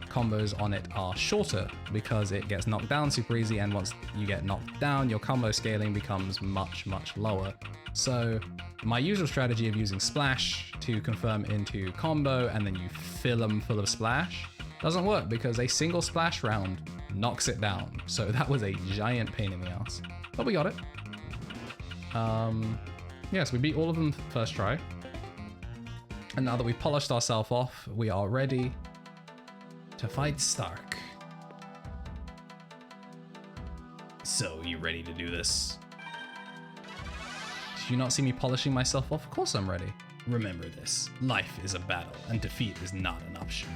combos on it are shorter because it gets knocked down super easy, and once you get knocked down, your combo scaling becomes much, much lower. So my usual strategy of using Splash to confirm into combo and then you fill them full of Splash doesn't work because a single Splash round knocks it down. So that was a giant pain in the ass, but we got it. Yes, we beat all of them first try. And now that we've polished ourselves off, we are ready to fight Stark. So, you ready to do this? Did you not see me polishing myself off? Of course I'm ready. Remember this, life is a battle and defeat is not an option.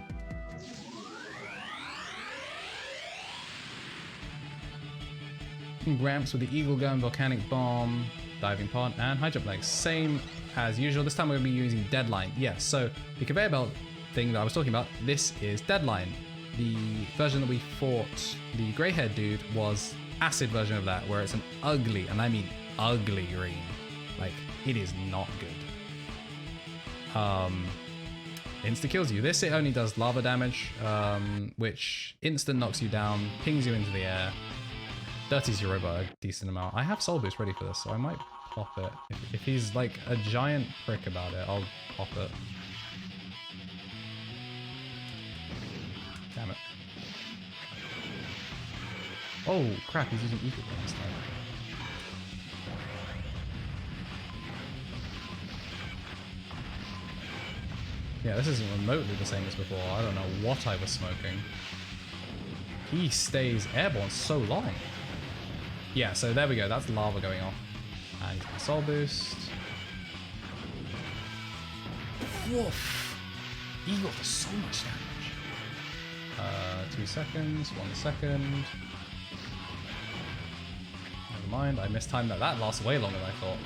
Gramps with the Eagle Gun, Volcanic Bomb, Diving Pod, and High Jump Legs. Same as usual. This time we're going to be using Deadline. Yes, so the conveyor belt thing that I was talking about, this is Deadline. The version that we fought the grey-haired dude was acid version of that, where it's an ugly, and I mean ugly green. Like, it is not good. Insta kills you. This, it only does lava damage, which instant knocks you down, pings you into the air, dirties your robot a decent amount. I have soul boost ready for this, so I might pop it. If he's like a giant prick about it, I'll pop it. Damn it. Oh crap, he's using equal this time. Yeah, this isn't remotely the same as before. I don't know what I was smoking. he stays airborne so long. Yeah, so there we go. That's lava going off. And soul boost. Woof. Eagle does so much damage. 2 seconds, 1 second. Never mind, I mistimed that. That lasts way longer than I thought.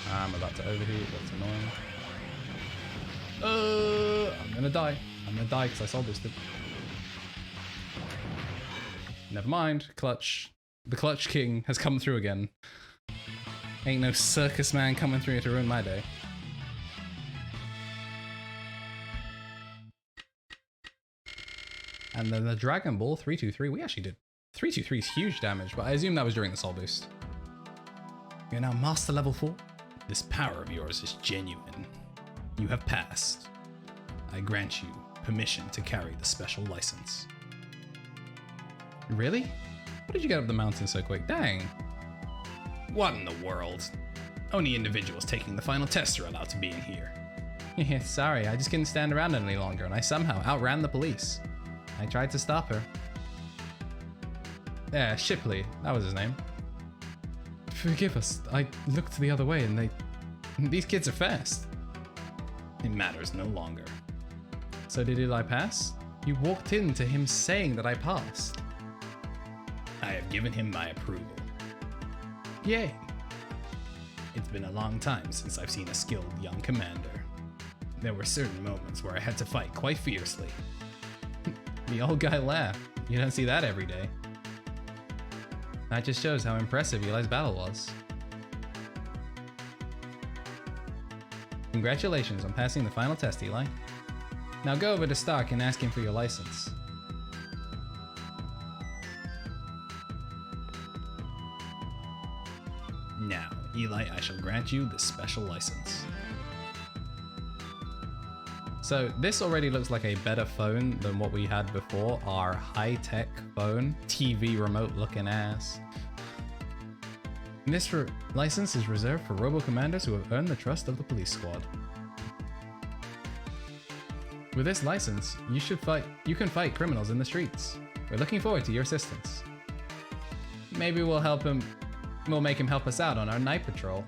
I'm about to overheat, that's annoying. I'm gonna die. I'm gonna die because I soul boosted. Never mind, clutch. The clutch king has come through again. Ain't no circus man coming through to ruin my day. And then the Dragon Ball 323, we actually did 323 is huge damage, but I assume that was during the soul boost. You're now master level 4. This power of yours is genuine. You have passed. I grant you permission to carry the special license. Really? How did you get up the mountain so quick? Dang. What in the world? Only individuals taking the final test are allowed to be in here. Yeah, sorry, I just couldn't stand around any longer and I somehow outran the police. I tried to stop her. Yeah, Shipley, that was his name. Forgive us, I looked the other way and these kids are fast. It matters no longer. So did Eli pass? You walked into him saying that I passed. I have given him my approval. Yay. It's been a long time since I've seen a skilled young commander. There were certain moments where I had to fight quite fiercely. The old guy laughed. You don't see that every day. That just shows how impressive Eli's battle was. Congratulations on passing the final test, Eli. Now go over to Stark and ask him for your license. Now, Eli, I shall grant you this special license. So this already looks like a better phone than what we had before, our high-tech phone, TV remote looking ass. This license is reserved for Robo commanders who have earned the trust of the police squad. With this license, you can fight criminals in the streets. We're looking forward to your assistance. Maybe we'll make him help us out on our night patrol.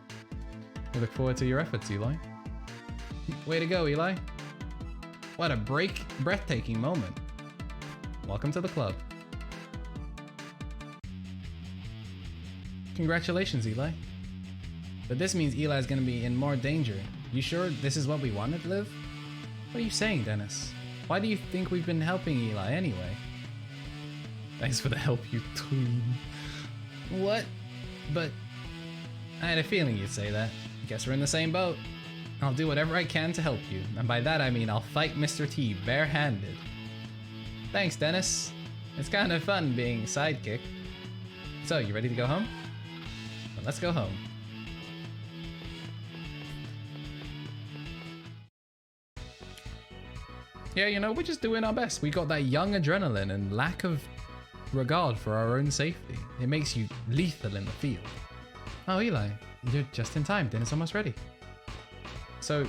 We look forward to your efforts, Eli. Way to go, Eli. What a breathtaking moment. Welcome to the club. Congratulations, Eli. But this means Eli's gonna be in more danger. You sure this is what we wanted, Liv? What are you saying, Dennis? Why do you think we've been helping Eli anyway? Thanks for the help, you tween. What? But I had a feeling you'd say that. Guess we're in the same boat. I'll do whatever I can to help you, and by that I mean I'll fight Mr. T barehanded. Thanks, Dennis. It's kind of fun being sidekick. So, you ready to go home? Well, let's go home. Yeah, you know, we're just doing our best. We got that young adrenaline and lack of regard for our own safety. It makes you lethal in the field. Oh, Eli, you're just in time. Dinner's almost ready. So,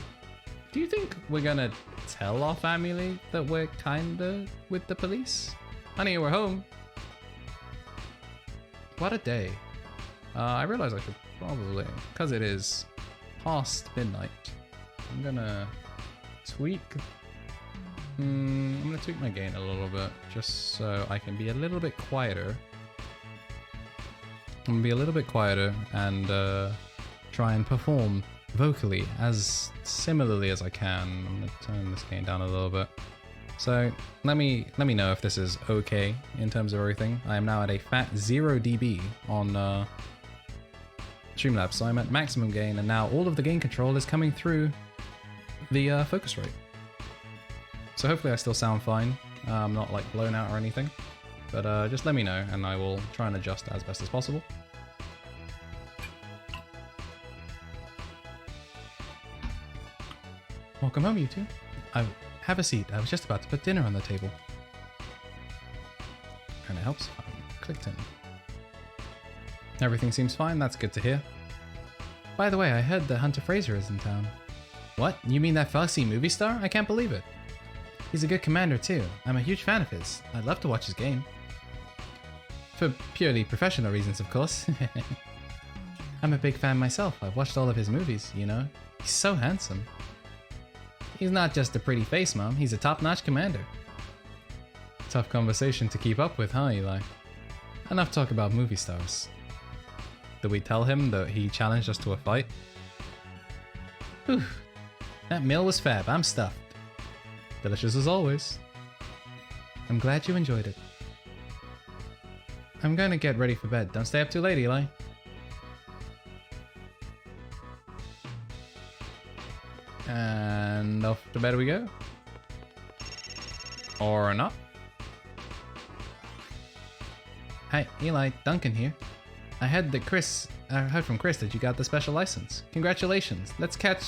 do you think we're gonna tell our family that we're kinda with the police? Honey, we're home. What a day. I realize I should probably, because it is past midnight, I'm gonna tweak. I'm gonna tweak my gain a little bit, just so I can be a little bit quieter. I'm gonna be a little bit quieter and try and perform vocally as similarly as I can. I'm gonna turn this gain down a little bit. So let me know if this is okay in terms of everything. I am now at a fat 0 dB on Streamlabs, so I'm at maximum gain, and now all of the gain control is coming through the focus rate. So hopefully I still sound fine. I'm not like blown out or anything, but just let me know and I will try and adjust as best as possible. Welcome home, you two. Have a seat. I was just about to put dinner on the table. And it helps. Clicked in. Everything seems fine. That's good to hear. By the way, I heard that Hunter Fraser is in town. What? You mean that Foxy movie star? I can't believe it. He's a good commander too. I'm a huge fan of his. I'd love to watch his game. For purely professional reasons, of course. I'm a big fan myself. I've watched all of his movies, you know. He's so handsome. He's not just a pretty face, Mom. He's a top-notch commander. Tough conversation to keep up with, huh, Eli? Enough talk about movie stars. Did we tell him that he challenged us to a fight? Whew. That meal was fab. I'm stuffed. Delicious as always. I'm glad you enjoyed it. I'm going to get ready for bed. Don't stay up too late, Eli. And off to bed we go. Or not. Hi, Eli. Duncan here. I heard from Chris that you got the special license. Congratulations. Let's get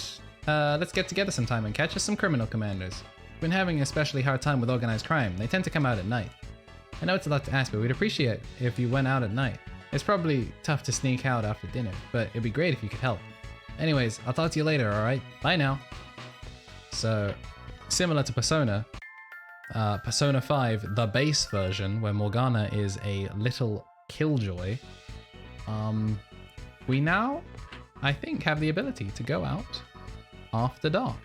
together sometime and catch us some criminal commanders. We've been having an especially hard time with organized crime. They tend to come out at night. I know it's a lot to ask, but we'd appreciate it if you went out at night. It's probably tough to sneak out after dinner, but it'd be great if you could help. Anyways, I'll talk to you later, alright? Bye now. So, similar to Persona, Persona 5, the base version, where Morgana is a little killjoy, we now, I think, have the ability to go out after dark.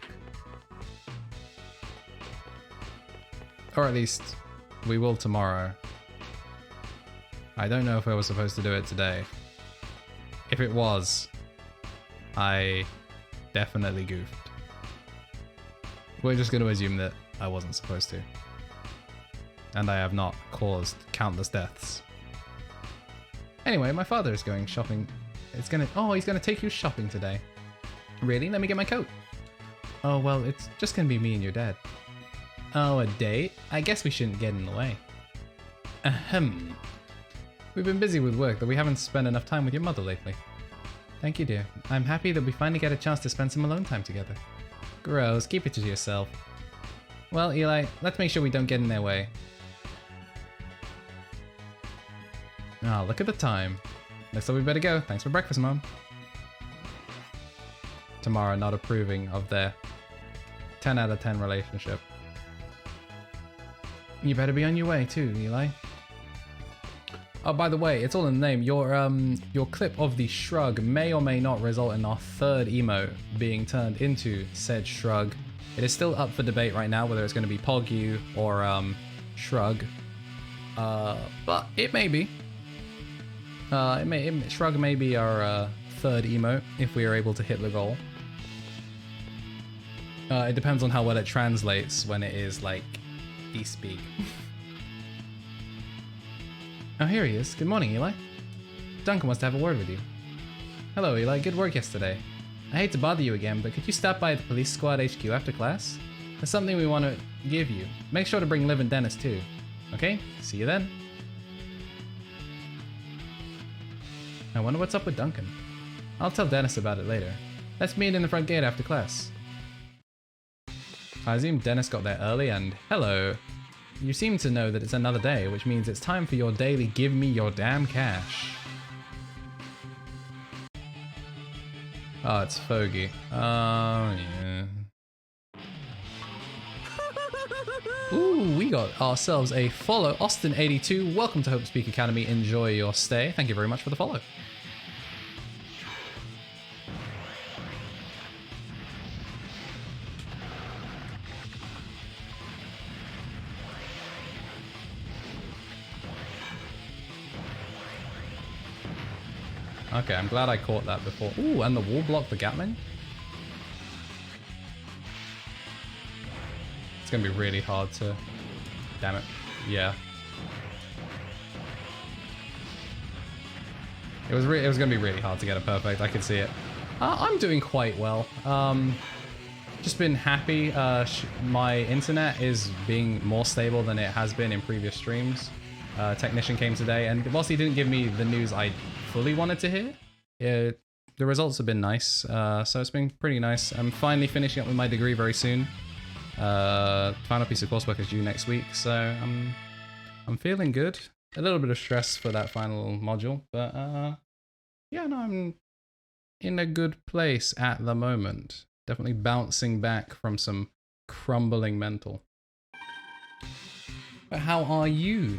Or at least, we will tomorrow. I don't know if I was supposed to do it today. If it was, I definitely goofed. We're just going to assume that I wasn't supposed to. And I have not caused countless deaths. Anyway, my father is going shopping. He's gonna take you shopping today. Really? Let me get my coat. Oh, well, it's just gonna be me and your dad. Oh, a date? I guess we shouldn't get in the way. Ahem. We've been busy with work, but we haven't spent enough time with your mother lately. Thank you, dear. I'm happy that we finally get a chance to spend some alone time together. Gross, keep it to yourself. Well, Eli, let's make sure we don't get in their way. Ah, look at the time. Looks like we better go. Thanks for breakfast, Mom. Tamara not approving of their 10 out of 10 relationship. You better be on your way too, Eli. Oh, by the way, it's all in the name. Your clip of the shrug may or may not result in our third emote being turned into said shrug. It is still up for debate right now whether it's going to be Pogyu or shrug. But it may be. Shrug may be our third emote if we are able to hit the goal. It depends on how well it translates when it is like de-speak. Oh, here he is. Good morning, Eli. Duncan wants to have a word with you. Hello, Eli. Good work yesterday. I hate to bother you again, but could you stop by the police squad HQ after class? There's something we want to give you. Make sure to bring Liv and Dennis too. Okay? See you then. I wonder what's up with Duncan. I'll tell Dennis about it later. Let's meet in the front gate after class. I assume Dennis got there early and hello. You seem to know that it's another day, which means it's time for your daily give me your damn cash. Oh, it's Foggy. Oh, yeah. Ooh, we got ourselves a follow. Austin82, welcome to Hope Speak Academy. Enjoy your stay. Thank you very much for the follow. Okay, I'm glad I caught that before. Ooh, and the wall blocked the Gatling? It's gonna be really hard to... Damn it. Yeah. It was gonna be really hard to get it perfect, I could see it. I'm doing quite well. Just been happy. My internet is being more stable than it has been in previous streams. Technician came today, and whilst he didn't give me the news I fully wanted to hear, the results have been nice. So it's been pretty nice. I'm finally finishing up with my degree very soon. Final piece of coursework is due next week, so I'm feeling good. A little bit of stress for that final module, but yeah, no, I'm in a good place at the moment. Definitely bouncing back from some crumbling mental. But how are you?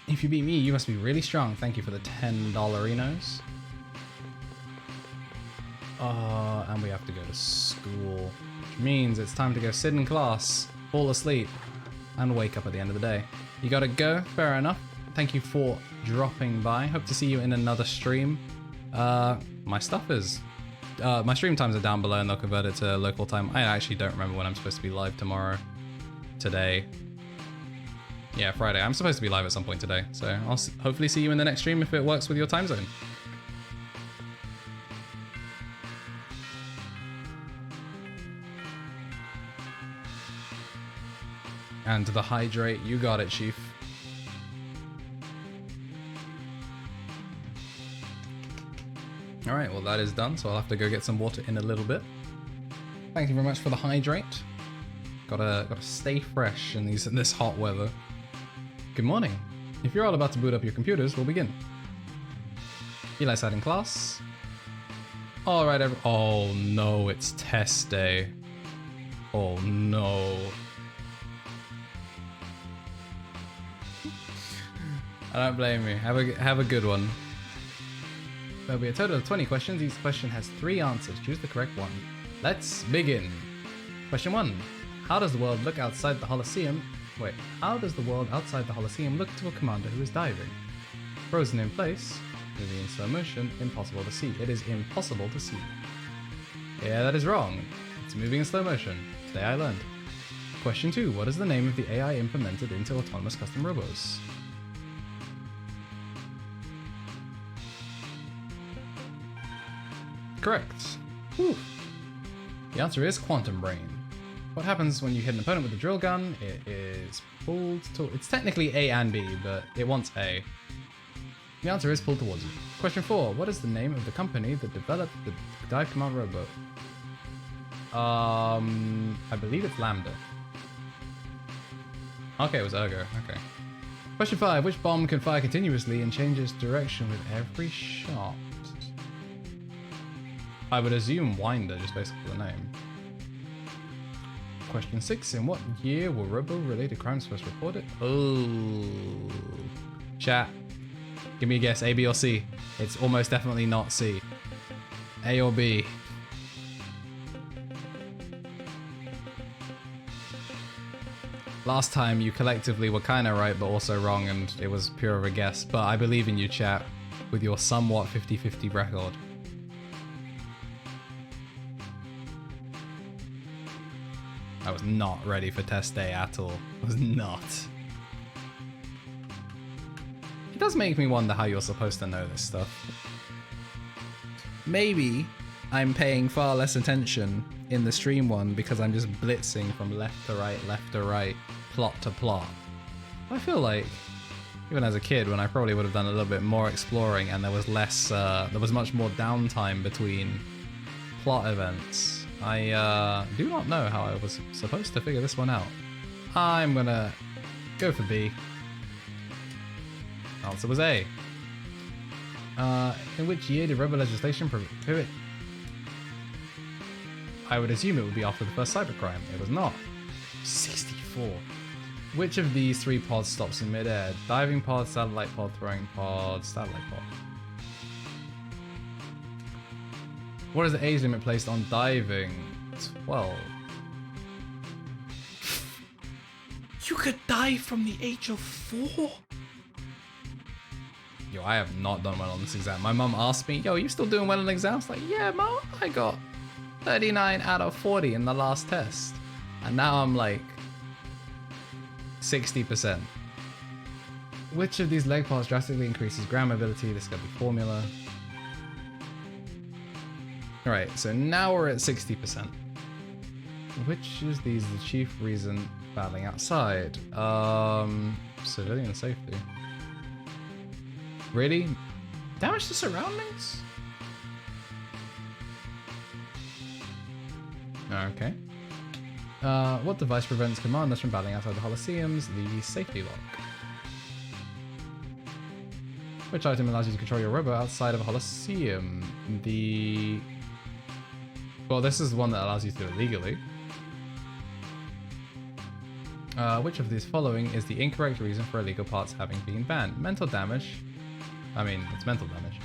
If you beat me, you must be really strong. Thank you for the $10-inos. And we have to go to school, which means it's time to go sit in class, fall asleep, and wake up at the end of the day. You gotta go, fair enough. Thank you for dropping by. Hope to see you in another stream. My stuff is... my stream times are down below and they'll convert it to local time. I actually don't remember when I'm supposed to be live tomorrow. Today. Yeah, Friday. I'm supposed to be live at some point today, so I'll hopefully see you in the next stream if it works with your time zone. And the hydrate, you got it, Chief. Alright, well that is done, so I'll have to go get some water in a little bit. Thank you very much for the hydrate. Gotta stay fresh in this hot weather. Good morning. If you're all about to boot up your computers, we'll begin. Eli's out in class. Alright, oh no, it's test day. Oh no. I don't blame you. Have a good one. There'll be a total of 20 questions. Each question has 3 answers. Choose the correct one. Let's begin. Question 1. How does the world look outside the Colosseum? Wait, how does the world outside the Colosseum look to a commander who is diving? Frozen in place, moving in slow motion, impossible to see. It is impossible to see. Yeah, that is wrong. It's moving in slow motion. Today I learned. Question 2. What is the name of the AI implemented into autonomous custom robos? Correct. Whew. The answer is Quantum Brain. What happens when you hit an opponent with a drill gun? It is pulled to... It's technically A and B, but it wants A. The answer is pulled towards you. Question 4. What is the name of the company that developed the Dive Command Robo? I believe it's Lambda. Okay, it was Ergo. Okay. Question 5. Which bomb can fire continuously and change its direction with every shot? I would assume Winder, just based on the name. Question 6. In what year were Robo-related crimes first reported? Oh. Chat. Give me a guess. A, B, or C? It's almost definitely not C. A or B? Last time you collectively were kind of right, but also wrong, and it was pure of a guess. But I believe in you, chat, with your somewhat 50-50 record. I was not ready for test day at all. I was not. It does make me wonder how you're supposed to know this stuff. Maybe I'm paying far less attention in the stream one because I'm just blitzing from left to right, plot to plot. I feel like, even as a kid, when I probably would have done a little bit more exploring and there was less, there was much more downtime between plot events, I do not know how I was supposed to figure this one out. I'm gonna go for B. Answer was A. In which year did Robo legislation prohibit? I would assume it would be after the first cybercrime. It was not. 64. Which of these 3 pods stops in midair? Diving pod, satellite pod, throwing pod, satellite pod. What is the age limit placed on diving? 12. You could dive from the age of 4? Yo, I have not done well on this exam. My mum asked me, yo, are you still doing well on exams? Like, yeah, mum, I got 39 out of 40 in the last test. And now I'm like 60%. Which of these leg parts drastically increases ground mobility? This is going to be formula. Alright, so now we're at 60%. Which is the chief reason battling outside? Civilian safety. Really? Damage to surroundings? Okay. What device prevents commanders from battling outside the Colosseums? The safety lock. Which item allows you to control your Robo outside of a Colosseum? Well, this is the one that allows you to do it legally. Which of these following is the incorrect reason for illegal parts having been banned? Mental damage. I mean, it's mental damage.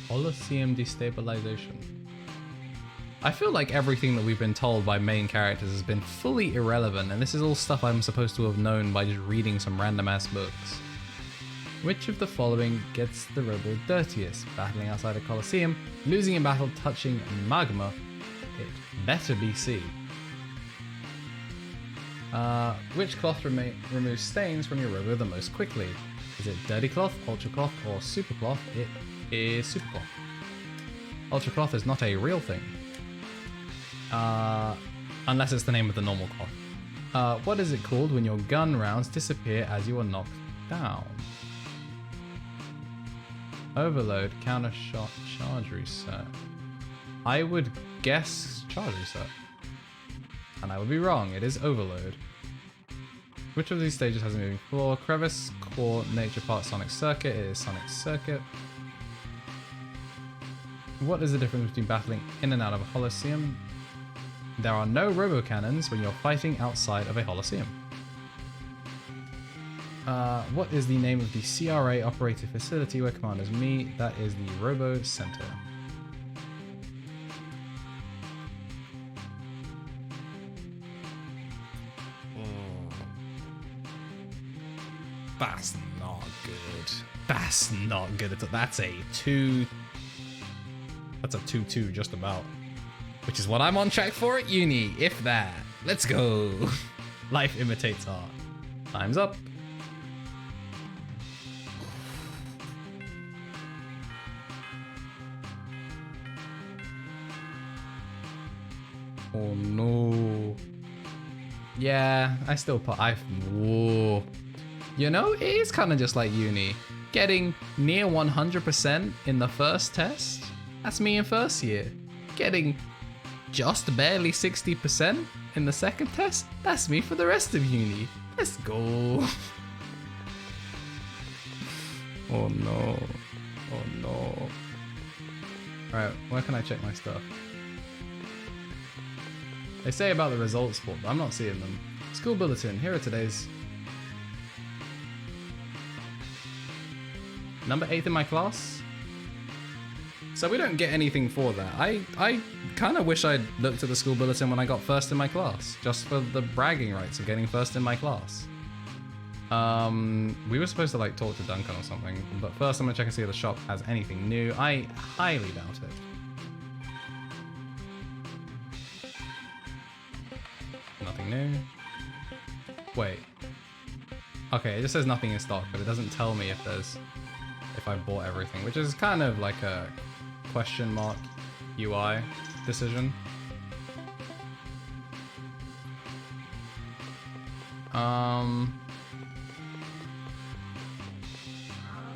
Colosseum destabilization. I feel like everything that we've been told by main characters has been fully irrelevant, and this is all stuff I'm supposed to have known by just reading some random ass books. Which of the following gets the Robo dirtiest? Battling outside a Colosseum, losing in battle, touching magma. It better be C. Which cloth removes stains from your Robo the most quickly? Is it dirty cloth, ultra cloth, or super cloth? It is super cloth. Ultra cloth is not a real thing. Unless it's the name of the normal cloth. What is it called when your gun rounds disappear as you are knocked down? Overload, counter shot, charge reset. I would guess charge reset. And I would be wrong, it is overload. Which of these stages has a moving floor? Crevice, core, nature part, sonic circuit. It is sonic circuit. What is the difference between battling in and out of a Colosseum? There are no robo cannons when you're fighting outside of a Colosseum. What is the name of the CRA operated facility where commanders meet? That is the Robo Center. That's not good. That's not good at all. That's a 2. That's a 2-2 just about. Which is what I'm on track for at uni, if that. Let's go. Life imitates art. Time's up. Oh no. Yeah, I still put. Whoa. You know, it is kind of just like uni. Getting near 100% in the first test. That's me in first year. Getting just barely 60% in the second test. That's me for the rest of uni. Let's go. Oh no. Oh no. Alright, where can I check my stuff? They say about the results board, but I'm not seeing them. School bulletin, here are today's. Number 8 in my class. So we don't get anything for that. I kind of wish I'd looked at the school bulletin when I got first in my class, just for the bragging rights of getting first in my class. We were supposed to like talk to Duncan or something, but first I'm gonna check and see if the shop has anything new. I highly doubt it. Nothing new. Wait. Okay, it just says nothing in stock, but it doesn't tell me if I bought everything, which is kind of like a question mark UI decision.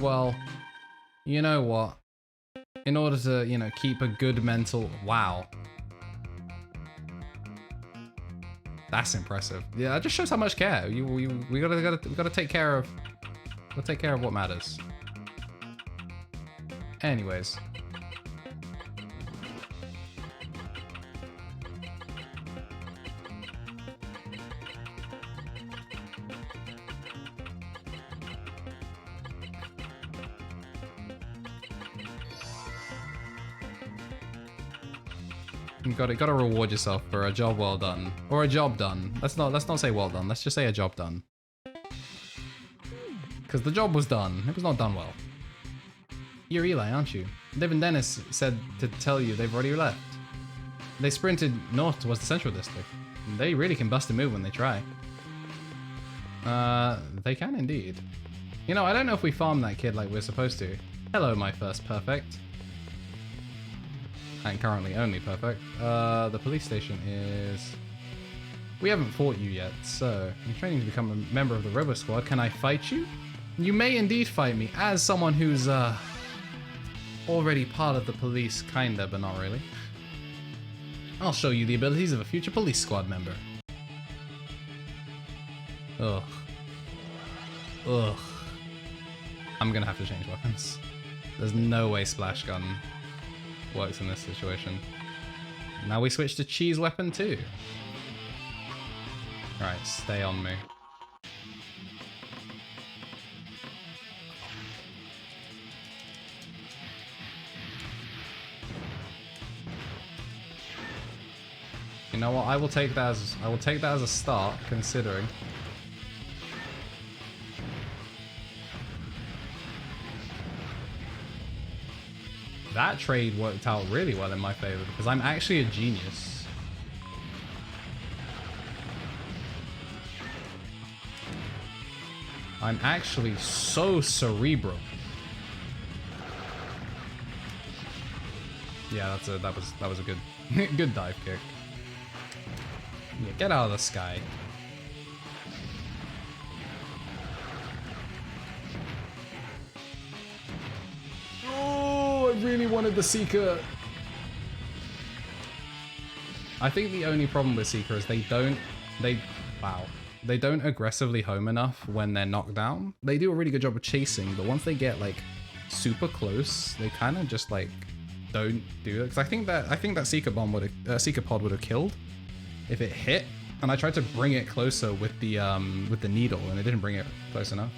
Well, you know what? In order to, you know, keep a good mental... Wow. That's impressive. Yeah, that just shows how much care. We gotta take care of... We'll take care of what matters. Anyways. You gotta reward yourself for a job well done. Or a job done. Let's not say well done, let's just say a job done. Because the job was done. It was not done well. You're Eli, aren't you? Dave and Dennis said to tell you they've already left. They sprinted north towards the central district. They really can bust a move when they try. They can indeed. You know, I don't know if we farmed that kid like we're supposed to. Hello, my first perfect. And currently only perfect. The police station is... We haven't fought you yet, so... I'm training to become a member of the Robo Squad. Can I fight you? You may indeed fight me as someone who's already part of the police, kinda, but not really. I'll show you the abilities of a future police squad member. Ugh. Ugh. I'm gonna have to change weapons. There's no way splash gun works in this situation. Now we switch to cheese weapon too. Alright, stay on me. You know what? I will take that as a start, considering. That trade worked out really well in my favor because I'm actually a genius. I'm actually so cerebral. Yeah, that was a good good dive kick. Yeah, get out of the sky. Oh, I really wanted the Seeker. I think the only problem with Seeker is they don't aggressively home enough when they're knocked down. They do a really good job of chasing, but once they get like super close, they kind of just like don't do it. Because I think that Seeker bomb Seeker pod would have killed if it hit, and I tried to bring it closer with the needle, and it didn't bring it close enough.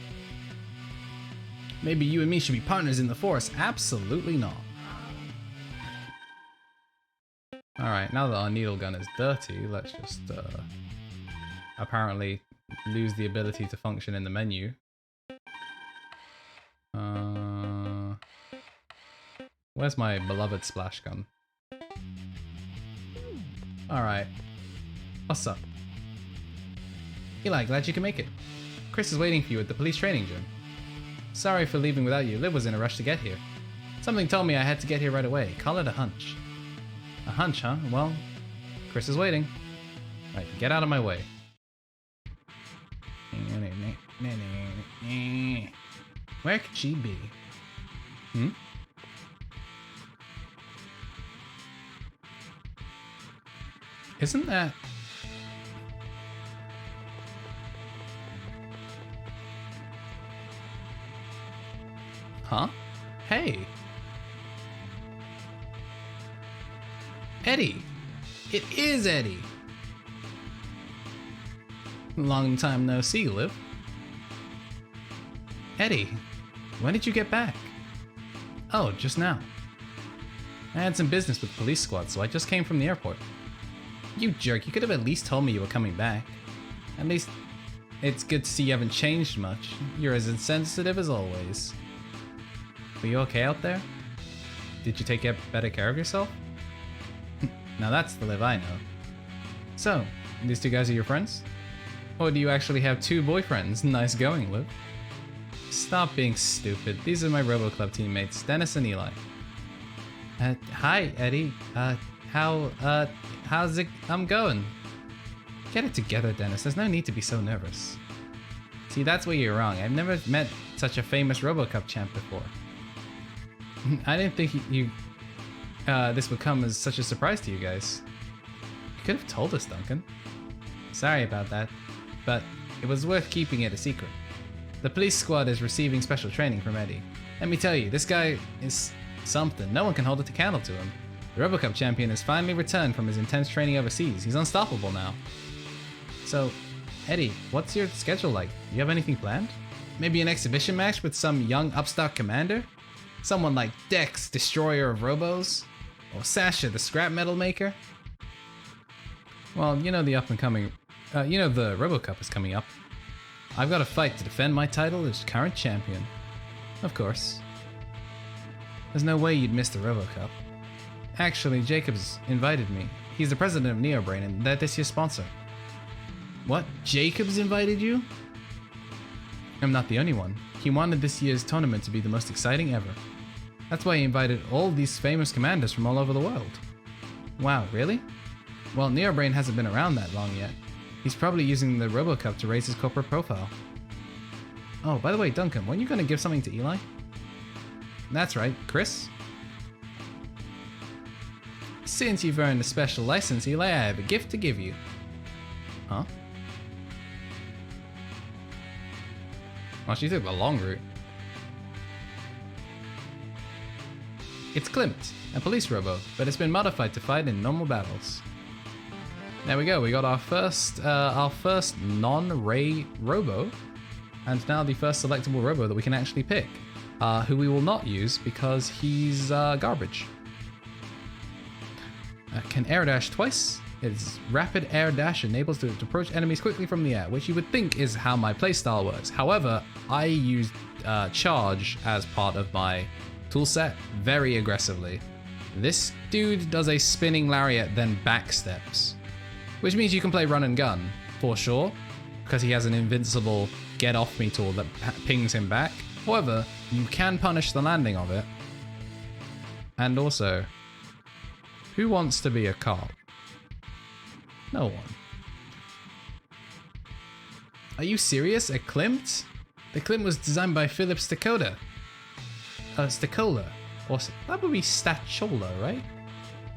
Maybe you and me should be partners in the force. Absolutely not. Alright, now that our needle gun is dirty, let's just apparently lose the ability to function in the menu. Where's my beloved splash gun? Alright. What's up? Eli, glad you can make it. Chris is waiting for you at the police training gym. Sorry for leaving without you. Liv was in a rush to get here. Something told me I had to get here right away. Call it a hunch. A hunch, huh? Well, Chris is waiting. Right, get out of my way. Where could she be? Hmm? Isn't that... Huh? Hey! Eddie! It is Eddie! Long time no see, Liv. Eddie, when did you get back? Oh, just now. I had some business with the police squad, so I just came from the airport. You jerk, you could have at least told me you were coming back. At least, it's good to see you haven't changed much. You're as insensitive as always. Were you okay out there? Did you take better care of yourself? Now that's the Liv I know. So, these two guys are your friends? Or do you actually have two boyfriends? Nice going, Liv. Stop being stupid. These are my Robo Club teammates, Dennis and Eli. Hi, Eddie. How's it? I'm going. Get it together, Dennis. There's no need to be so nervous. See, that's where you're wrong. I've never met such a famous RoboCup champ before. I didn't think this would come as such a surprise to you guys. You could have told us, Duncan. Sorry about that, but it was worth keeping it a secret. The police squad is receiving special training from Eddie. Let me tell you, this guy is something. No one can hold a candle to him. The RoboCup champion has finally returned from his intense training overseas. He's unstoppable now. So, Eddie, what's your schedule like? Do you have anything planned? Maybe an exhibition match with some young upstart commander? Someone like Dex, destroyer of robos? Or Sasha, the scrap metal maker? Well, you know the the RoboCup is coming up. I've got to fight to defend my title as current champion. Of course. There's no way you'd miss the RoboCup. Actually, Jacobs invited me. He's the president of NeoBrain, and that is his sponsor. What? Jacobs invited you? I'm not the only one. He wanted this year's tournament to be the most exciting ever. That's why he invited all these famous commanders from all over the world. Wow, really? Well, NeoBrain hasn't been around that long yet. He's probably using the RoboCup to raise his corporate profile. Oh, by the way, Duncan, weren't you going to give something to Eli? That's right, Chris. Since you've earned a special license, Eli, I have a gift to give you. Huh? Well, she took the long route. It's Klimt, a police robo, but it's been modified to fight in normal battles. There we go, we got our first non-ray robo, and now the first selectable robo that we can actually pick, who we will not use because he's garbage. Can air dash twice. Its rapid air dash enables it to approach enemies quickly from the air, which you would think is how my playstyle works. However, I use charge as part of my toolset very aggressively. This dude does a spinning lariat, then backsteps, which means you can play run and gun for sure, because he has an invincible get off me tool that pings him back. However, you can punish the landing of it. And also, who wants to be a cop? No one. Are you serious? A Klimt? The Klimt was designed by Philip Stacola. Stacola. Or that would be Staciola, right?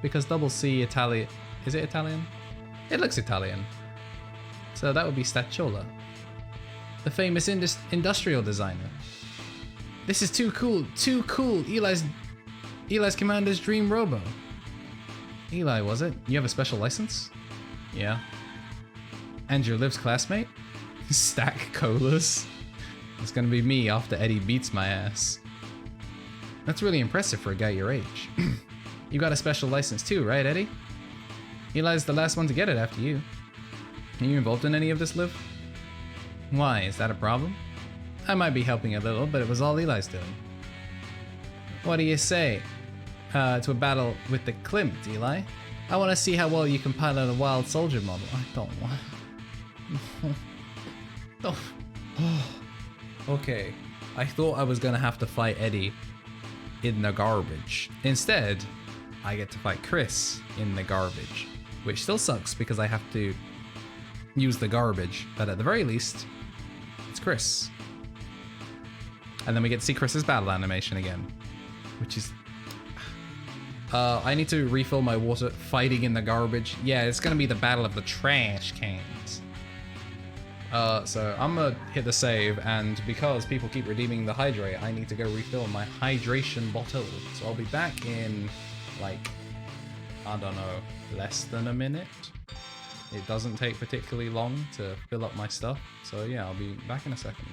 Because double C Italian. Is it Italian? It looks Italian. So that would be Staciola. The famous industrial designer. This is too cool. Too cool. Eli's commander's dream robo. Eli, was it? You have a special license? Yeah. And your Liv's classmate? Stack colas. It's gonna be me after Eddie beats my ass. That's really impressive for a guy your age. You got a special license too, right, Eddie? Eli's the last one to get it after you. Are you involved in any of this, Liv? Why, is that a problem? I might be helping a little, but it was all Eli's doing. What do you say? To a battle with the Klimt, Eli? I want to see how well you can pilot a wild soldier model. I don't want... Okay, I thought I was gonna have to fight Eddie in the garbage. Instead, I get to fight Chris in the garbage, which still sucks because I have to use the garbage, but at the very least, it's Chris. And then we get to see Chris's battle animation again, which is... I need to refill my water fighting in the garbage. Yeah, it's gonna be the battle of the trash cans. So I'm gonna hit the save, and because people keep redeeming the hydrate, I need to go refill my hydration bottle. So I'll be back in, like, I don't know, less than a minute. It doesn't take particularly long to fill up my stuff. So yeah, I'll be back in a second.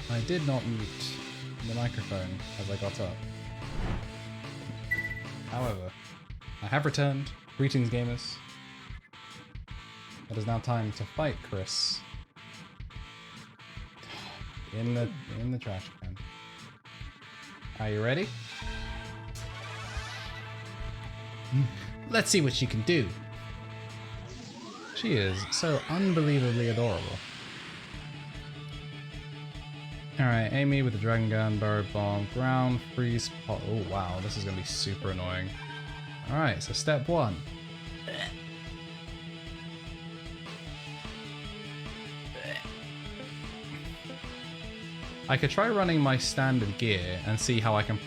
I did not mute the microphone as I got up. However, I have returned. Greetings, gamers. It is now time to fight Chris in the trash can. Are you ready? Let's see what you can do. She is so unbelievably adorable. Alright, Amy with the dragon gun, burrow bomb, ground, freeze, pot. Oh wow, this is gonna be super annoying. Alright, so step 1. I could try running my standard gear and see how I can...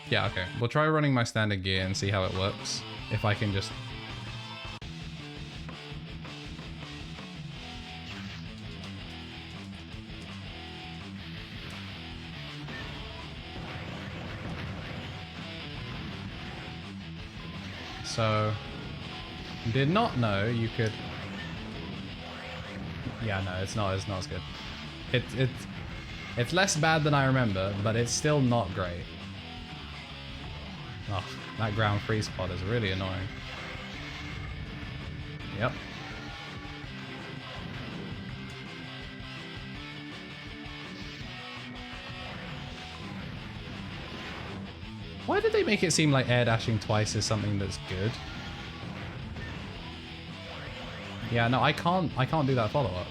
Yeah, okay. We'll try running my standard gear and see how it works. If I can just... So... Did not know you could... Yeah, no, it's not as good. It's less bad than I remember, but it's still not great. Oh, that ground freeze spot is really annoying. Yep. Why did they make it seem like air dashing twice is something that's good? Yeah, no, I can't do that follow-up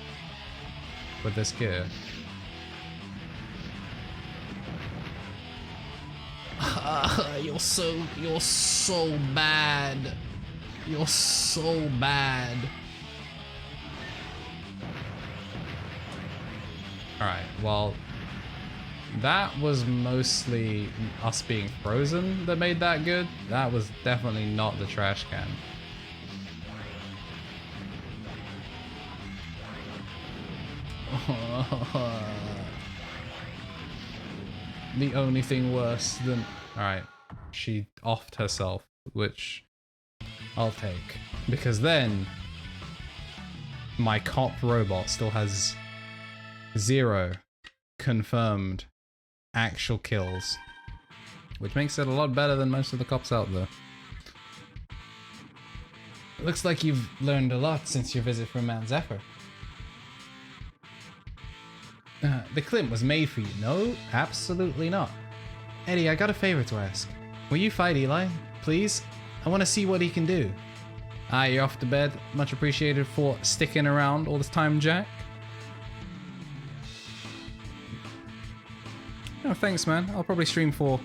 with this gear. You're so bad. You're so bad. Alright, well, that was mostly us being frozen that made that good. That was definitely not the trash can. The only thing worse than... Alright, she offed herself, which I'll take. Because then my cop robot still has 0 confirmed actual kills, which makes it a lot better than most of the cops out there. Looks like you've learned a lot since your visit from Mount Zephyr. The Clint was made for you. No, absolutely not. Eddie, I got a favor to ask. Will you fight Eli, please? I want to see what he can do. You're off to bed. Much appreciated for sticking around all this time, Jack. Oh, thanks, man. I'll probably stream for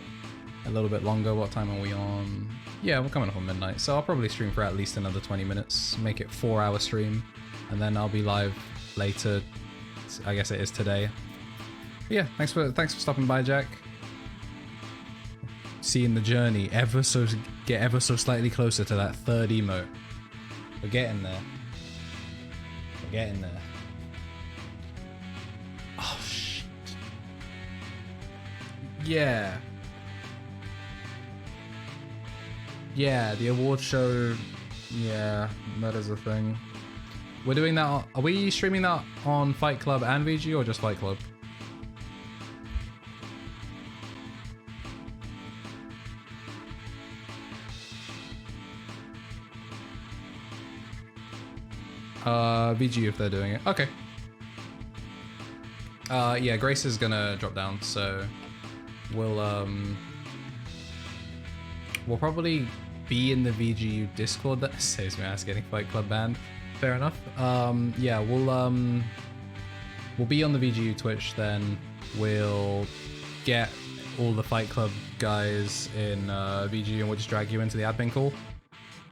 a little bit longer. What time are we on? Yeah, we're coming up on midnight, so I'll probably stream for at least another 20 minutes. Make it 4-hour stream, and then I'll be live later. I guess it is today. But yeah, thanks for stopping by, Jack. Seeing the journey get ever so slightly closer to that 3rd emote. We're getting there. We're getting there. Oh shit. Yeah. Yeah, the award show. Yeah, that is a thing. We're doing that. Are we streaming that on Fight Club and VG or just Fight Club? VG if they're doing it. Okay. Yeah, Grace is gonna drop down, so we'll probably be in the VGU Discord. That saves me ass getting Fight Club banned. Fair enough. Yeah, we'll be on the VGU Twitch then. We'll get all the Fight Club guys in VGU and we'll just drag you into the admin call.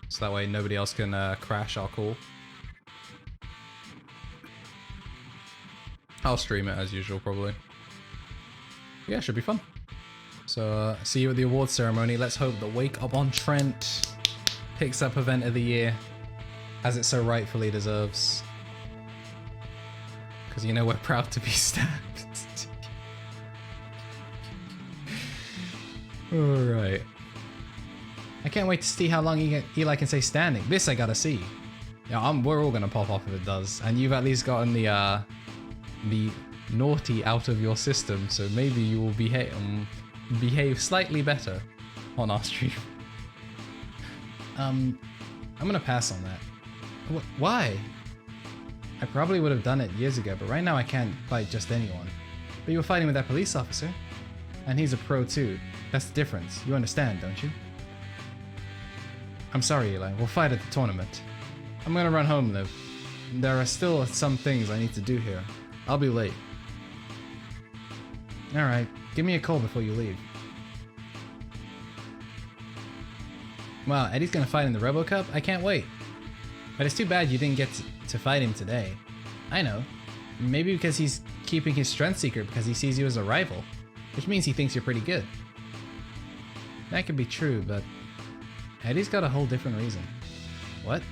So that way nobody else can crash our call. I'll stream it as usual probably. Yeah, should be fun. So see you at the awards ceremony. Let's hope that Wake Up on Trent picks up Event of the Year, as it so rightfully deserves. Because you know we're proud to be stabbed. Alright. I can't wait to see how long Eli can stay standing. This I gotta see. Yeah, we're all gonna pop off if it does. And you've at least gotten the naughty out of your system, so maybe you will behave slightly better on our stream. I'm gonna pass on that. Why? I probably would have done it years ago, but right now I can't fight just anyone. But you were fighting with that police officer, and he's a pro too. That's the difference. You understand, don't you? I'm sorry, Eli. We'll fight at the tournament. I'm gonna run home, Liv. there are still some things I need to do here. I'll be late. Alright, give me a call before you leave. Wow, Eddie's gonna fight in the Robo Cup? I can't wait. But it's too bad you didn't get to fight him today. I know. Maybe because he's keeping his strength secret because he sees you as a rival. Which means he thinks you're pretty good. That could be true, but Eddie's got a whole different reason. What?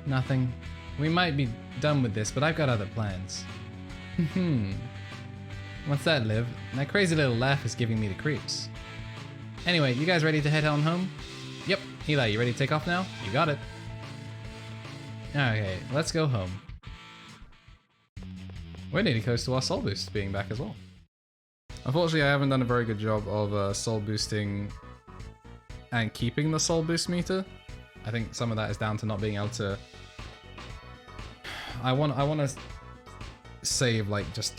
Nothing. We might be done with this, but I've got other plans. What's that, Liv? That crazy little laugh is giving me the creeps. Anyway, you guys ready to head on home? Yep. Eli, you ready to take off now? You got it. Okay, let's go home. We're nearly close to our soul boost being back as well. Unfortunately, I haven't done a very good job of soul boosting and keeping the soul boost meter. I think some of that is down to not being able to... I want to save like just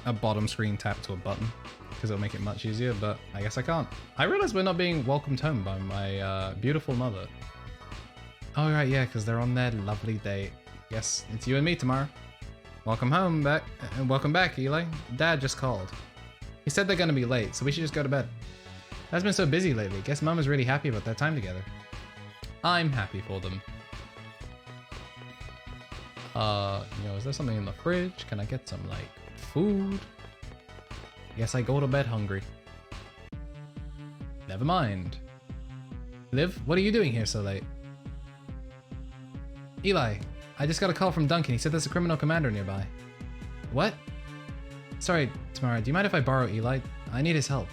a bottom screen tap to a button because it'll make it much easier, but I guess I can't. I realize we're not being welcomed home by my beautiful mother. Oh right, yeah, because they're on their lovely date. Yes, it's you and me tomorrow. Welcome home back, and welcome back, Eli. Dad just called. He said they're gonna be late, so we should just go to bed. Dad's been so busy lately. Guess Mum is really happy about their time together. I'm happy for them. Is there something in the fridge? Can I get some, like, food? Guess I go to bed hungry. Never mind. Liv, what are you doing here so late? Eli, I just got a call from Duncan. He said there's a criminal commander nearby. What? Sorry, Tamara, do you mind if I borrow Eli? I need his help.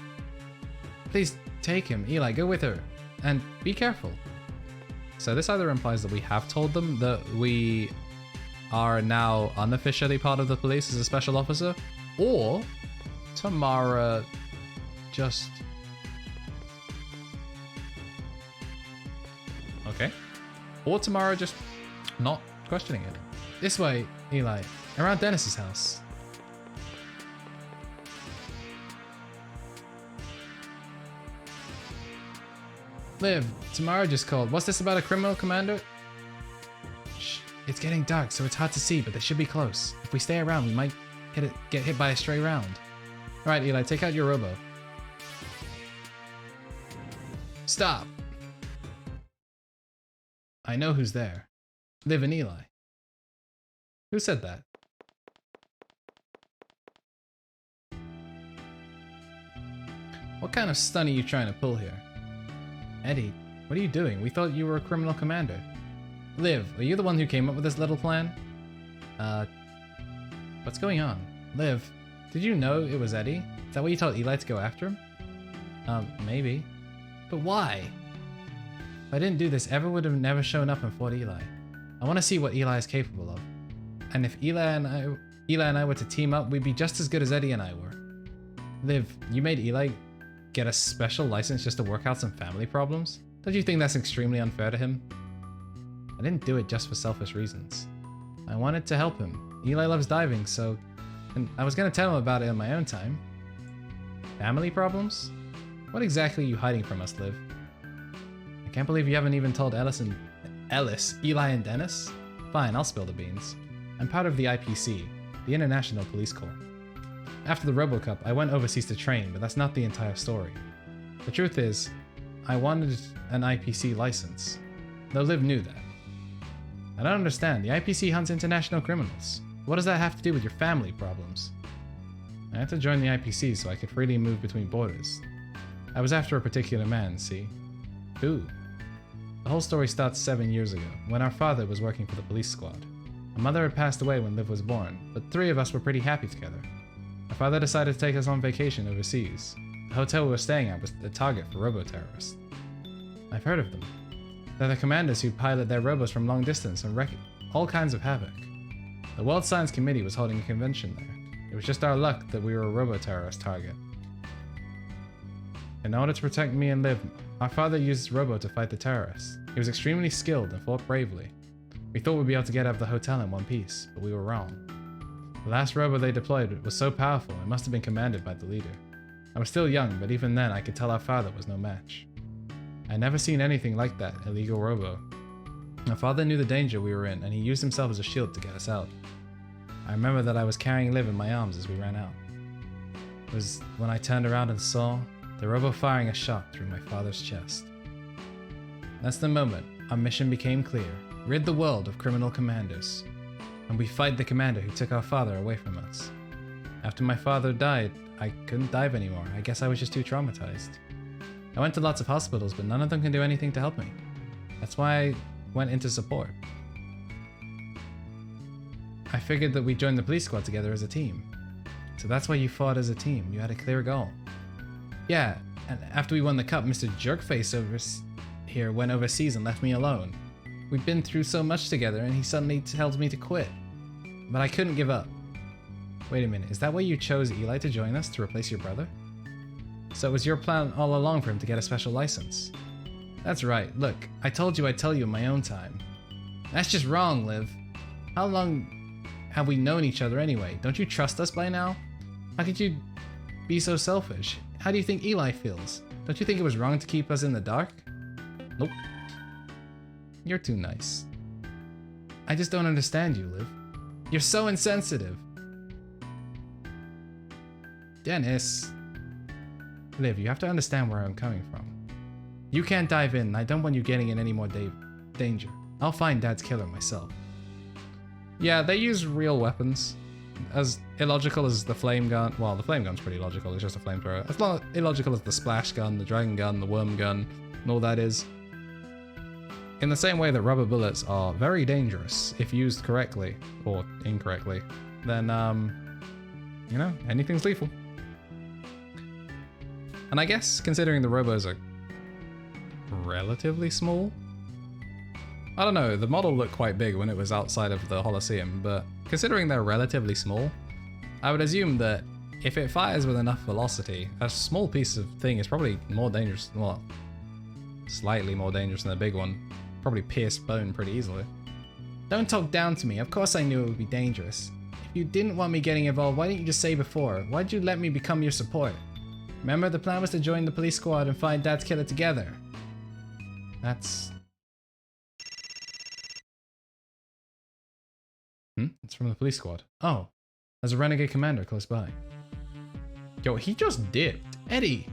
Please take him. Eli, go with her. And be careful. So this either implies that we have told them that we are now unofficially part of the police as a special officer, or Tamara just... Okay. Or Tamara just not questioning it. This way, Eli. Around Dennis's house. Liv, Tamara just called. What's this about a criminal commander? Shh, it's getting dark, so it's hard to see, but they should be close. If we stay around, we might get hit by a stray round. Alright, Eli, take out your Robo. Stop! I know who's there. Liv and Eli. Who said that? What kind of stunt are you trying to pull here? Eddie, what are you doing? We thought you were a criminal commander. Liv, are you the one who came up with this little plan? What's going on? Liv, did you know it was Eddie? Is that why you told Eli to go after him? Maybe. But why? If I didn't do this, Ever would have never shown up and fought Eli. I want to see what Eli is capable of. And if Eli and I were to team up, we'd be just as good as Eddie and I were. Liv, you made Eli get a special license just to work out some family problems? Don't you think that's extremely unfair to him? I didn't do it just for selfish reasons. I wanted to help him. Eli loves diving, and I was gonna tell him about it in my own time. Family problems? What exactly are you hiding from us, Liv? I can't believe you haven't even told Ellis, Eli and Dennis? Fine, I'll spill the beans. I'm part of the IPC, the International Police Corps. After the Robo Cup, I went overseas to train, but that's not the entire story. The truth is, I wanted an IPC license, though Liv knew that. I don't understand, the IPC hunts international criminals. What does that have to do with your family problems? I had to join the IPC so I could freely move between borders. I was after a particular man, see? Who? The whole story starts 7 years ago, when our father was working for the police squad. My mother had passed away when Liv was born, but 3 of us were pretty happy together. My father decided to take us on vacation overseas. The hotel we were staying at was the target for robo-terrorists. I've heard of them. They're the commanders who pilot their robos from long distance and wreak all kinds of havoc. The World Science Committee was holding a convention there. It was just our luck that we were a robo-terrorist target. In order to protect me and Liv, our father used Robo to fight the terrorists. He was extremely skilled and fought bravely. We thought we'd be able to get out of the hotel in one piece, but we were wrong. The last Robo they deployed was so powerful, it must have been commanded by the leader. I was still young, but even then I could tell our father was no match. I'd never seen anything like that illegal Robo. My father knew the danger we were in, and he used himself as a shield to get us out. I remember that I was carrying Liv in my arms as we ran out. It was when I turned around and saw the Robo firing a shot through my father's chest. That's the moment our mission became clear. Rid the world of criminal commanders. And we fight the commander who took our father away from us. After my father died, I couldn't dive anymore. I guess I was just too traumatized. I went to lots of hospitals, but none of them can do anything to help me. That's why I went into support. I figured that we'd join the police squad together as a team. So that's why you fought as a team. You had a clear goal. Yeah, and after we won the cup, Mr. Jerkface over here went overseas and left me alone. We've been through so much together, and he suddenly tells me to quit. But I couldn't give up. Wait a minute, is that why you chose Eli to join us, to replace your brother? So it was your plan all along for him to get a special license? That's right, look, I told you I'd tell you in my own time. That's just wrong, Liv. How long have we known each other anyway? Don't you trust us by now? How could you be so selfish? How do you think Eli feels? Don't you think it was wrong to keep us in the dark? Nope. You're too nice. I just don't understand you, Liv. You're so insensitive. Dennis. Liv, you have to understand where I'm coming from. You can't dive in, and I don't want you getting in any more danger. I'll find Dad's killer myself. Yeah, they use real weapons. As illogical as the flame gun. Well, the flame gun's pretty logical, it's just a flamethrower. As illogical as the splash gun, the dragon gun, the worm gun, and all that is. In the same way that rubber bullets are very dangerous if used correctly, or incorrectly, then, you know, anything's lethal. And I guess, considering the Robos are relatively small, I don't know, the model looked quite big when it was outside of the Holosseum, but considering they're relatively small, I would assume that if it fires with enough velocity, a small piece of thing is probably more dangerous, well, slightly more dangerous than a big one. Probably pierce bone pretty easily. Don't talk down to me, of course I knew it would be dangerous. If you didn't want me getting involved, why didn't you just say before? Why'd you let me become your support? Remember, the plan was to join the police squad and find Dad's killer together. That's... It's from the police squad. Oh, there's a renegade commander close by. Yo, he just dipped. Eddie!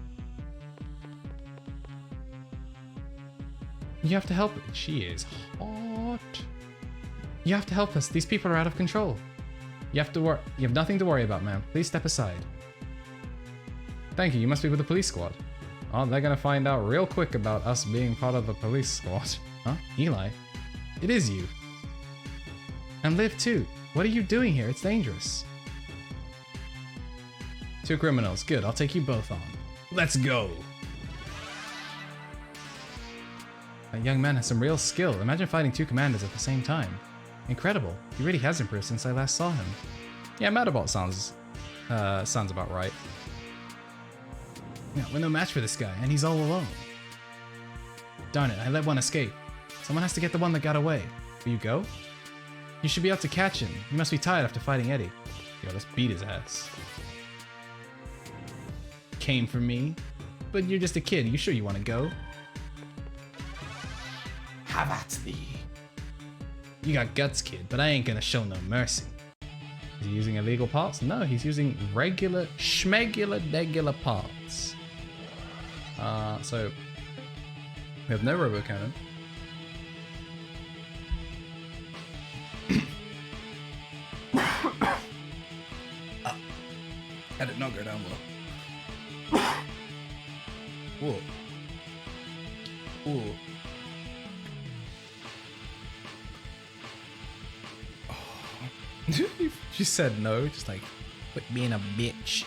You have to help. She is hot. You have to help us. These people are out of control. You have nothing to worry about, ma'am. Please step aside. Thank you. You must be with the police squad. Oh, they're gonna find out real quick about us being part of the police squad. Huh? Eli? It is you. And Liv too. What are you doing here? It's dangerous. 2 criminals. Good. I'll take you both on. Let's go. That young man has some real skill. Imagine fighting 2 commanders at the same time. Incredible. He really has improved since I last saw him. Yeah, Matterbot sounds about right. Yeah, we're no match for this guy, and he's all alone. Darn it, I let one escape. Someone has to get the one that got away. Will you go? You should be able to catch him. You must be tired after fighting Eddie. Yo, let's beat his ass. Came for me? But you're just a kid. You sure you want to go? Have at thee. You got guts, kid, but I ain't gonna show no mercy. Is he using illegal parts? No, he's using regular, schmegular parts. So we have no Robo cannon. That did not go down well. Whoa. Whoa. She said no, just like, quit being a bitch.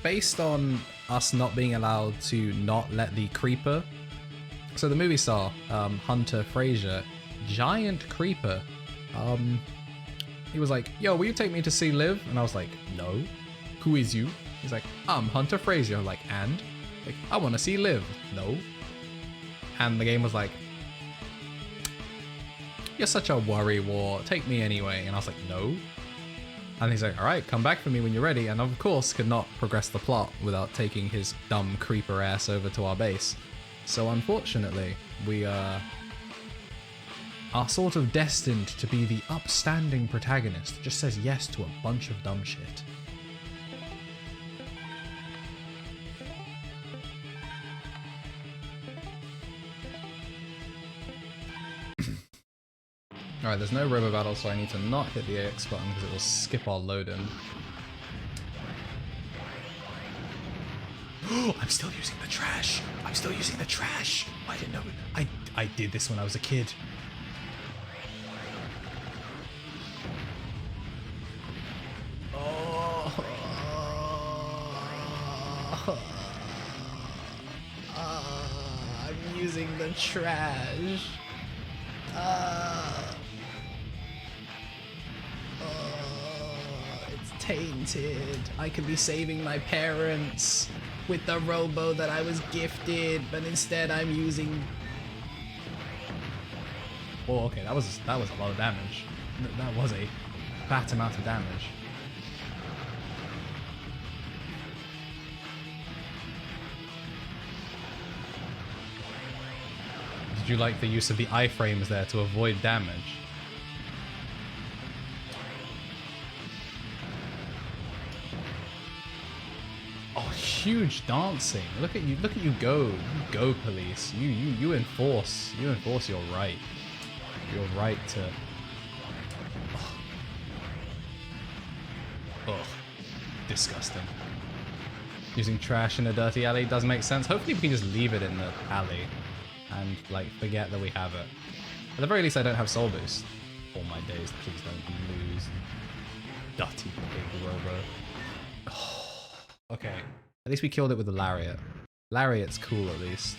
Based on us not being allowed to not let the creeper. So the movie star, Hunter Fraser, giant creeper. He was like, yo, will you take me to see Liv? And I was like, no. Who is you? He's like, I'm Hunter Fraser. I'm like, and? Like, I want to see Liv. No. And the game was like, you're such a worrywart. Take me anyway. And I was like, no. And he's like, all right, come back for me when you're ready. And of course, could not progress the plot without taking his dumb creeper ass over to our base. So unfortunately, we are sort of destined to be the upstanding protagonist who just says yes to a bunch of dumb shit. Alright, there's no Robo battle, so I need to not hit the AX button because it will skip our load-in. I'm still using the trash! I'm still using the trash! I didn't know it. I did this when I was a kid. I'm using the trash. It's tainted. I could be saving my parents with the Robo that I was gifted, but instead I'm using... Oh, okay, that was a lot of damage. That was a fat amount of damage. Did you like the use of the iframes there to avoid damage? Oh, huge dancing. Look at you go. You go, police. You enforce your right. Your right to... Ugh. Disgusting. Using trash in a dirty alley does make sense. Hopefully we can just leave it in the alley and like forget that we have it. At the very least I don't have soul boost. All my days, please don't lose. Dirty big Robo. Oh, okay. At least we killed it with the lariat. Lariat's cool at least.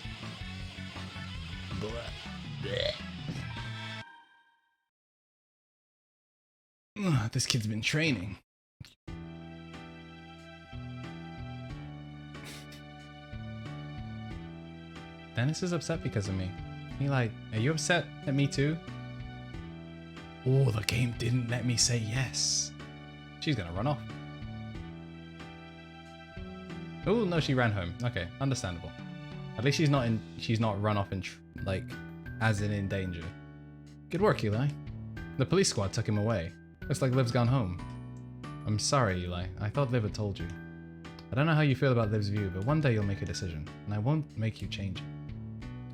Ugh, this kid's been training. Dennis is upset because of me. Eli, are you upset at me too? Oh, the game didn't let me say yes. She's gonna run off. Oh no, she ran home. Okay, understandable. At least she's not run off in like, as in danger. Good work, Eli. The police squad took him away. Looks like Liv's gone home. I'm sorry, Eli. I thought Liv had told you. I don't know how you feel about Liv's view, but one day you'll make a decision, and I won't make you change it.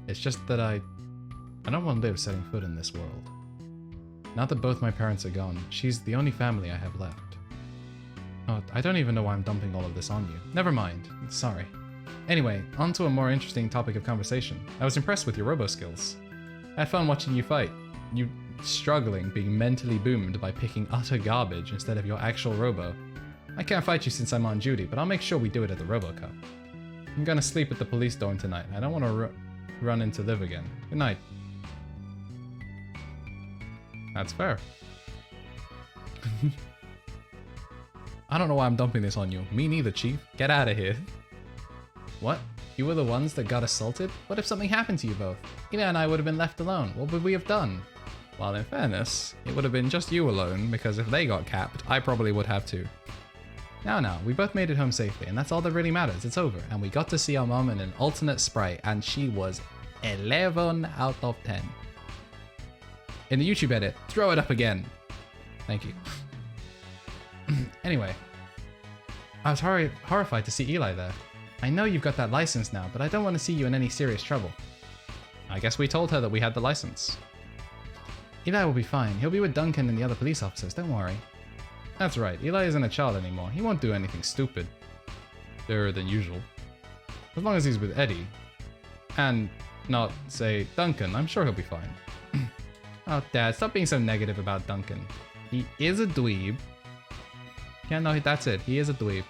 It's just that I don't want Liv setting foot in this world. Now that both my parents are gone, she's the only family I have left. Oh, I don't even know why I'm dumping all of this on you. Never mind. Sorry. Anyway, on to a more interesting topic of conversation. I was impressed with your Robo skills. I had fun watching you fight. You struggling being mentally boomed by picking utter garbage instead of your actual Robo. I can't fight you since I'm on duty, but I'll make sure we do it at the Robo Cup. I'm gonna sleep at the police dorm tonight. I don't want to run into Liv again. Good night. That's fair. I don't know why I'm dumping this on you. Me neither, Chief. Get out of here. What? You were the ones that got assaulted? What if something happened to you both? Ina and I would have been left alone. What would we have done? Well, in fairness, it would have been just you alone, because if they got capped, I probably would have too. Now, we both made it home safely, and that's all that really matters. It's over, and we got to see our mom in an alternate sprite, and she was 11 out of 10. In the YouTube edit, throw it up again. Thank you. Anyway, I was horrified to see Eli there. I know you've got that license now, but I don't want to see you in any serious trouble. I guess we told her that we had the license. Eli will be fine. He'll be with Duncan and the other police officers, don't worry. That's right, Eli isn't a child anymore. He won't do anything stupid. Better than usual. As long as he's with Eddie. And not, say, Duncan, I'm sure he'll be fine. Oh, Dad, stop being so negative about Duncan. He is a dweeb. Yeah, no, that's it. He is a dweeb.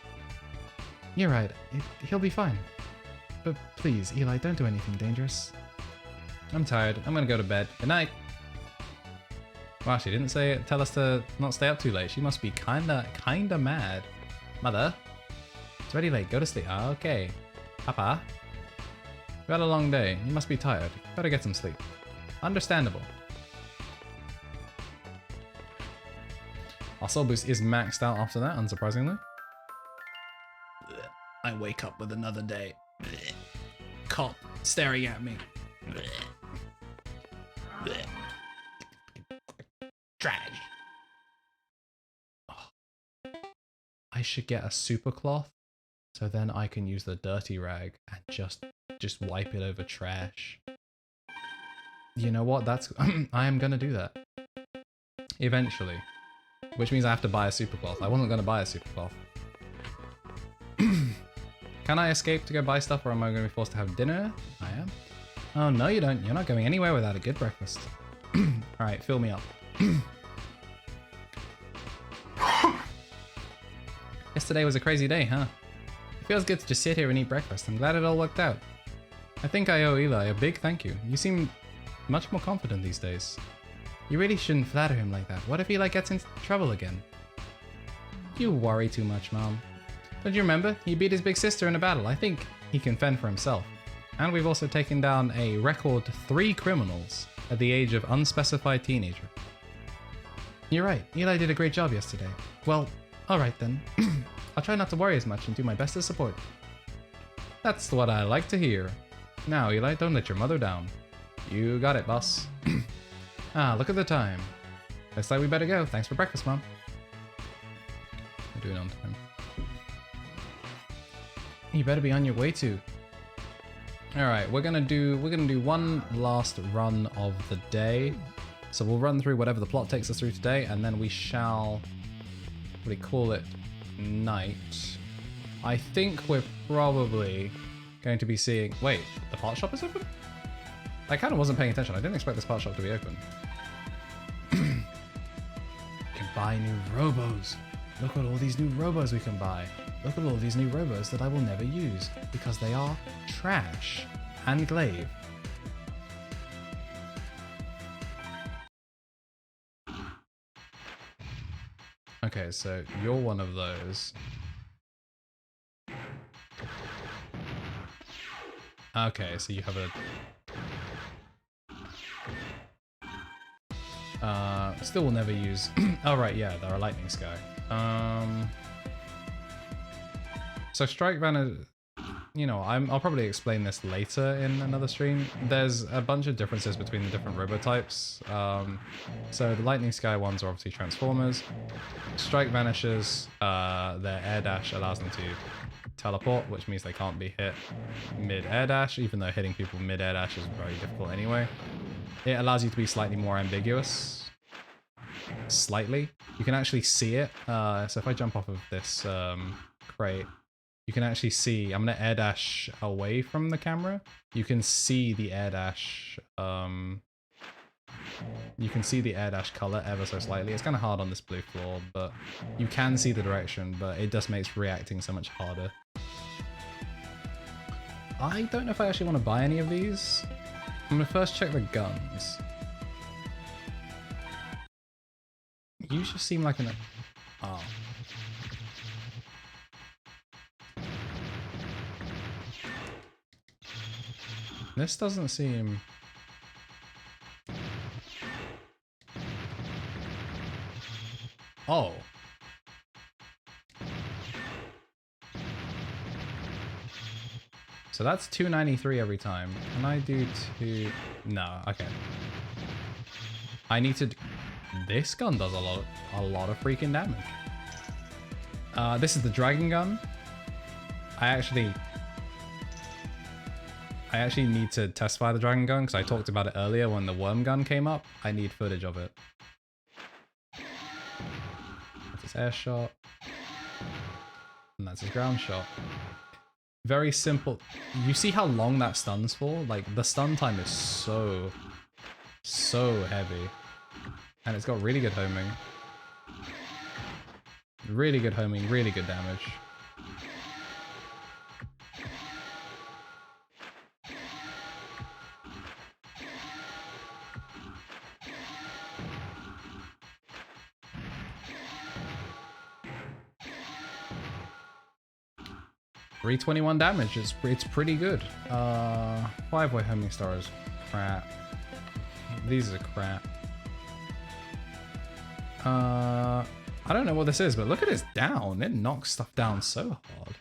You're right. He'll be fine. But please, Eli, don't do anything dangerous. I'm tired. I'm gonna go to bed. Good night. Wow, she didn't tell us to not stay up too late. She must be kinda mad. Mother? It's already late. Go to sleep. Ah, okay. Papa? You had a long day. You must be tired. Better get some sleep. Understandable. Our soul boost is maxed out after that, unsurprisingly. I wake up with another day. Cop staring at me. Trash. Oh. I should get a super cloth so then I can use the dirty rag and just wipe it over trash. You know what? That's I am gonna do that eventually, which means I have to buy a super cloth. I wasn't gonna buy a super cloth. Can I escape to go buy stuff, or am I going to be forced to have dinner? I am. Oh no, you don't. You're not going anywhere without a good breakfast. All right, fill me up. Yesterday was a crazy day, huh? It feels good to just sit here and eat breakfast. I'm glad it all worked out. I think I owe Eli a big thank you. You seem much more confident these days. You really shouldn't flatter him like that. What if Eli gets into trouble again? You worry too much, Mom. Don't you remember? He beat his big sister in a battle. I think he can fend for himself. And we've also taken down a record 3 criminals at the age of unspecified teenager. You're right. Eli did a great job yesterday. Well, alright then. I'll try not to worry as much and do my best to support. That's what I like to hear. Now, Eli, don't let your mother down. You got it, boss. Ah, look at the time. Looks like we better go. Thanks for breakfast, Mom. We're doing on time. You better be on your way too. All right, we're gonna do one last run of the day. So we'll run through whatever the plot takes us through today, and then we shall, what do we call it, night. I think we're probably going to be seeing. Wait, the part shop is open? I kind of wasn't paying attention. I didn't expect this part shop to be open. We can buy new Robos. Look at all these new Robos we can buy. Look at all these new Robos that I will never use because they are trash and glaive. Okay, so you're one of those. Okay, so you have a... still will never use... Oh right, yeah, they're a lightning sky. So Strike Banner, you know, I'll probably explain this later in another stream. There's a bunch of differences between the different robo types. So the Lightning Sky ones are obviously Transformers. Strike Vanishes, their air dash allows them to teleport, which means they can't be hit mid-air dash, even though hitting people mid-air dash is very difficult anyway. It allows you to be slightly more ambiguous. Slightly. You can actually see it. So if I jump off of this crate, you can actually see, I'm going to air dash away from the camera. You can see the air dash, you can see the air dash color ever so slightly. It's kind of hard on this blue floor, but you can see the direction, but it just makes reacting so much harder. I don't know if I actually want to buy any of these. I'm going to first check the guns. You just seem like an... Oh. This doesn't seem... Oh. So that's 293 every time. Can I do two? No, okay. I need to... This gun does a lot of freaking damage. This is the dragon gun. I actually need to test fire the dragon gun because I talked about it earlier when the worm gun came up. I need footage of it. That's his air shot. And that's his ground shot. Very simple. You see how long that stuns for? Like, the stun time is so heavy. And it's got really good homing. Really good homing, really good damage. $321 damage, it's pretty good. 5-way homing star is crap. These are crap. I don't know what this is, but look at its down. It knocks stuff down so hard.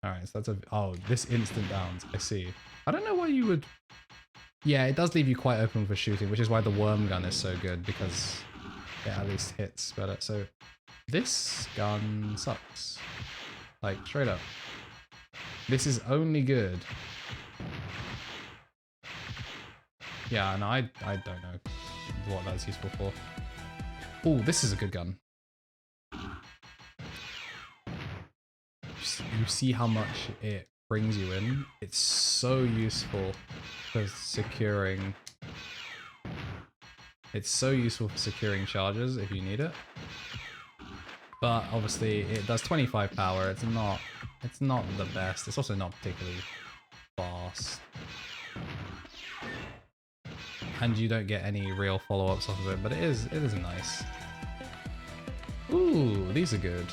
All right, so that's a... Oh, this instant downs. I see. I don't know why you would... Yeah, it does leave you quite open for shooting, which is why the worm gun is so good, because it at least hits better. So this gun sucks. Like, straight up. This is only good. Yeah, no, I don't know what that's useful for. Oh, this is a good gun. You see how much it brings you in? It's so useful for securing... It's so useful for securing charges if you need it. But obviously it does 25 power. It's not the best. It's also not particularly fast. And you don't get any real follow-ups off of it, but it is nice. Ooh, these are good.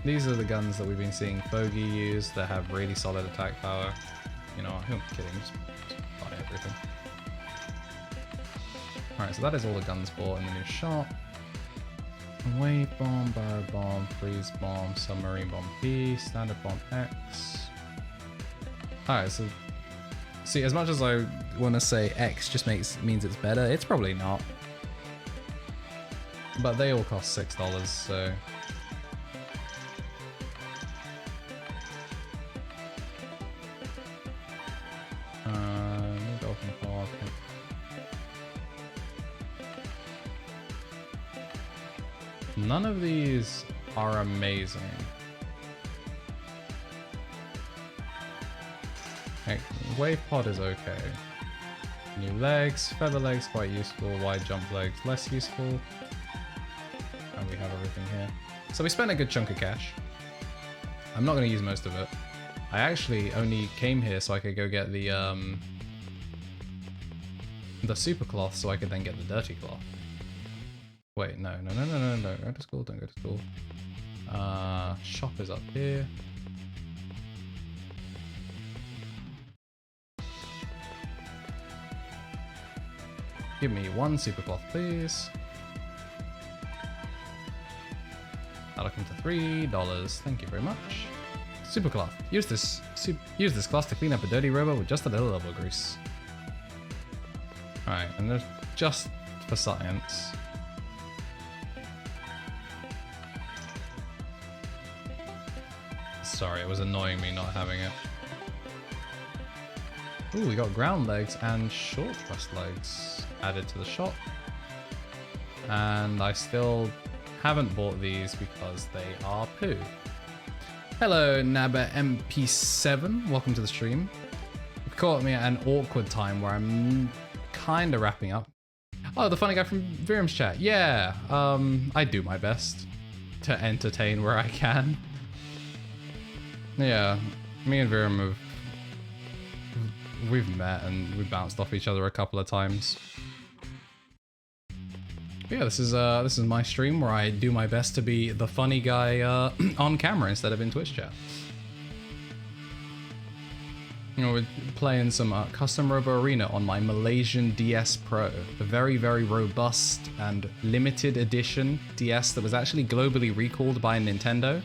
These are the guns that we've been seeing Foggy use that have really solid attack power. You know, who am I kidding? Just buy everything. Alright, so that is all the guns bought in the new shop. Wave bomb, barrel bomb, freeze bomb, submarine bomb P, standard bomb X. Alright, so see, as much as I want to say X just means it's better, it's probably not. But they all cost $6, so... None of these are amazing. Okay, wave pod is okay. New legs, feather legs quite useful, wide jump legs less useful. And we have everything here. So we spent a good chunk of cash. I'm not going to use most of it. I actually only came here so I could go get the super cloth so I could then get the dirty cloth. Wait, no, don't go to school, don't go to school. Shop is up here. Give me one super cloth, please. That'll come to $3. Thank you very much. Super cloth. Use this cloth to clean up a dirty Robo with just a little elbow grease. Alright, and there's just for science. Sorry, it was annoying me not having it. Ooh, we got ground legs and short thrust legs added to the shop. And I still haven't bought these because they are poo. Hello, Naba MP7. Welcome to the stream. You've caught me at an awkward time where I'm kind of wrapping up. Oh, the funny guy from Virum's chat. Yeah, I do my best to entertain where I can. Yeah, me and Virum we've met and we bounced off each other a couple of times. But yeah, this is my stream where I do my best to be the funny guy on camera instead of in Twitch chat. You know, we're playing some custom Robo Arena on my Malaysian DS Pro, a very, very robust and limited edition DS that was actually globally recalled by Nintendo.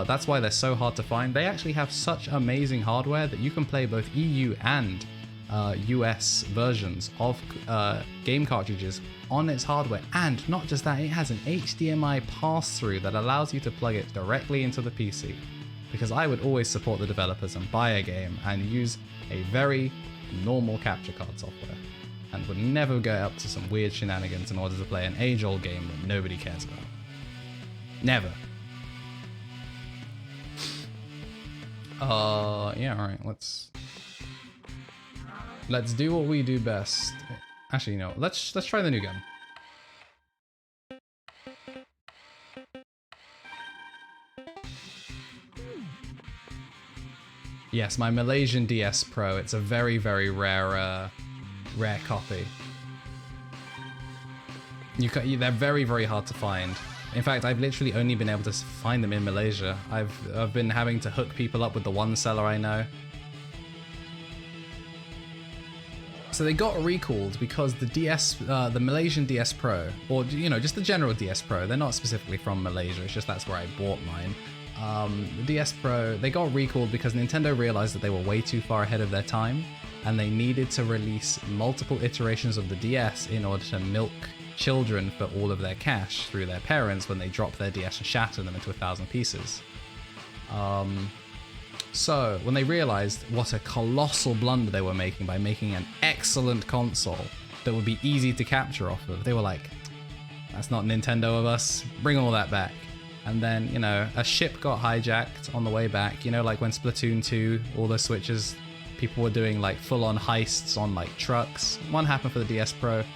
That's why they're so hard to find. They actually have such amazing hardware that you can play both EU and US versions of game cartridges on its hardware. And not just that, it has an HDMI pass-through that allows you to plug it directly into the PC. Because I would always support the developers and buy a game and use a very normal capture card software. And would never go up to some weird shenanigans in order to play an age-old game that nobody cares about. Never. Yeah, alright, let's do what we do best. Actually, no, let's try the new gun. Yes, my Malaysian DS Pro. It's a very, very rare copy. They're very, very hard to find. In fact, I've literally only been able to find them in Malaysia. I've been having to hook people up with the one seller I know. So they got recalled because the Malaysian DS Pro, or you know, just the general DS Pro, they're not specifically from Malaysia, it's just that's where I bought mine. The DS Pro, they got recalled because Nintendo realized that they were way too far ahead of their time, and they needed to release multiple iterations of the DS in order to milk children for all of their cash through their parents when they drop their DS and shatter them into 1,000 pieces. So when they realized what a colossal blunder they were making by making an excellent console that would be easy to capture off of, they were like, that's not Nintendo of us, bring all that back. And then, you know, a ship got hijacked on the way back, you know, like when Splatoon 2, all the Switches, people were doing like full-on heists on like trucks. One happened for the DS Pro. It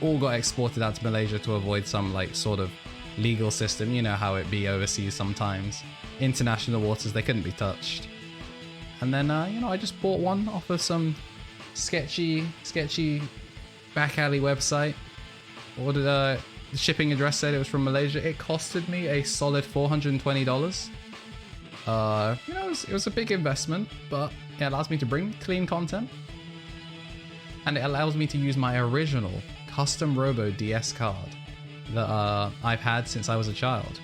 all got exported out to Malaysia to avoid some like sort of legal system. You know how it be overseas sometimes. International waters, they couldn't be touched. And then, you know, I just bought one off of some sketchy back alley website. Ordered the shipping address said it was from Malaysia. It costed me a solid $420. You know, it was a big investment, but it allows me to bring clean content. And it allows me to use my original custom Robo DS card that I've had since I was a child.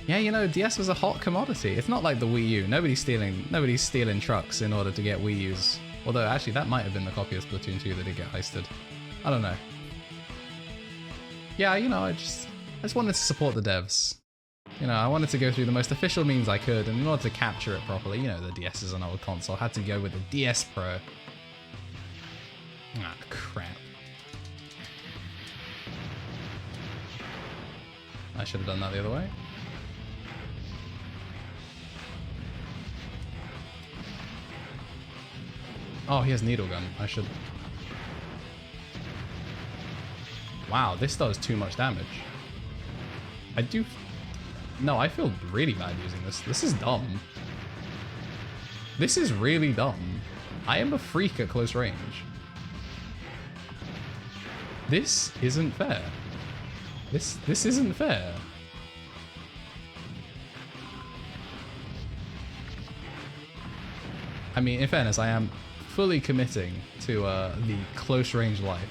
Yeah, you know, DS was a hot commodity. It's not like the Wii U. Nobody's stealing trucks in order to get Wii U's. Although, actually, that might have been the copy of Splatoon 2 that did get heisted. I don't know. Yeah, you know, I just wanted to support the devs. You know, I wanted to go through the most official means I could, and in order to capture it properly, you know, the DS is an old console. I had to go with the DS Pro. Ah, crap. I should have done that the other way. Oh, he has needle gun. I should... Wow, this does too much damage. I do... No, I feel really bad using this. This is dumb. This is really dumb. I am a freak at close range. This isn't fair. This isn't fair. I mean, in fairness, I am fully committing to the close range life.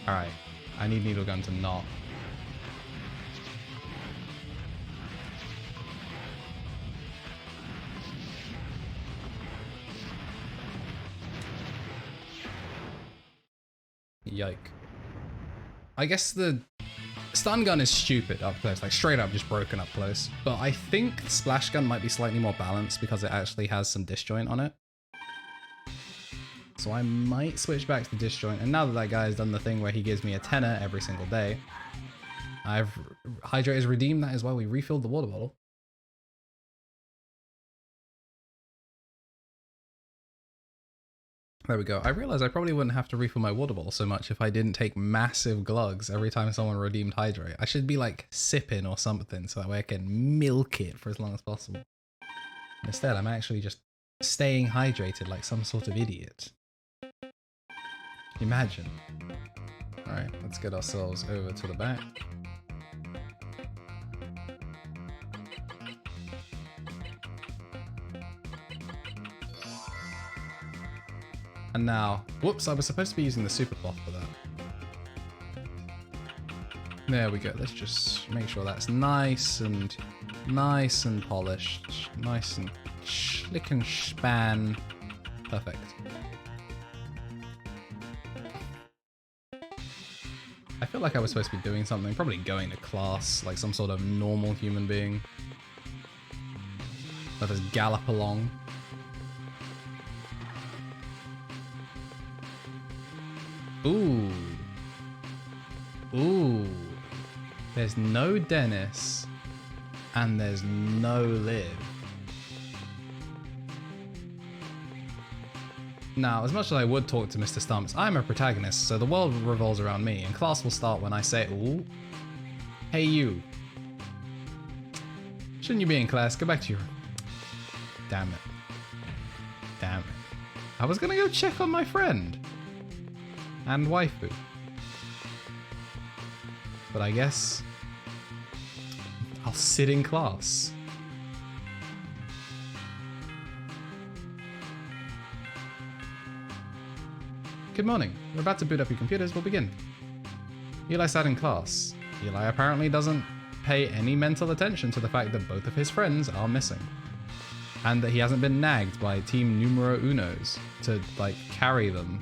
Alright, I need needle gun to not. Yike. I guess the stun gun is stupid up close, like straight up just broken up close. But I think splash gun might be slightly more balanced because it actually has some disjoint on it. So I might switch back to disjoint. And now that that guy has done the thing where he gives me a tenner every single day, Hydrate is redeemed. That is why we refilled the water bottle. There we go. I realized I probably wouldn't have to refill my water bottle so much if I didn't take massive glugs every time someone redeemed Hydrate. I should be like sipping or something so that way I can milk it for as long as possible. Instead, I'm actually just staying hydrated like some sort of idiot. Imagine. Alright, let's get ourselves over to the back. And now, whoops, I was supposed to be using the super cloth for that. There we go. Let's just make sure that's nice and polished, nice and schlick and span. Perfect. I feel like I was supposed to be doing something, probably going to class, like some sort of normal human being. Let us gallop along. Ooh. Ooh. There's no Dennis. And there's no Liv. Now, as much as I would talk to Mr. Stumps, I'm a protagonist, so the world revolves around me, and class will start when I say, ooh. Hey you. Shouldn't you be in class? Go back to your room. Damn it. Damn it. I was gonna go check on my friend. And waifu. But I guess I'll sit in class. Good morning. We're about to boot up your computers. We'll begin. Eli sat in class. Eli apparently doesn't pay any mental attention to the fact that both of his friends are missing. And that he hasn't been nagged by Team Numero Unos to, like, carry them.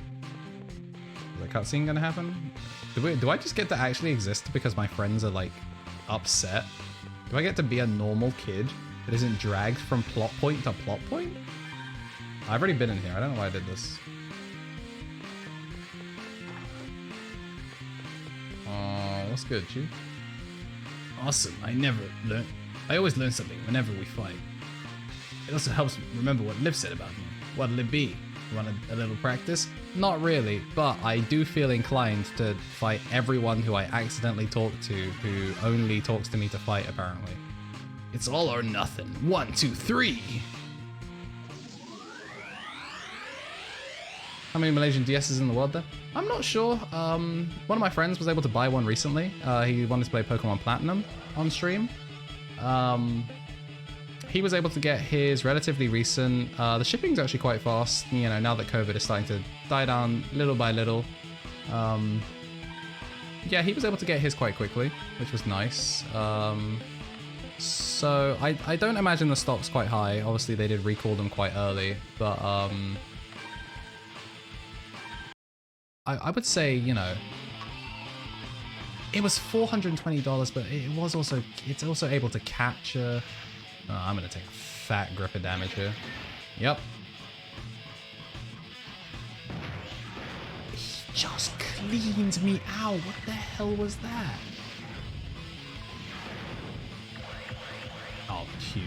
Is a cutscene gonna happen? Do I just get to actually exist because my friends are, like, upset? Do I get to be a normal kid that isn't dragged from plot point to plot point? I've already been in here. I don't know why I did this. What's good, Chief? Awesome. I always learn something whenever we fight. It also helps remember what Liv said about me. What'll it be? You want a little practice? Not really, but I do feel inclined to fight everyone who I accidentally talk to who only talks to me to fight, apparently. It's all or nothing. 1, 2, 3! How many Malaysian DSs in the world there? I'm not sure. One of my friends was able to buy one recently. He wanted to play Pokemon Platinum on stream. He was able to get his relatively recent. The shipping's actually quite fast, you know, now that COVID is starting to die down little by little. Yeah, he was able to get his quite quickly, which was nice. So I don't imagine the stock's quite high. Obviously, they did recall them quite early, but I would say, you know, it was $420, but it's also able to capture. I'm gonna take a fat grip of damage here. Yep. He just cleaned me out. What the hell was that? Oh, huge.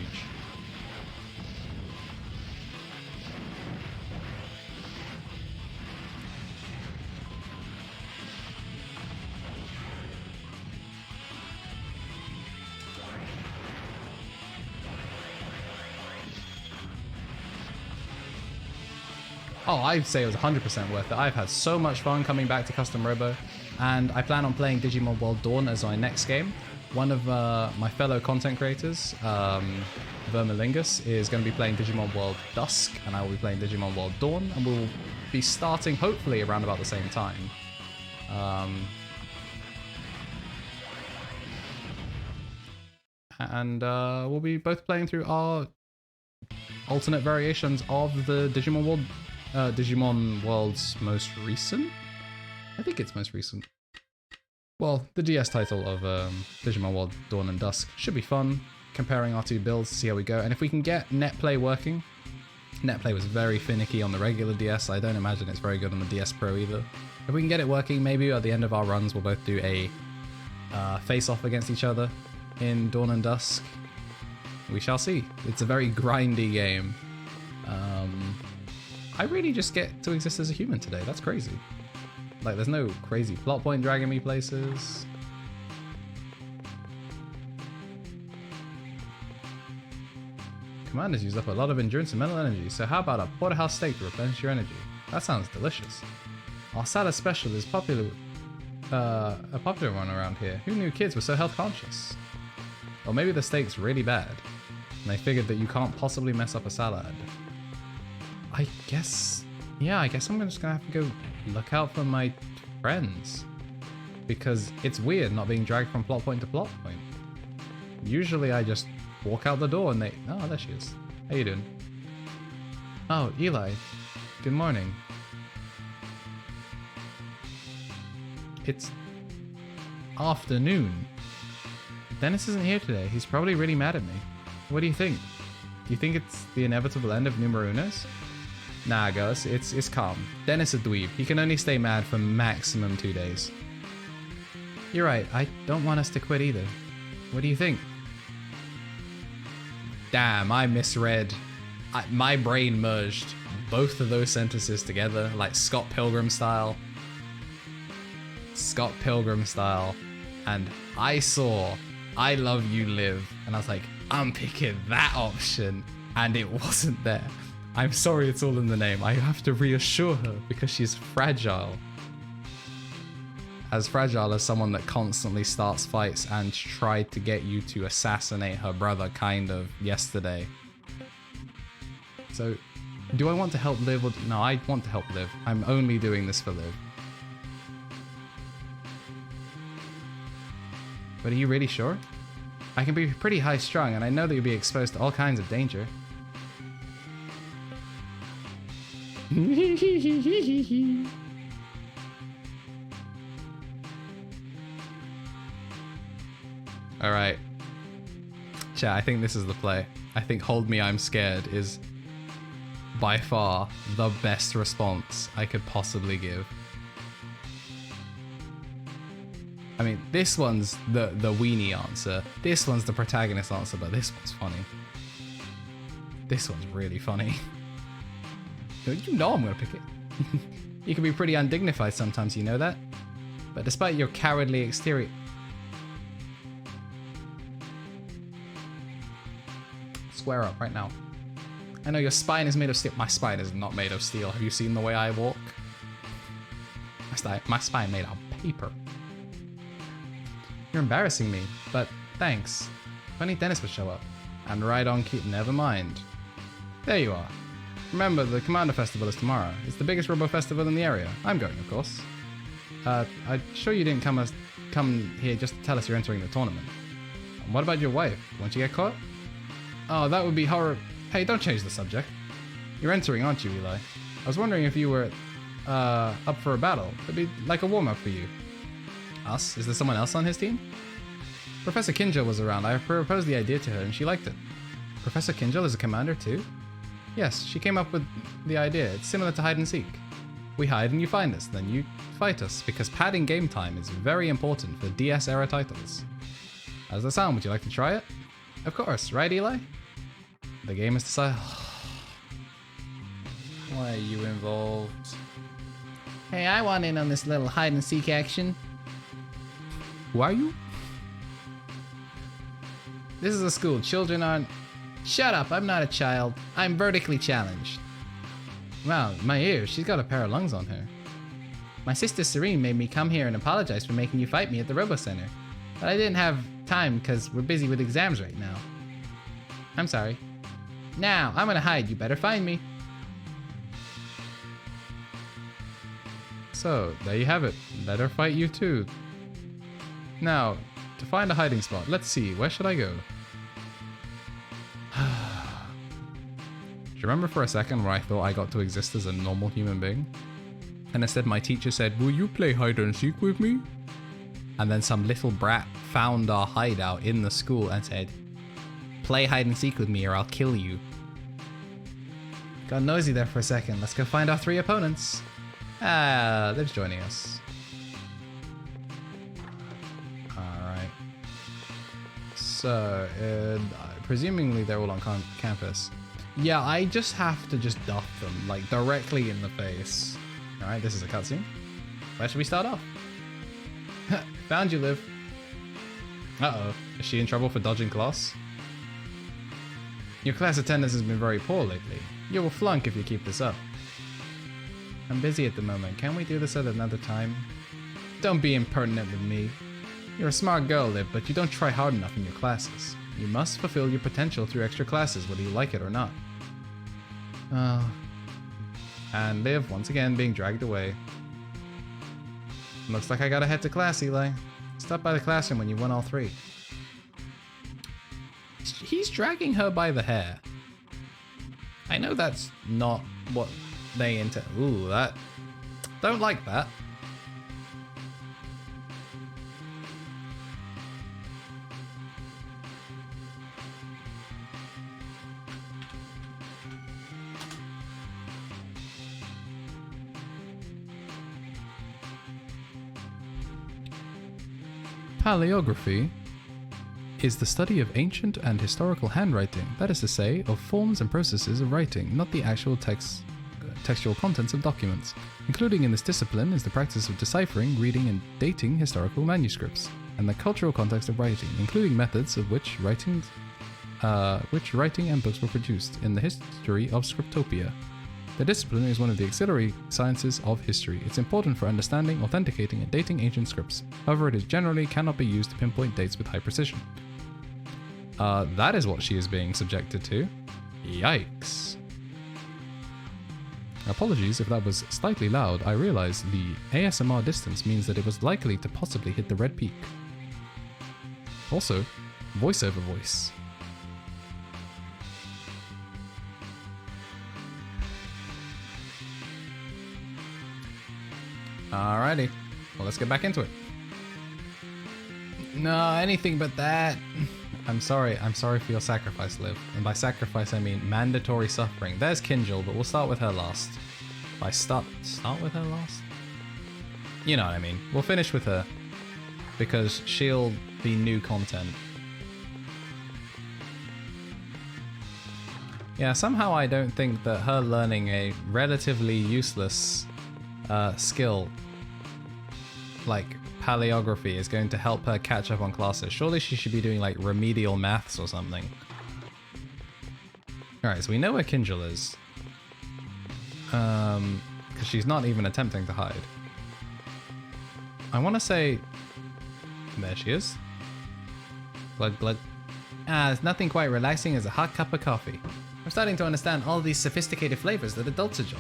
Oh, I'd say it was 100% worth it. I've had so much fun coming back to Custom Robo, and I plan on playing Digimon World Dawn as my next game. One of my fellow content creators, Vermilingus, is going to be playing Digimon World Dusk, and I will be playing Digimon World Dawn, and we'll be starting hopefully around about the same time. And we'll be both playing through our alternate variations of the Digimon World's most recent? I think it's most recent. Well, the DS title of Digimon World Dawn and Dusk should be fun, comparing our two builds to see how we go. And if we can get netplay working, netplay was very finicky on the regular DS, I don't imagine it's very good on the DS Pro either. If we can get it working, maybe at the end of our runs we'll both do a face-off against each other in Dawn and Dusk. We shall see. It's a very grindy game. I really just get to exist as a human today. That's crazy. Like, there's no crazy plot point dragging me places. Commanders use up a lot of endurance and mental energy, so how about a porterhouse steak to replenish your energy? That sounds delicious. Our salad special is a popular one around here. Who knew kids were so health conscious? Or maybe the steak's really bad, and they figured that you can't possibly mess up a salad. I guess I'm just gonna have to go look out for my friends, because it's weird not being dragged from plot point to plot point. Usually I just walk out the door and oh, there she is. How you doing? Oh, Eli. Good morning. It's afternoon. Dennis isn't here today. He's probably really mad at me. What do you think? Do you think it's the inevitable end of Numero Unos? Nah, Gus, it's calm. Dennis a dweeb. He can only stay mad for maximum 2 days. You're right, I don't want us to quit either. What do you think? Damn, I misread. My brain merged both of those sentences together, like Scott Pilgrim style. Scott Pilgrim style. And I saw I Love You Live, and I was like, I'm picking that option, and it wasn't there. I'm sorry, it's all in the name. I have to reassure her because she's fragile. As fragile as someone that constantly starts fights and tried to get you to assassinate her brother kind of yesterday. So, do I want to help Liv or no, I want to help Liv. I'm only doing this for Liv. But are you really sure? I can be pretty high strung, and I know that you'll be exposed to all kinds of danger. Alright. Chat, I think this is the play. I think Hold Me, I'm Scared is by far the best response I could possibly give. I mean, this one's the weenie answer. This one's the protagonist answer, but this one's funny. This one's really funny. You know I'm gonna pick it. You can be pretty undignified sometimes, you know that? But despite your cowardly exterior... Square up right now. I know your spine is made of steel. My spine is not made of steel. Have you seen the way I walk? My spine made out of paper. You're embarrassing me, but thanks. If only Dennis would show up. And right on cue. Never mind. There you are. Remember, the Commander Festival is tomorrow. It's the biggest Robo festival in the area. I'm going, of course. I'm sure you didn't come here just to tell us you're entering the tournament. And what about your wife? Won't you get caught? Oh, that would be horror. Hey, don't change the subject. You're entering, aren't you, Eli? I was wondering if you were up for a battle. It'd be like a warm-up for you. Us? Is there someone else on his team? Professor Kinjal was around. I proposed the idea to her and she liked it. Professor Kinjal is a commander too? Yes, she came up with the idea. It's similar to hide and seek. We hide and you find us, then you fight us, because padding game time is very important for DS era titles. How's that sound? Would you like to try it? Of course, right Eli? The game is decided. Why are you involved? Hey, I want in on this little hide and seek action. Who are you? This is a school. Children aren't... Shut up, I'm not a child. I'm vertically challenged. Wow, my ears. She's got a pair of lungs on her. My sister Serene made me come here and apologize for making you fight me at the Robo Center. But I didn't have time because we're busy with exams right now. I'm sorry. Now, I'm gonna hide. You better find me. So, there you have it. Let her fight you too. Now, to find a hiding spot, let's see, where should I go? Do you remember for a second where I thought I got to exist as a normal human being? And instead my teacher said, will you play hide and seek with me? And then some little brat found our hideout in the school and said, play hide and seek with me or I'll kill you. Got noisy there for a second. Let's go find our 3 opponents. Ah, Liv's joining us. Alright. So, presumably they're all on campus. Yeah, I just have to just duff them, like, directly in the face. Alright, this is a cutscene. Where should we start off? Found you, Liv. Uh-oh. Is she in trouble for dodging class? Your class attendance has been very poor lately. You will flunk if you keep this up. I'm busy at the moment. Can we do this at another time? Don't be impertinent with me. You're a smart girl, Liv, but you don't try hard enough in your classes. You must fulfill your potential through extra classes, whether you like it or not. And Liv, once again, being dragged away. Looks like I gotta head to class, Eli. Stop by the classroom when you won all 3. He's dragging her by the hair. I know that's not what they intend. Ooh, that... Don't like that. Paleography is the study of ancient and historical handwriting, that is to say, of forms and processes of writing, not the actual textual contents of documents. Including in this discipline is the practice of deciphering, reading, and dating historical manuscripts, and the cultural context of writing, including methods of which writing and books were produced in the history of Scriptopia. The discipline is one of the auxiliary sciences of history. It's important for understanding, authenticating, and dating ancient scripts. However, it generally cannot be used to pinpoint dates with high precision. That is what she is being subjected to. Yikes. Apologies if that was slightly loud. I realize the ASMR distance means that it was likely to possibly hit the red peak. Also, Voice over voice. Alrighty. Well, let's get back into it. No, anything but that. I'm sorry for your sacrifice, Liv. And by sacrifice, I mean mandatory suffering. There's Kinjal, but we'll start with her last. By start with her last? You know what I mean. We'll finish with her. Because she'll be new content. Yeah, somehow I don't think that her learning a relatively useless skill like paleography is going to help her catch up on classes. Surely she should be doing like remedial maths or something. Alright, so we know where Kinjal is. Because she's not even attempting to hide. I want to say... There she is. Glug glug. There's nothing quite relaxing as a hot cup of coffee. I'm starting to understand all these sophisticated flavors that adults enjoy.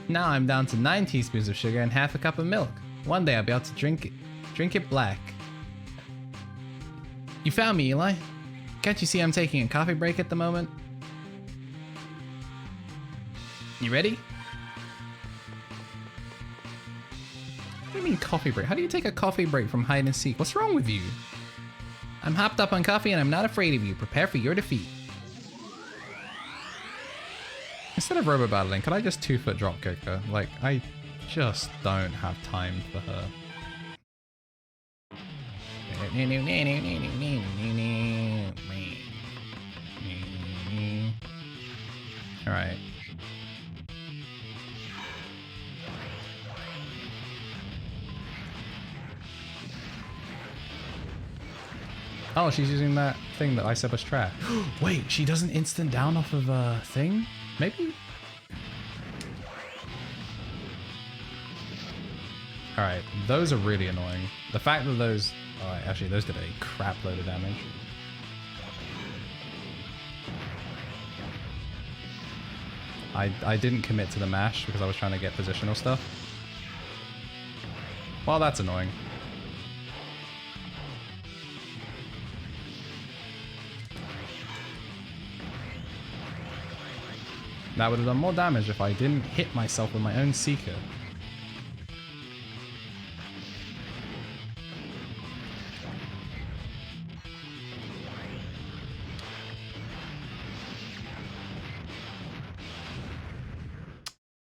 Now I'm down to 9 teaspoons of sugar and half a cup of milk. One day I'll be able to drink it black. You found me, Eli. Can't you see I'm taking a coffee break at the moment? You ready? What do you mean coffee break? How do you take a coffee break from hide and seek? What's wrong with you? I'm hopped up on coffee and I'm not afraid of you. Prepare for your defeat. Instead of Robo battling, could I just 2-foot drop kick her? Like, I just don't have time for her. Alright. Oh, she's using that thing that I said was trash. Wait, she doesn't instant down off of a thing? Maybe? Alright, those are really annoying. The fact that those... Alright, actually those did a crap load of damage. I didn't commit to the mash because I was trying to get positional stuff. Well, that's annoying. That would have done more damage if I didn't hit myself with my own Seeker.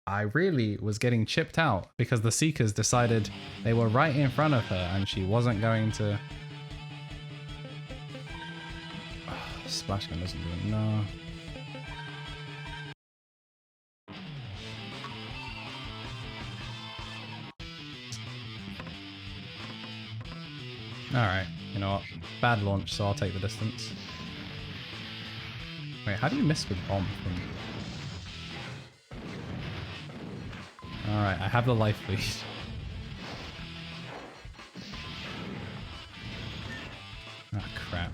I really was getting chipped out because the Seekers decided they were right in front of her and she wasn't going to... Splash gun doesn't do it, no. Alright, you know what? Bad launch, so I'll take the distance. Wait, how do you miss with bomb from... Alright, I have the life lead. Ah, crap.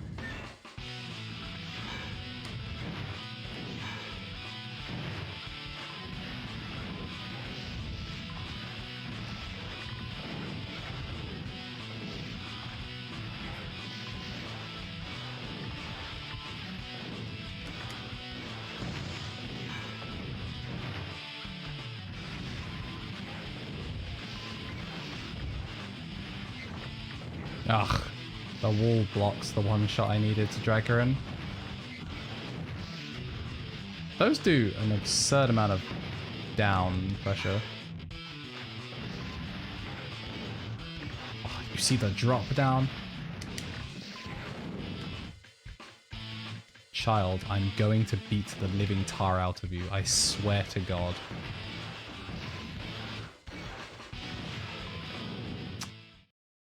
Ugh, the wall blocks the one shot I needed to drag her in. Those do an absurd amount of down pressure. Oh, you see the drop down? Child, I'm going to beat the living tar out of you, I swear to God.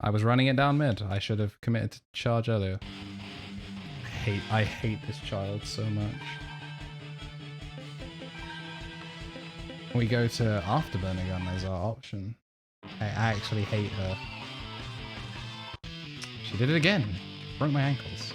I was running it down mid. I should have committed to charge earlier. I hate this child so much. We go to Afterburner Gun as our option. I actually hate her. She did it again. Broke my ankles.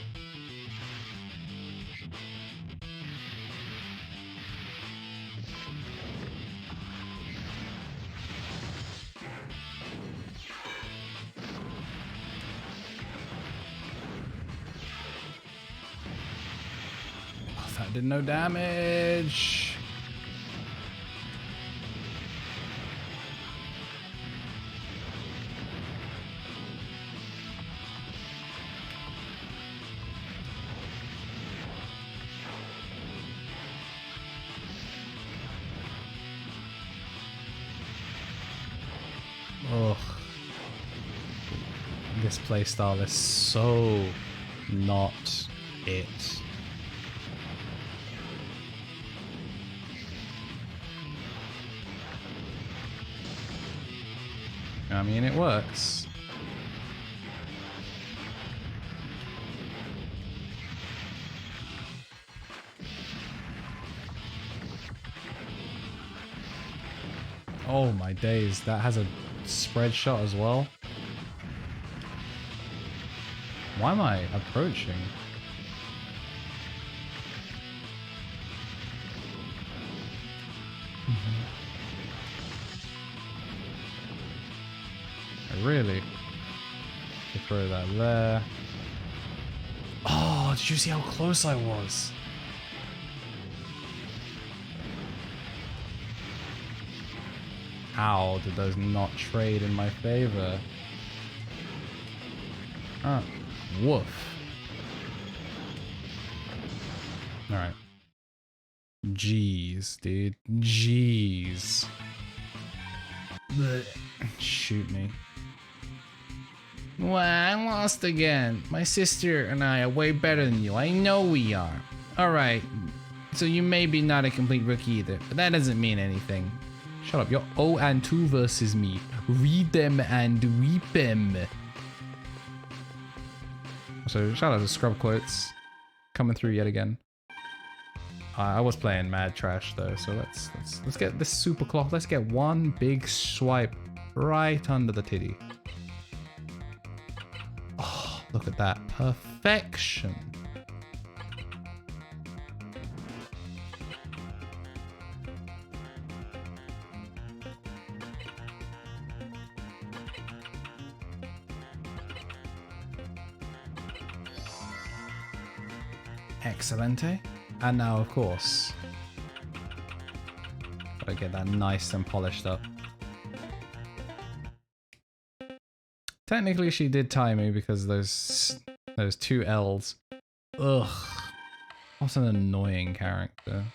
That did no damage. Ugh. This playstyle is so not it. I mean, it works. Oh my days, that has a spread shot as well. Why am I approaching? Really? To throw that there. Oh, did you see how close I was? How did those not trade in my favor? Ah, woof. Alright. Jeez, dude. Jeez. Blech. Shoot me. Well, I lost again. My sister and I are way better than you. I know we are. Alright. So you may be not a complete rookie either, but that doesn't mean anything. Shut up. You're 0-2 versus me. Read them and weep them. So shout out to Scrub Quotes. Coming through yet again. I was playing mad trash though, so let's get this super clock. Let's get one big swipe right under the titty. Oh, look at that. Perfection. Excelente. And now, of course, gotta get that nice and polished up. Technically, she did tie me because those two L's. Ugh. What an annoying character.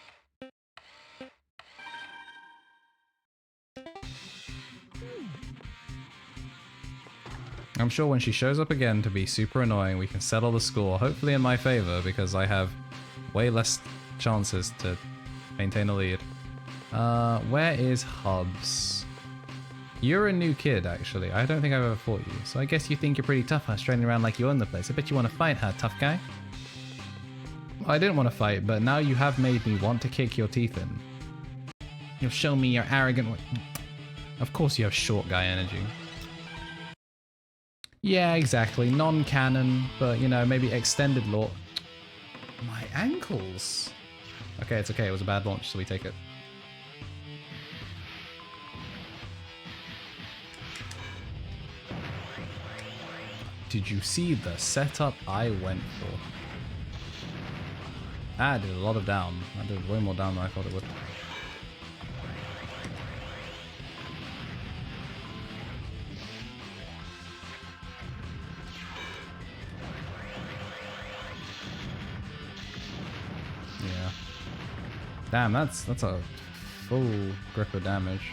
I'm sure when she shows up again to be super annoying, we can settle the score, hopefully in my favor, because I have way less chances to maintain a lead. Where is Hubs? You're a new kid, actually. I don't think I've ever fought you, so I guess you think you're pretty tough, huh? Straining around like you own the place. I bet you want to fight, huh, tough guy? Well, I didn't want to fight, but now you have made me want to kick your teeth in. You'll show me your arrogant... Of course you have short guy energy. Yeah, exactly. Non-canon, but, you know, maybe extended lore. My ankles. Okay, it's okay. It was a bad launch, so we take it. Did you see the setup I went for? That did a lot of down. That did way more down than I thought it would. Yeah. Damn, that's a full grip of damage.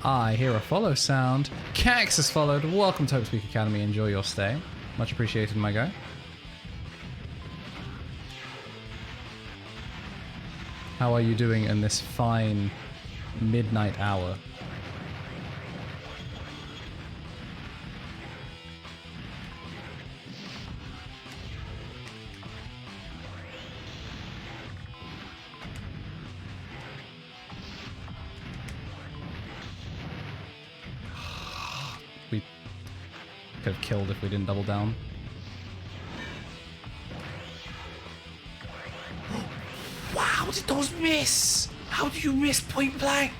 I hear a follow sound. Cax has followed. Welcome to Hope Speak Academy. Enjoy your stay. Much appreciated, my guy. How are you doing in this fine midnight hour? We could have killed if we didn't double down. Wow, did those miss? How do you miss point blank?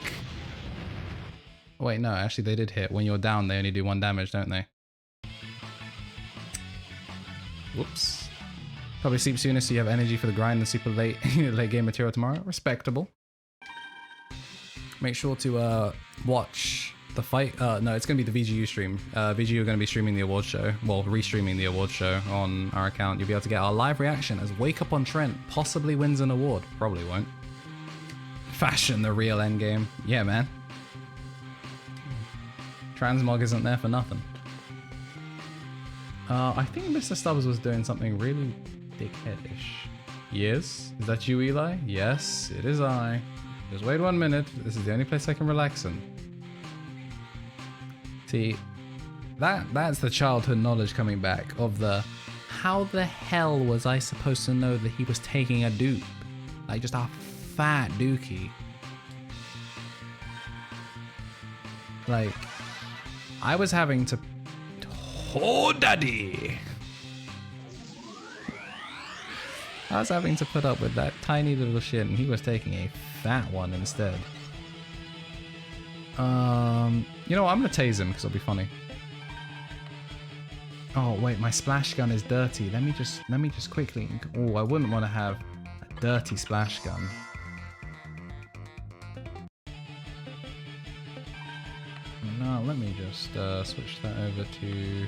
Wait, no, actually they did hit. When you're down, they only do 1 damage, don't they? Whoops. Probably sleep sooner so you have energy for the grind and super late late game material tomorrow. Respectable. Make sure to watch the fight. No, it's going to be the VGU stream. VGU are going to be streaming the awards show. Well, restreaming the awards show on our account. You'll be able to get our live reaction as Wake Up on Trent possibly wins an award. Probably won't. Fashion, the real endgame. Yeah, man. Transmog isn't there for nothing. I think Mr. Stubbs was doing something really dickheadish. Yes? Is that you, Eli? Yes, it is I. Just wait 1 minute. This is the only place I can relax in. See, that's the childhood knowledge coming back of the how the hell was I supposed to know that he was taking a dupe? Like just a fat dookie. Like, I was having to... Oh, daddy! I was having to put up with that tiny little shit, and he was taking a fat one instead. You know what? I'm gonna tase him because it'll be funny. Oh wait, my splash gun is dirty. Let me just quickly. Oh, I wouldn't want to have a dirty splash gun. No, let me just switch that over to.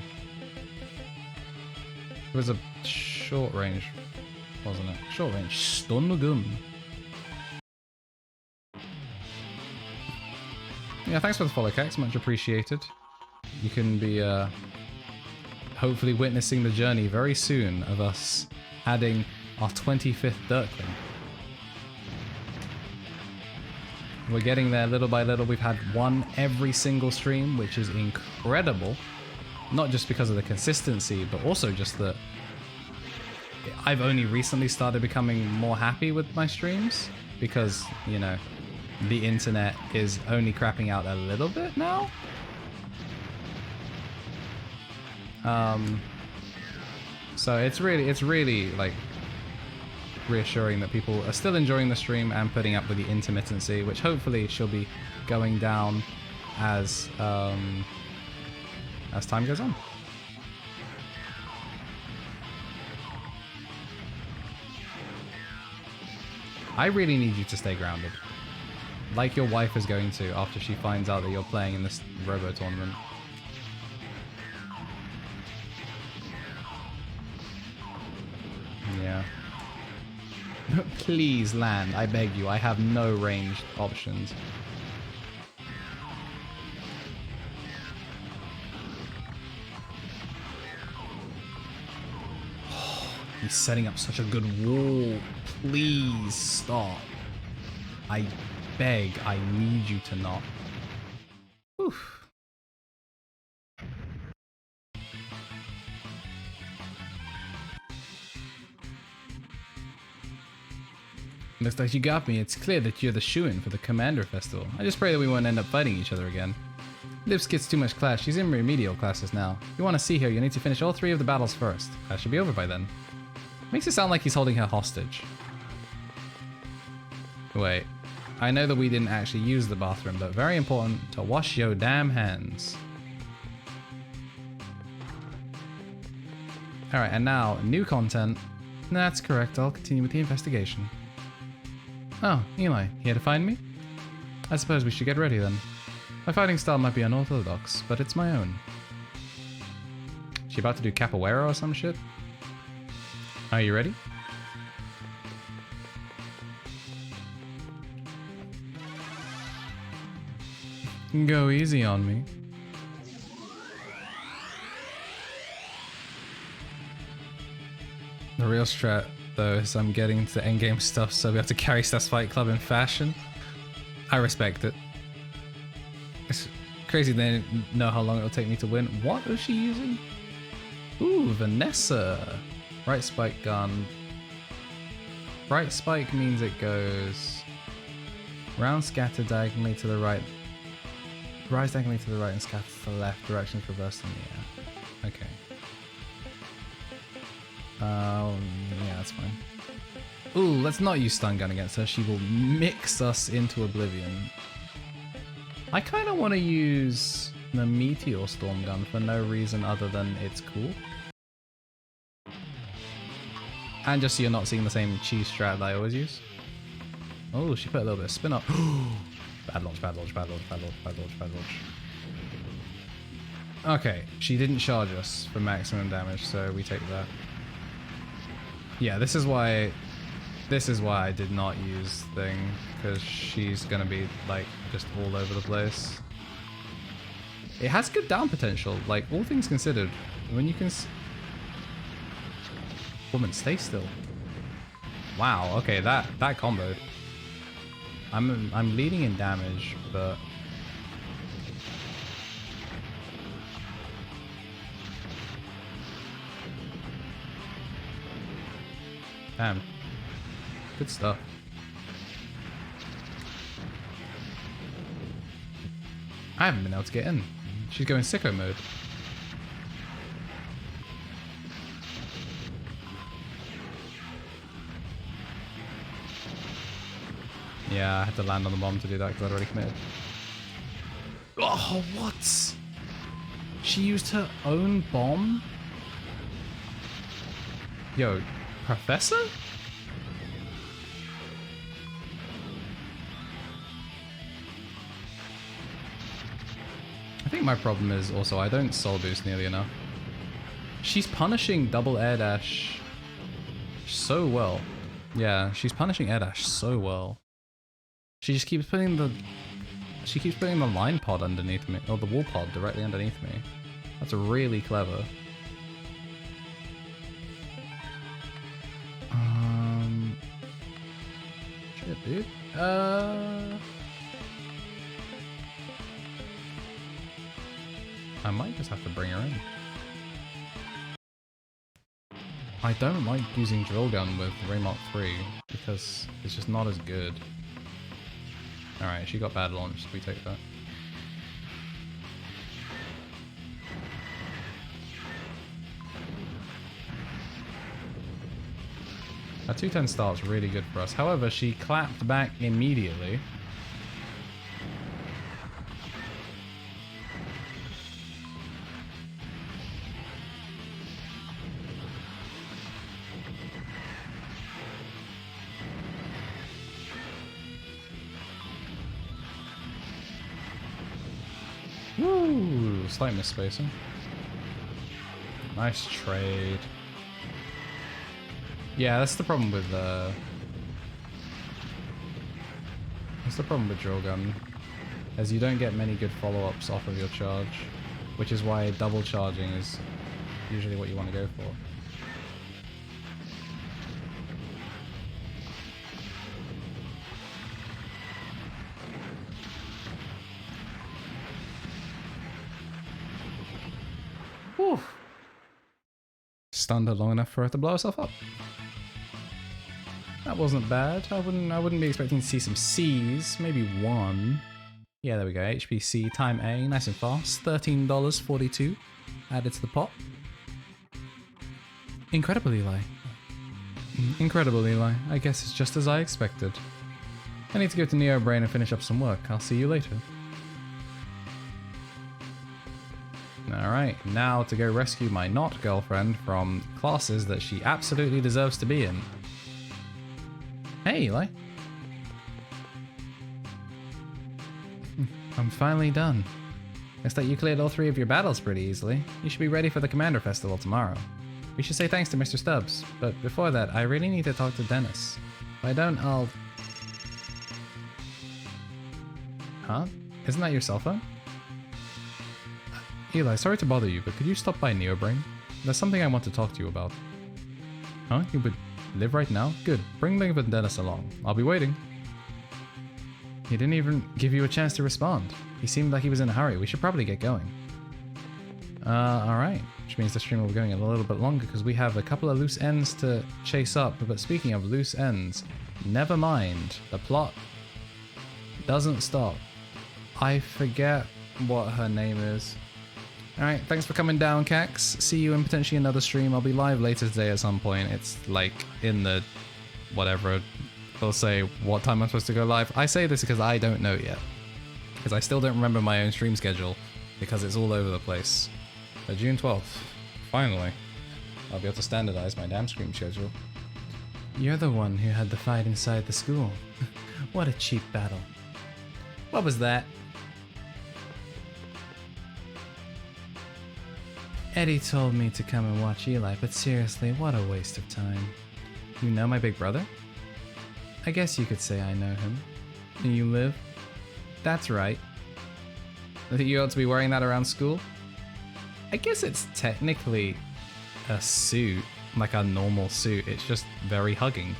It was a short range, wasn't it? Short range stun gun. Yeah, thanks for the follow, Cax. Much appreciated. You can be hopefully witnessing the journey very soon of us adding our 25th Dirkling. We're getting there little by little. We've had one every single stream, which is incredible. Not just because of the consistency, but also just that I've only recently started becoming more happy with my streams because, you know, the internet is only crapping out a little bit now. So it's really like reassuring that people are still enjoying the stream and putting up with the intermittency, which hopefully she'll be going down as time goes on. I really need you to stay grounded. Like your wife is going to after she finds out that you're playing in this Robo tournament. Yeah. Please land, I beg you. I have no ranged options. He's setting up such a good wall. Please stop. I beg, I need you to not. Oof. Looks like you got me. It's clear that you're the shoo-in for the Commander Festival. I just pray that we won't end up fighting each other again. Lips gets too much class. She's in remedial classes now. If you want to see her, you need to finish all 3 of the battles first. That should be over by then. Makes it sound like he's holding her hostage. Wait. I know that we didn't actually use the bathroom, but very important to wash your damn hands. Alright, and now, new content. That's correct, I'll continue with the investigation. Oh, Eli, here to find me? I suppose we should get ready then. My fighting style might be unorthodox, but it's my own. She about to do capoeira or some shit? Are you ready? Go easy on me. The real strat, though, is I'm getting to endgame stuff, so we have to carry Stats Fight Club in fashion. I respect it. It's crazy they didn't know how long it'll take me to win. What was she using? Ooh, Vanessa. Right spike gun. Right spike means it goes round, scatter diagonally to the right. Rise diagonally to the right and scatter to the left. Directions reversed in the air. Okay. Yeah, that's fine. Ooh, let's not use stun gun against her. She will mix us into oblivion. I kind of want to use the meteor storm gun for no reason other than it's cool. And just so you're not seeing the same cheese strat that I always use. Oh, she put a little bit of spin up. Bad launch, bad launch, bad launch, bad launch, bad launch, bad launch. Okay, she didn't charge us for maximum damage, so we take that. Yeah, this is why I did not use thing, because she's gonna be like just all over the place. It has good down potential, like all things considered. When you can woman, stay still. Wow, okay, that comboed. I'm leading in damage, but damn. Good stuff. I haven't been able to get in. She's going sicko mode. Yeah, I had to land on the bomb to do that because I'd already committed. Oh, what? She used her own bomb? Yo, Professor? I think my problem is also I don't soul boost nearly enough. She's punishing double air dash so well. Yeah, she's punishing air dash so well. She just keeps putting the line pod underneath me, or the wall pod directly underneath me. That's really clever. Shit, dude. I might just have to bring her in. I don't like using drill gun with Mark 3 because it's just not as good. Alright, she got bad launch, we take that. A 210 start's really good for us. However, she clapped back immediately. Woo! Slight misspacing. Nice trade. Yeah, that's the problem with drill gun, as you don't get many good follow-ups off of your charge, which is why double charging is usually what you want to go for. Whew. Stunned her long enough for her to blow herself up. That wasn't bad. I wouldn't be expecting to see some C's, maybe one. Yeah, there we go. HPC time A, nice and fast. $13.42 added to the pot. Incredible, Eli. Incredible, Eli. I guess it's just as I expected. I need to go to Neo Brain and finish up some work. I'll see you later. Alright, now to go rescue my not girlfriend from classes that she absolutely deserves to be in. Hey, Eli. I'm finally done. Looks like you cleared all 3 of your battles pretty easily. You should be ready for the Commander Festival tomorrow. We should say thanks to Mr. Stubbs, but before that, I really need to talk to Dennis. If I don't, I'll... Huh? Isn't that your cell phone? Eli, sorry to bother you, but could you stop by Neobrain? There's something I want to talk to you about. Huh? You would live right now? Good. Bring Liv and Dennis along. I'll be waiting. He didn't even give you a chance to respond. He seemed like he was in a hurry. We should probably get going. Alright. Which means the stream will be going a little bit longer because we have a couple of loose ends to chase up. But speaking of loose ends, never mind. The plot doesn't stop. I forget what her name is. Alright, thanks for coming down, Cax. See you in potentially another stream. I'll be live later today at some point. It's like in the whatever. They'll say what time I'm supposed to go live. I say this because I don't know yet. Because I still don't remember my own stream schedule. Because it's all over the place. But June 12th, finally, I'll be able to standardize my damn stream schedule. You're the one who had the fight inside the school. What a cheap battle. What was that? Eddie told me to come and watch Eli, but seriously, what a waste of time. You know my big brother? I guess you could say I know him. And you live? That's right. I think you ought to be wearing that around school? I guess it's technically a suit, like a normal suit. It's just very hugging.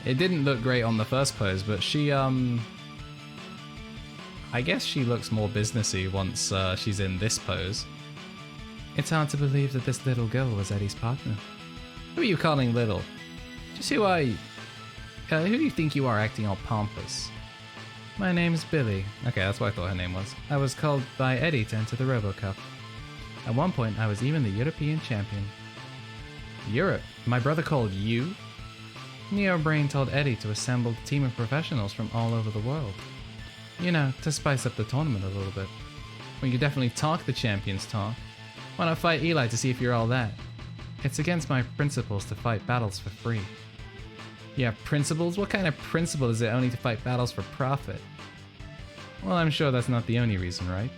It didn't look great on the first pose, but she, I guess she looks more businessy once she's in this pose. It's hard to believe that this little girl was Eddie's partner. Who are you calling little? Just who are you? Who do you think you are acting all pompous? My name's Billy. Okay, that's what I thought her name was. I was called by Eddie to enter the Robo Cup. At one point, I was even the European champion. Europe? My brother called you? NeoBrain told Eddie to assemble a team of professionals from all over the world. You know, to spice up the tournament a little bit. We could definitely talk the champions talk. Why not fight Eli to see if you're all that? It's against my principles to fight battles for free. Yeah, principles? What kind of principle is it only to fight battles for profit? Well, I'm sure that's not the only reason, right?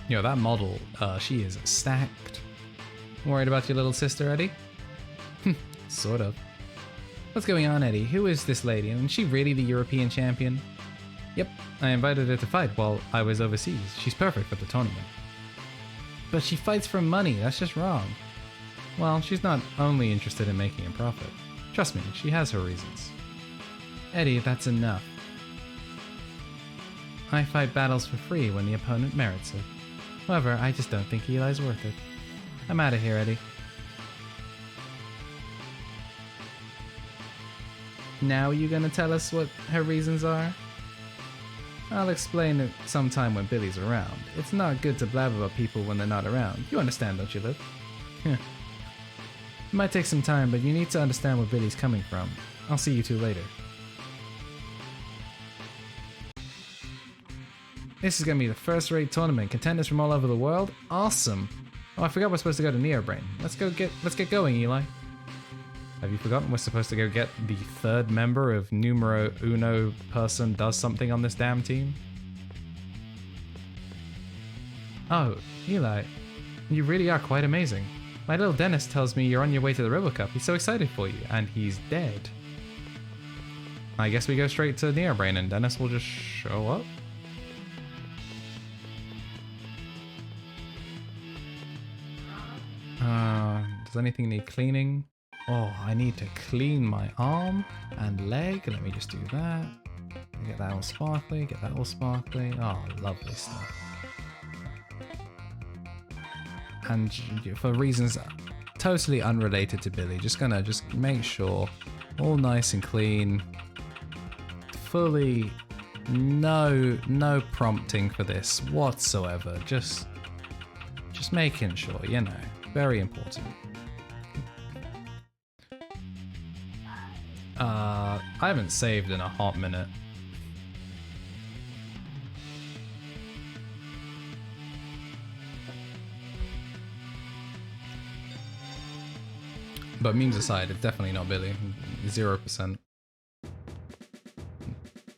Yo, that model, she is stacked. Worried about your little sister, Eddie? Sort of. What's going on, Eddie? Who is this lady? And is she really the European champion? Yep, I invited her to fight while I was overseas. She's perfect for the tournament. But she fights for money, that's just wrong. Well, she's not only interested in making a profit. Trust me, she has her reasons. Eddie, that's enough. I fight battles for free when the opponent merits it. However, I just don't think Eli's worth it. I'm out of here, Eddie. Now you gonna tell us what her reasons are? I'll explain it sometime when Billy's around. It's not good to blab about people when they're not around. You understand, don't you, Liv? It might take some time, but you need to understand where Billy's coming from. I'll see you two later. This is gonna be the first-rate tournament. Contenders from all over the world. Awesome. Oh, I forgot we're supposed to go to NeoBrain. Let's get going, Eli. Have you forgotten we're supposed to go get the third member of numero uno person does something on this damn team? Oh, Eli, you really are quite amazing. My little Dennis tells me you're on your way to the Robo Cup. He's so excited for you, and he's dead. I guess we go straight to NeoBrain and Dennis will just show up? Does anything need cleaning? Oh, I need to clean my arm and leg. Let me just do that. Get that all sparkly, get that all sparkly. Oh, lovely stuff. And for reasons totally unrelated to Billy, just make sure all nice and clean. Fully no prompting for this whatsoever. Just making sure, you know, very important. I haven't saved in a hot minute. But memes aside, it's definitely not Billy. 0%.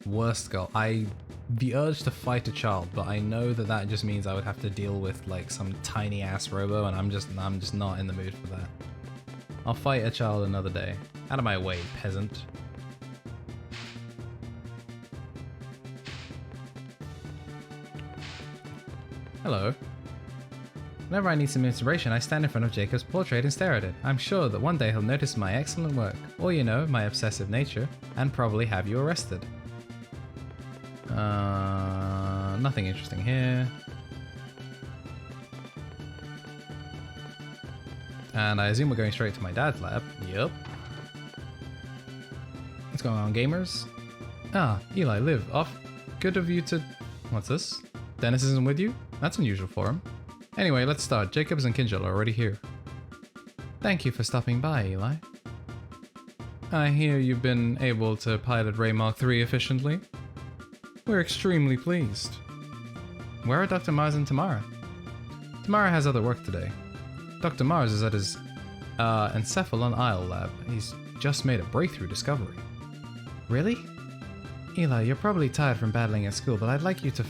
Worst girl. The urge to fight a child, but I know that just means I would have to deal with like some tiny ass Robo, and I'm just not in the mood for that. I'll fight a child another day. Out of my way, peasant. Hello. Whenever I need some inspiration, I stand in front of Jacob's portrait and stare at it. I'm sure that one day he'll notice my excellent work, or you know, my obsessive nature, and probably have you arrested. Nothing interesting here. And I assume we're going straight to my dad's lab. Yep. What's going on, gamers? Ah, Eli, Liv, off. Good of you to... What's this? Dennis isn't with you? That's unusual for him. Anyway, let's start. Jacobs and Kinjal are already here. Thank you for stopping by, Eli. I hear you've been able to pilot Ray Mark III efficiently. We're extremely pleased. Where are Dr. Mars and Tamara? Tamara has other work today. Dr. Mars is at his Encephalon Isle Lab. He's just made a breakthrough discovery. Really? Eli, you're probably tired from battling at school, but I'd like you to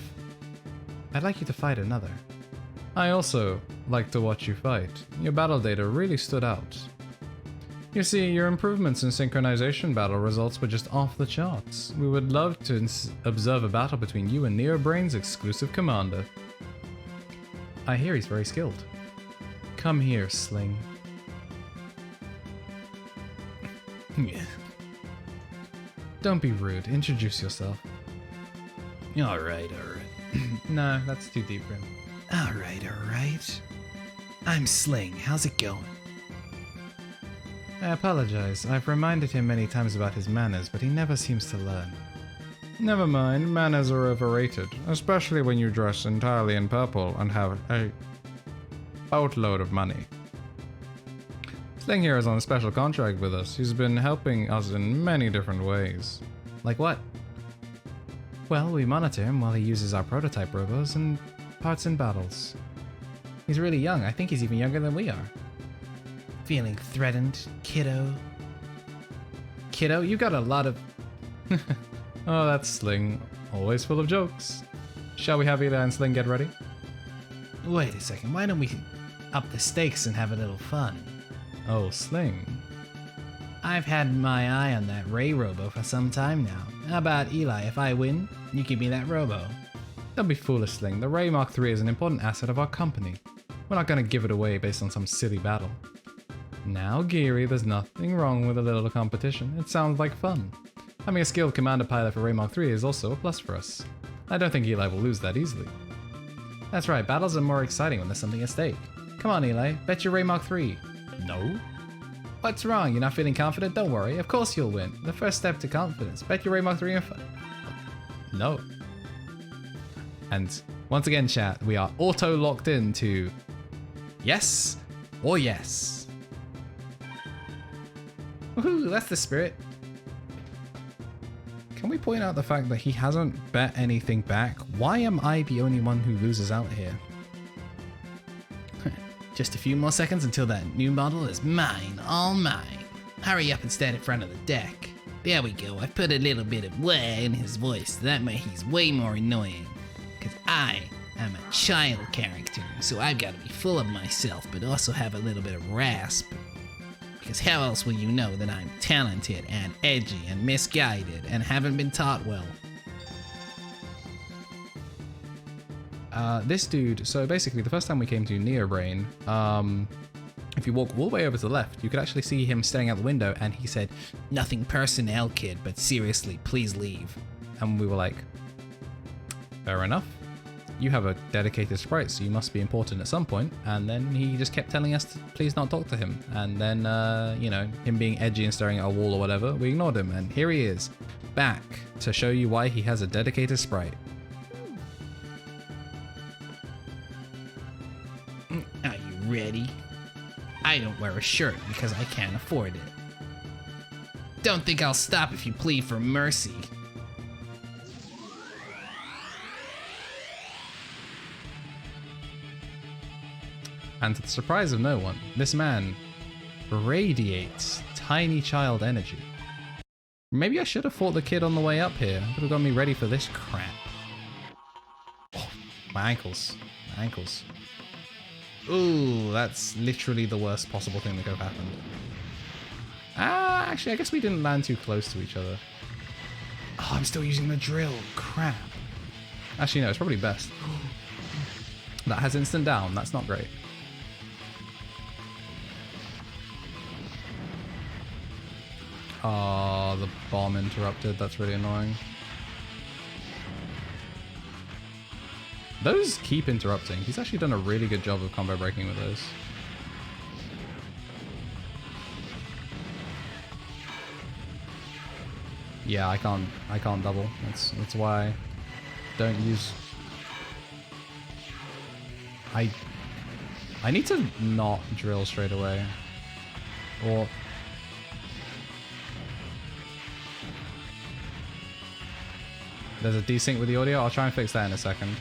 fight another. I also like to watch you fight. Your battle data really stood out. You see, your improvements in synchronization battle results were just off the charts. We would love to observe a battle between you and NeoBrain's exclusive commander. I hear he's very skilled. Come here, Sling. Yeah. Don't be rude. Introduce yourself. Alright. No, that's too deep for him. Alright. I'm Sling. How's it going? I apologize. I've reminded him many times about his manners, but he never seems to learn. Never mind, manners are overrated, especially when you dress entirely in purple and have a boatload of money. Sling here is on a special contract with us. He's been helping us in many different ways. Like what? Well, we monitor him while he uses our prototype robos and parts in battles. He's really young. I think he's even younger than we are. Feeling threatened, kiddo? Kiddo, you got a lot of... Oh, that's Sling. Always full of jokes. Shall we have Eli and Sling get ready? Wait a second, why don't we up the stakes and have a little fun? Oh, Sling. I've had my eye on that Ray Robo for some time now. How about Eli, if I win, you give me that Robo? Don't be foolish, Sling. The Ray Mark III is an important asset of our company. We're not going to give it away based on some silly battle. Now, Geary, there's nothing wrong with a little competition. It sounds like fun. Having a skilled commander pilot for Ray Mark III is also a plus for us. I don't think Eli will lose that easily. That's right, battles are more exciting when there's something at stake. Come on, Eli, bet your Ray Mark III. No? What's wrong? You're not feeling confident? Don't worry, of course you'll win. The first step to confidence. Bet your Ray Mark III and No. And once again, chat, we are auto-locked into yes or yes. Woohoo, that's the spirit. Can we point out the fact that he hasn't bet anything back? Why am I the only one who loses out here? Just a few more seconds until that new model is mine, all mine. Hurry up and stand in front of the deck. There we go, I put a little bit of wah in his voice, that way he's way more annoying. Cause I am a child character, so I've gotta be full of myself, but also have a little bit of rasp. Because how else will you know that I'm talented and edgy and misguided and haven't been taught well? This dude, so basically the first time we came to NeoBrain, if you walk all the way over to the left, you could actually see him staring out the window and he said, "Nothing personnel, kid, but seriously, please leave." And we were like, fair enough. You have a dedicated sprite, so you must be important at some point. And then he just kept telling us to please not talk to him. And then, you know, him being edgy and staring at a wall or whatever, we ignored him. And here he is, back to show you why he has a dedicated sprite. Are you ready? I don't wear a shirt because I can't afford it. Don't think I'll stop if you plead for mercy. And to the surprise of no one, this man radiates tiny child energy. Maybe I should have fought the kid on the way up here. Could have got me ready for this crap. Oh, my ankles. My ankles. Ooh, that's literally the worst possible thing that could have happened. Actually, I guess we didn't land too close to each other. Oh, I'm still using the drill. Crap. Actually, no, it's probably best. That has instant down. That's not great. Oh, the bomb interrupted. That's really annoying. Those keep interrupting. He's actually done a really good job of combo breaking with those. Yeah, I can't double. That's why I don't use. I need to not drill straight away. Or there's a desync with the audio. I'll try and fix that in a second.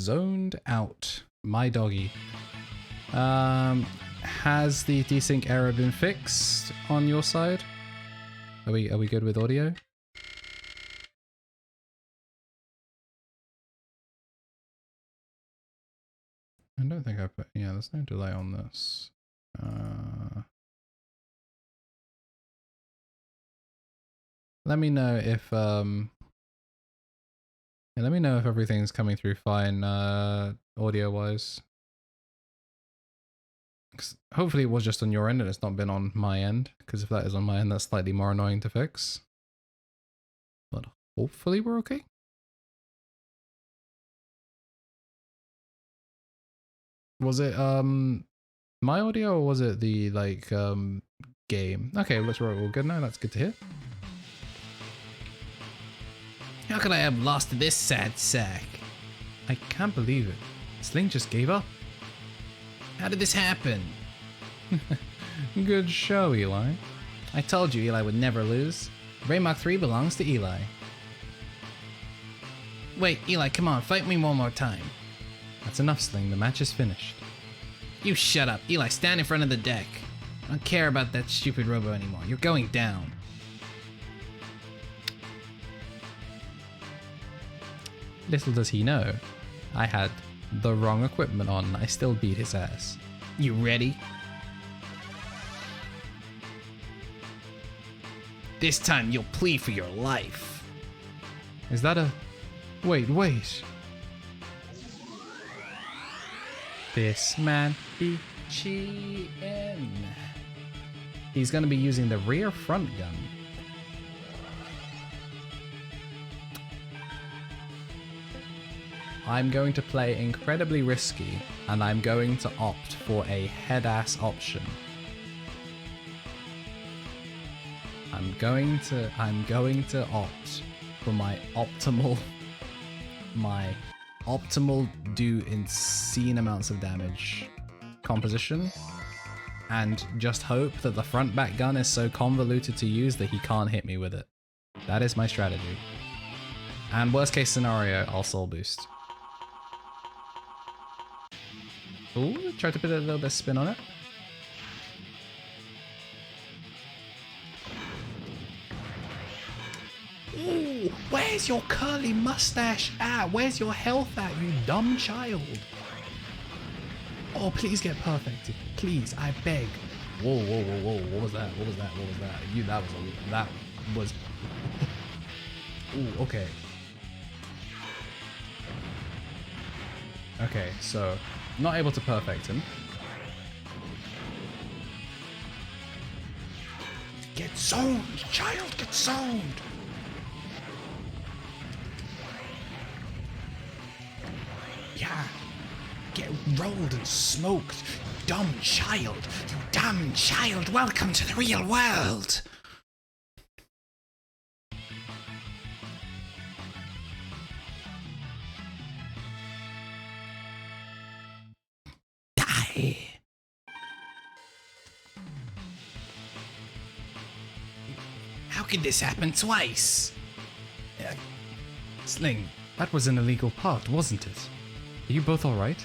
zoned out. My doggy. Has the desync error been fixed on your side? Are we good with audio? I don't think I put, yeah, there's no delay on this. Let me know if yeah, let me know if everything's coming through fine audio wise. Hopefully it was just on your end and it's not been on my end, because if that is on my end, that's slightly more annoying to fix. But hopefully we're okay. Was it my audio or was it the like game? Okay, looks right, all good now. That's good to hear. How could I have lost to this sad sack? I can't believe it. Sling just gave up. How did this happen? Good show, Eli. I told you Eli would never lose. Rain Mach 3 belongs to Eli. Wait, Eli, come on, fight me one more time. That's enough, Sling. The match is finished. You shut up. Eli, stand in front of the deck. I don't care about that stupid Robo anymore. You're going down. Little does he know, I had the wrong equipment on. I still beat his ass. You ready? This time you'll plead for your life. Is that a... Wait. This man be cheating. He's gonna be using the rear front gun. I'm going to play incredibly risky, and I'm going to opt for a head-ass option. I'm going to opt for my optimal do insane amounts of damage composition, and just hope that the front back gun is so convoluted to use that he can't hit me with it. That is my strategy. And worst case scenario, I'll soul boost. Ooh, try to put a little bit of spin on it. Ooh, where's your curly mustache at? Where's your health at, you dumb child? Oh, please get perfected. Please, I beg. Whoa. What was that? That was... Ooh, okay. Okay, so... Not able to perfect him. Get zoned, child, get zoned. Yeah, get rolled and smoked, you dumb child. You damn child, welcome to the real world. How could this happen twice? Sling, that was an illegal part, wasn't it? Are you both alright?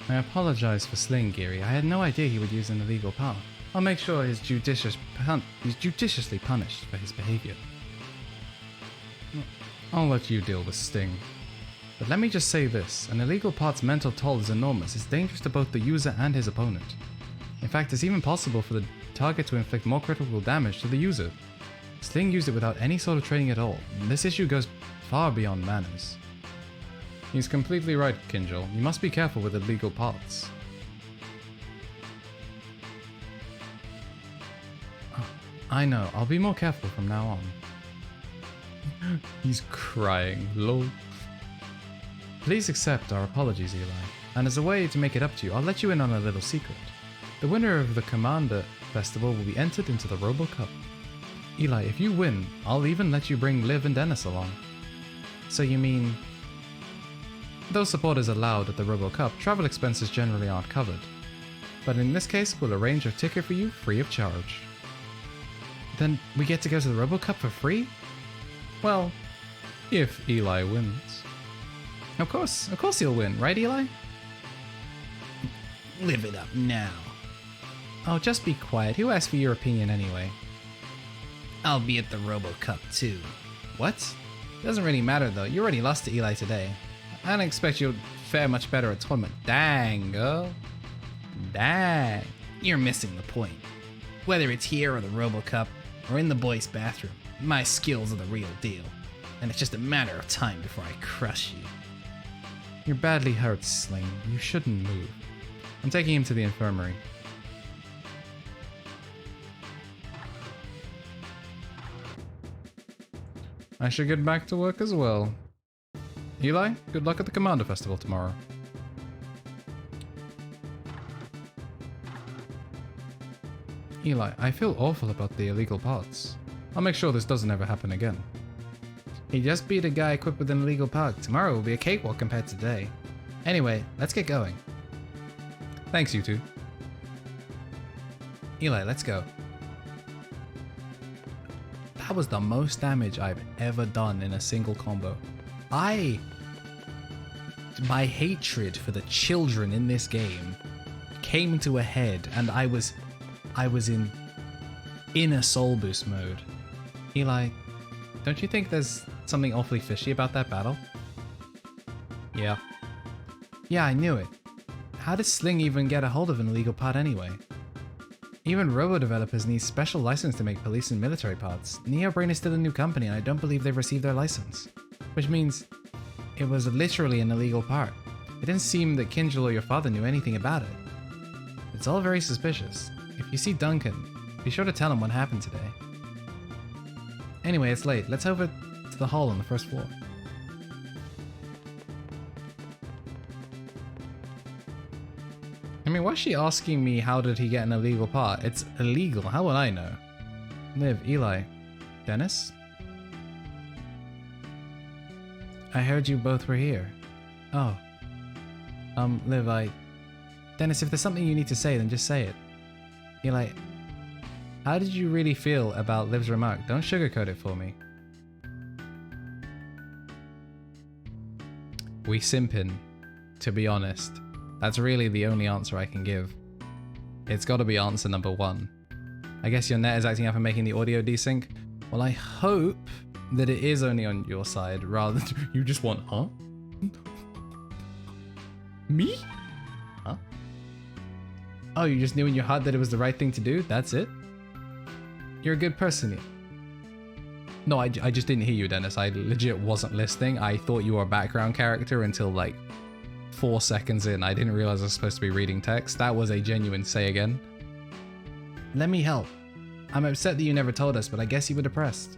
I apologize for Sling, Geary. I had no idea he would use an illegal power. I'll make sure he's judiciously punished for his behavior. I'll let you deal with Sting. But let me just say this, an illegal part's mental toll is enormous. It's dangerous to both the user and his opponent. In fact, it's even possible for the target to inflict more critical damage to the user. Sling used it without any sort of training at all. This issue goes far beyond manners. He's completely right, Kinjal. You must be careful with illegal parts. Oh, I know, I'll be more careful from now on. He's crying, lol. Please accept our apologies, Eli. And as a way to make it up to you, I'll let you in on a little secret. The winner of the Commander Festival will be entered into the Robo Cup. Eli, if you win, I'll even let you bring Liv and Dennis along. So you mean... Though support is allowed at the Robo Cup, travel expenses generally aren't covered. But in this case, we'll arrange a ticket for you free of charge. Then we get to go to the Robo Cup for free? Well, if Eli wins. Of course he'll win, right, Eli? Live it up now. Oh, just be quiet. Who asked for your opinion anyway? I'll be at the Robo Cup too. What? Doesn't really matter though. You already lost to Eli today. I don't expect you'll fare much better at tournament. Dang, girl. Dang. You're missing the point. Whether it's here or the Robo Cup or in the boys' bathroom, my skills are the real deal. And it's just a matter of time before I crush you. You're badly hurt, Sling. You shouldn't move. I'm taking him to the infirmary. I should get back to work as well. Eli, good luck at the Commander Festival tomorrow. Eli, I feel awful about the illegal parts. I'll make sure this doesn't ever happen again. He just beat a guy equipped with an illegal part. Tomorrow will be a cakewalk compared to today. Anyway, let's get going. Thanks, you two. Eli, let's go. That was the most damage I've ever done in a single combo. My hatred for the children in this game came to a head, and I was in a soul boost mode. Eli, don't you think there's something awfully fishy about that battle? Yeah. Yeah, I knew it. How did Sling even get a hold of an illegal part anyway? Even Robo developers need special license to make police and military parts. NeoBrain is still a new company and I don't believe they've received their license. Which means it was literally an illegal part. It didn't seem that Kinjal or your father knew anything about it. It's all very suspicious. If you see Duncan, be sure to tell him what happened today. Anyway, it's late. Let's head over to the hall on the first floor. I mean, why is she asking me how did he get an illegal part? It's illegal. How will I know? Liv, Eli, Dennis? I heard you both were here. Oh. Liv, Dennis, if there's something you need to say, then just say it. Eli, how did you really feel about Liv's remark? Don't sugarcoat it for me. We simpin', to be honest. That's really the only answer I can give. It's gotta be answer number one. I guess your net is acting up and making the audio desync. Well, I hope that it is only on your side rather than you just want, huh? Me? Huh? Oh, you just knew in your heart that it was the right thing to do? That's it? You're a good person. No, I just didn't hear you, Dennis. I legit wasn't listening. I thought you were a background character until like 4 seconds in. I didn't realize I was supposed to be reading text. That was a genuine say again. Let me help. I'm upset that you never told us, but I guess you were depressed.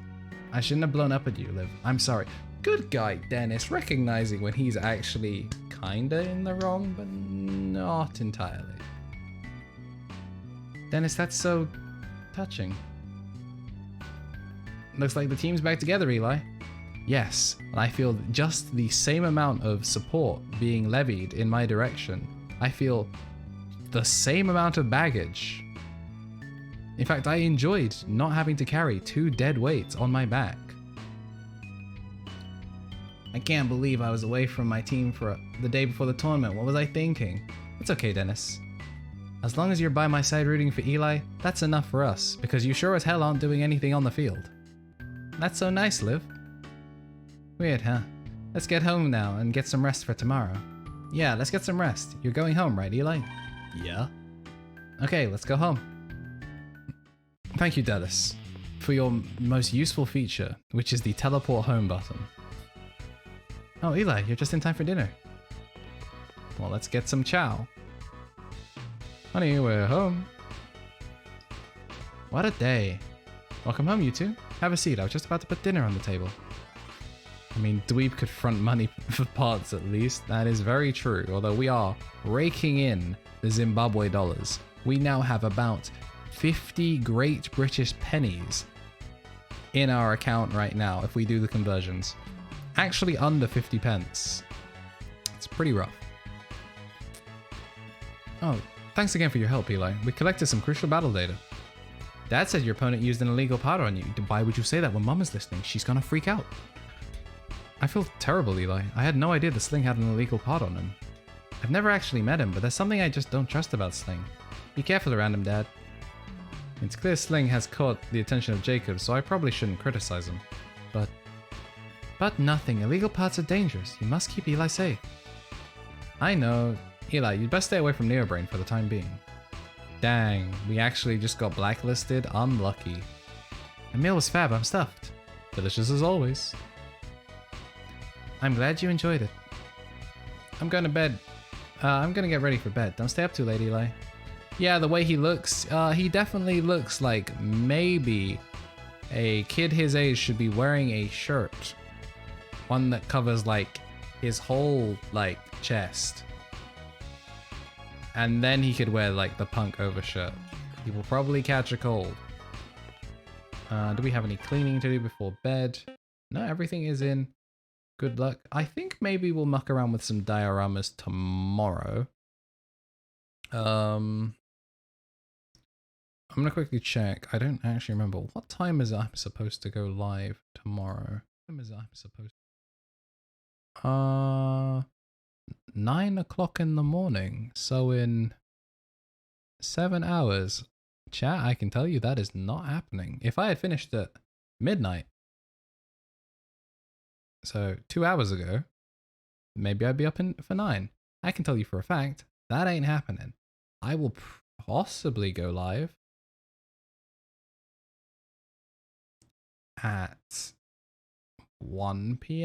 I shouldn't have blown up at you, Liv. I'm sorry. Good guy, Dennis, recognizing when he's actually kinda in the wrong, but not entirely. Dennis, that's so touching. Looks like the team's back together, Eli. Yes, and I feel just the same amount of support being levied in my direction. I feel the same amount of baggage. In fact, I enjoyed not having to carry 2 dead weights on my back. I can't believe I was away from my team for the day before the tournament. What was I thinking? It's okay, Dennis. As long as you're by my side rooting for Eli, that's enough for us, because you sure as hell aren't doing anything on the field. That's so nice, Liv. Weird, huh? Let's get home now and get some rest for tomorrow. Yeah, let's get some rest. You're going home, right, Eli? Yeah. Okay, let's go home. Thank you, Dennis, for your most useful feature, which is the teleport home button. Oh, Eli, you're just in time for dinner. Well, let's get some chow. Honey, we're home. What a day. Welcome home, you two. Have a seat. I was just about to put dinner on the table. I mean, Dweeb could front money for parts at least. That is very true. Although we are raking in the Zimbabwe dollars. We now have about 50 Great British pennies in our account right now if we do the conversions. Actually under 50 pence. It's pretty rough. Oh, thanks again for your help, Eli. We collected some crucial battle data. Dad said your opponent used an illegal part on you. Why would you say that when Mum is listening? She's gonna freak out. I feel terrible, Eli. I had no idea the Sling had an illegal part on him. I've never actually met him, but there's something I just don't trust about Sling. Be careful around him, Dad. It's clear Sling has caught the attention of Jacob, so I probably shouldn't criticize him. But nothing. Illegal parts are dangerous. You must keep Eli safe. I know. Eli, you'd best stay away from Neobrain for the time being. Dang, we actually just got blacklisted? I'm lucky. The meal was fab, I'm stuffed. Delicious as always. I'm glad you enjoyed it. I'm going to bed. I'm gonna get ready for bed. Don't stay up too late, Eli. Yeah, the way he looks, he definitely looks like maybe a kid his age should be wearing a shirt. One that covers like his whole like chest. And then he could wear like the punk overshirt. He will probably catch a cold. Do we have any cleaning to do before bed? No, everything is in good luck. I think maybe we'll muck around with some dioramas tomorrow. I'm gonna quickly check. I don't actually remember. What time is I'm supposed to go live tomorrow? What time is I'm supposed to... 9 o'clock in the morning. So in 7 hours. Chat, I can tell you that is not happening. If I had finished at midnight, so 2 hours ago, maybe I'd be up for 9. I can tell you for a fact, that ain't happening. I will possibly go live at 1 p.m.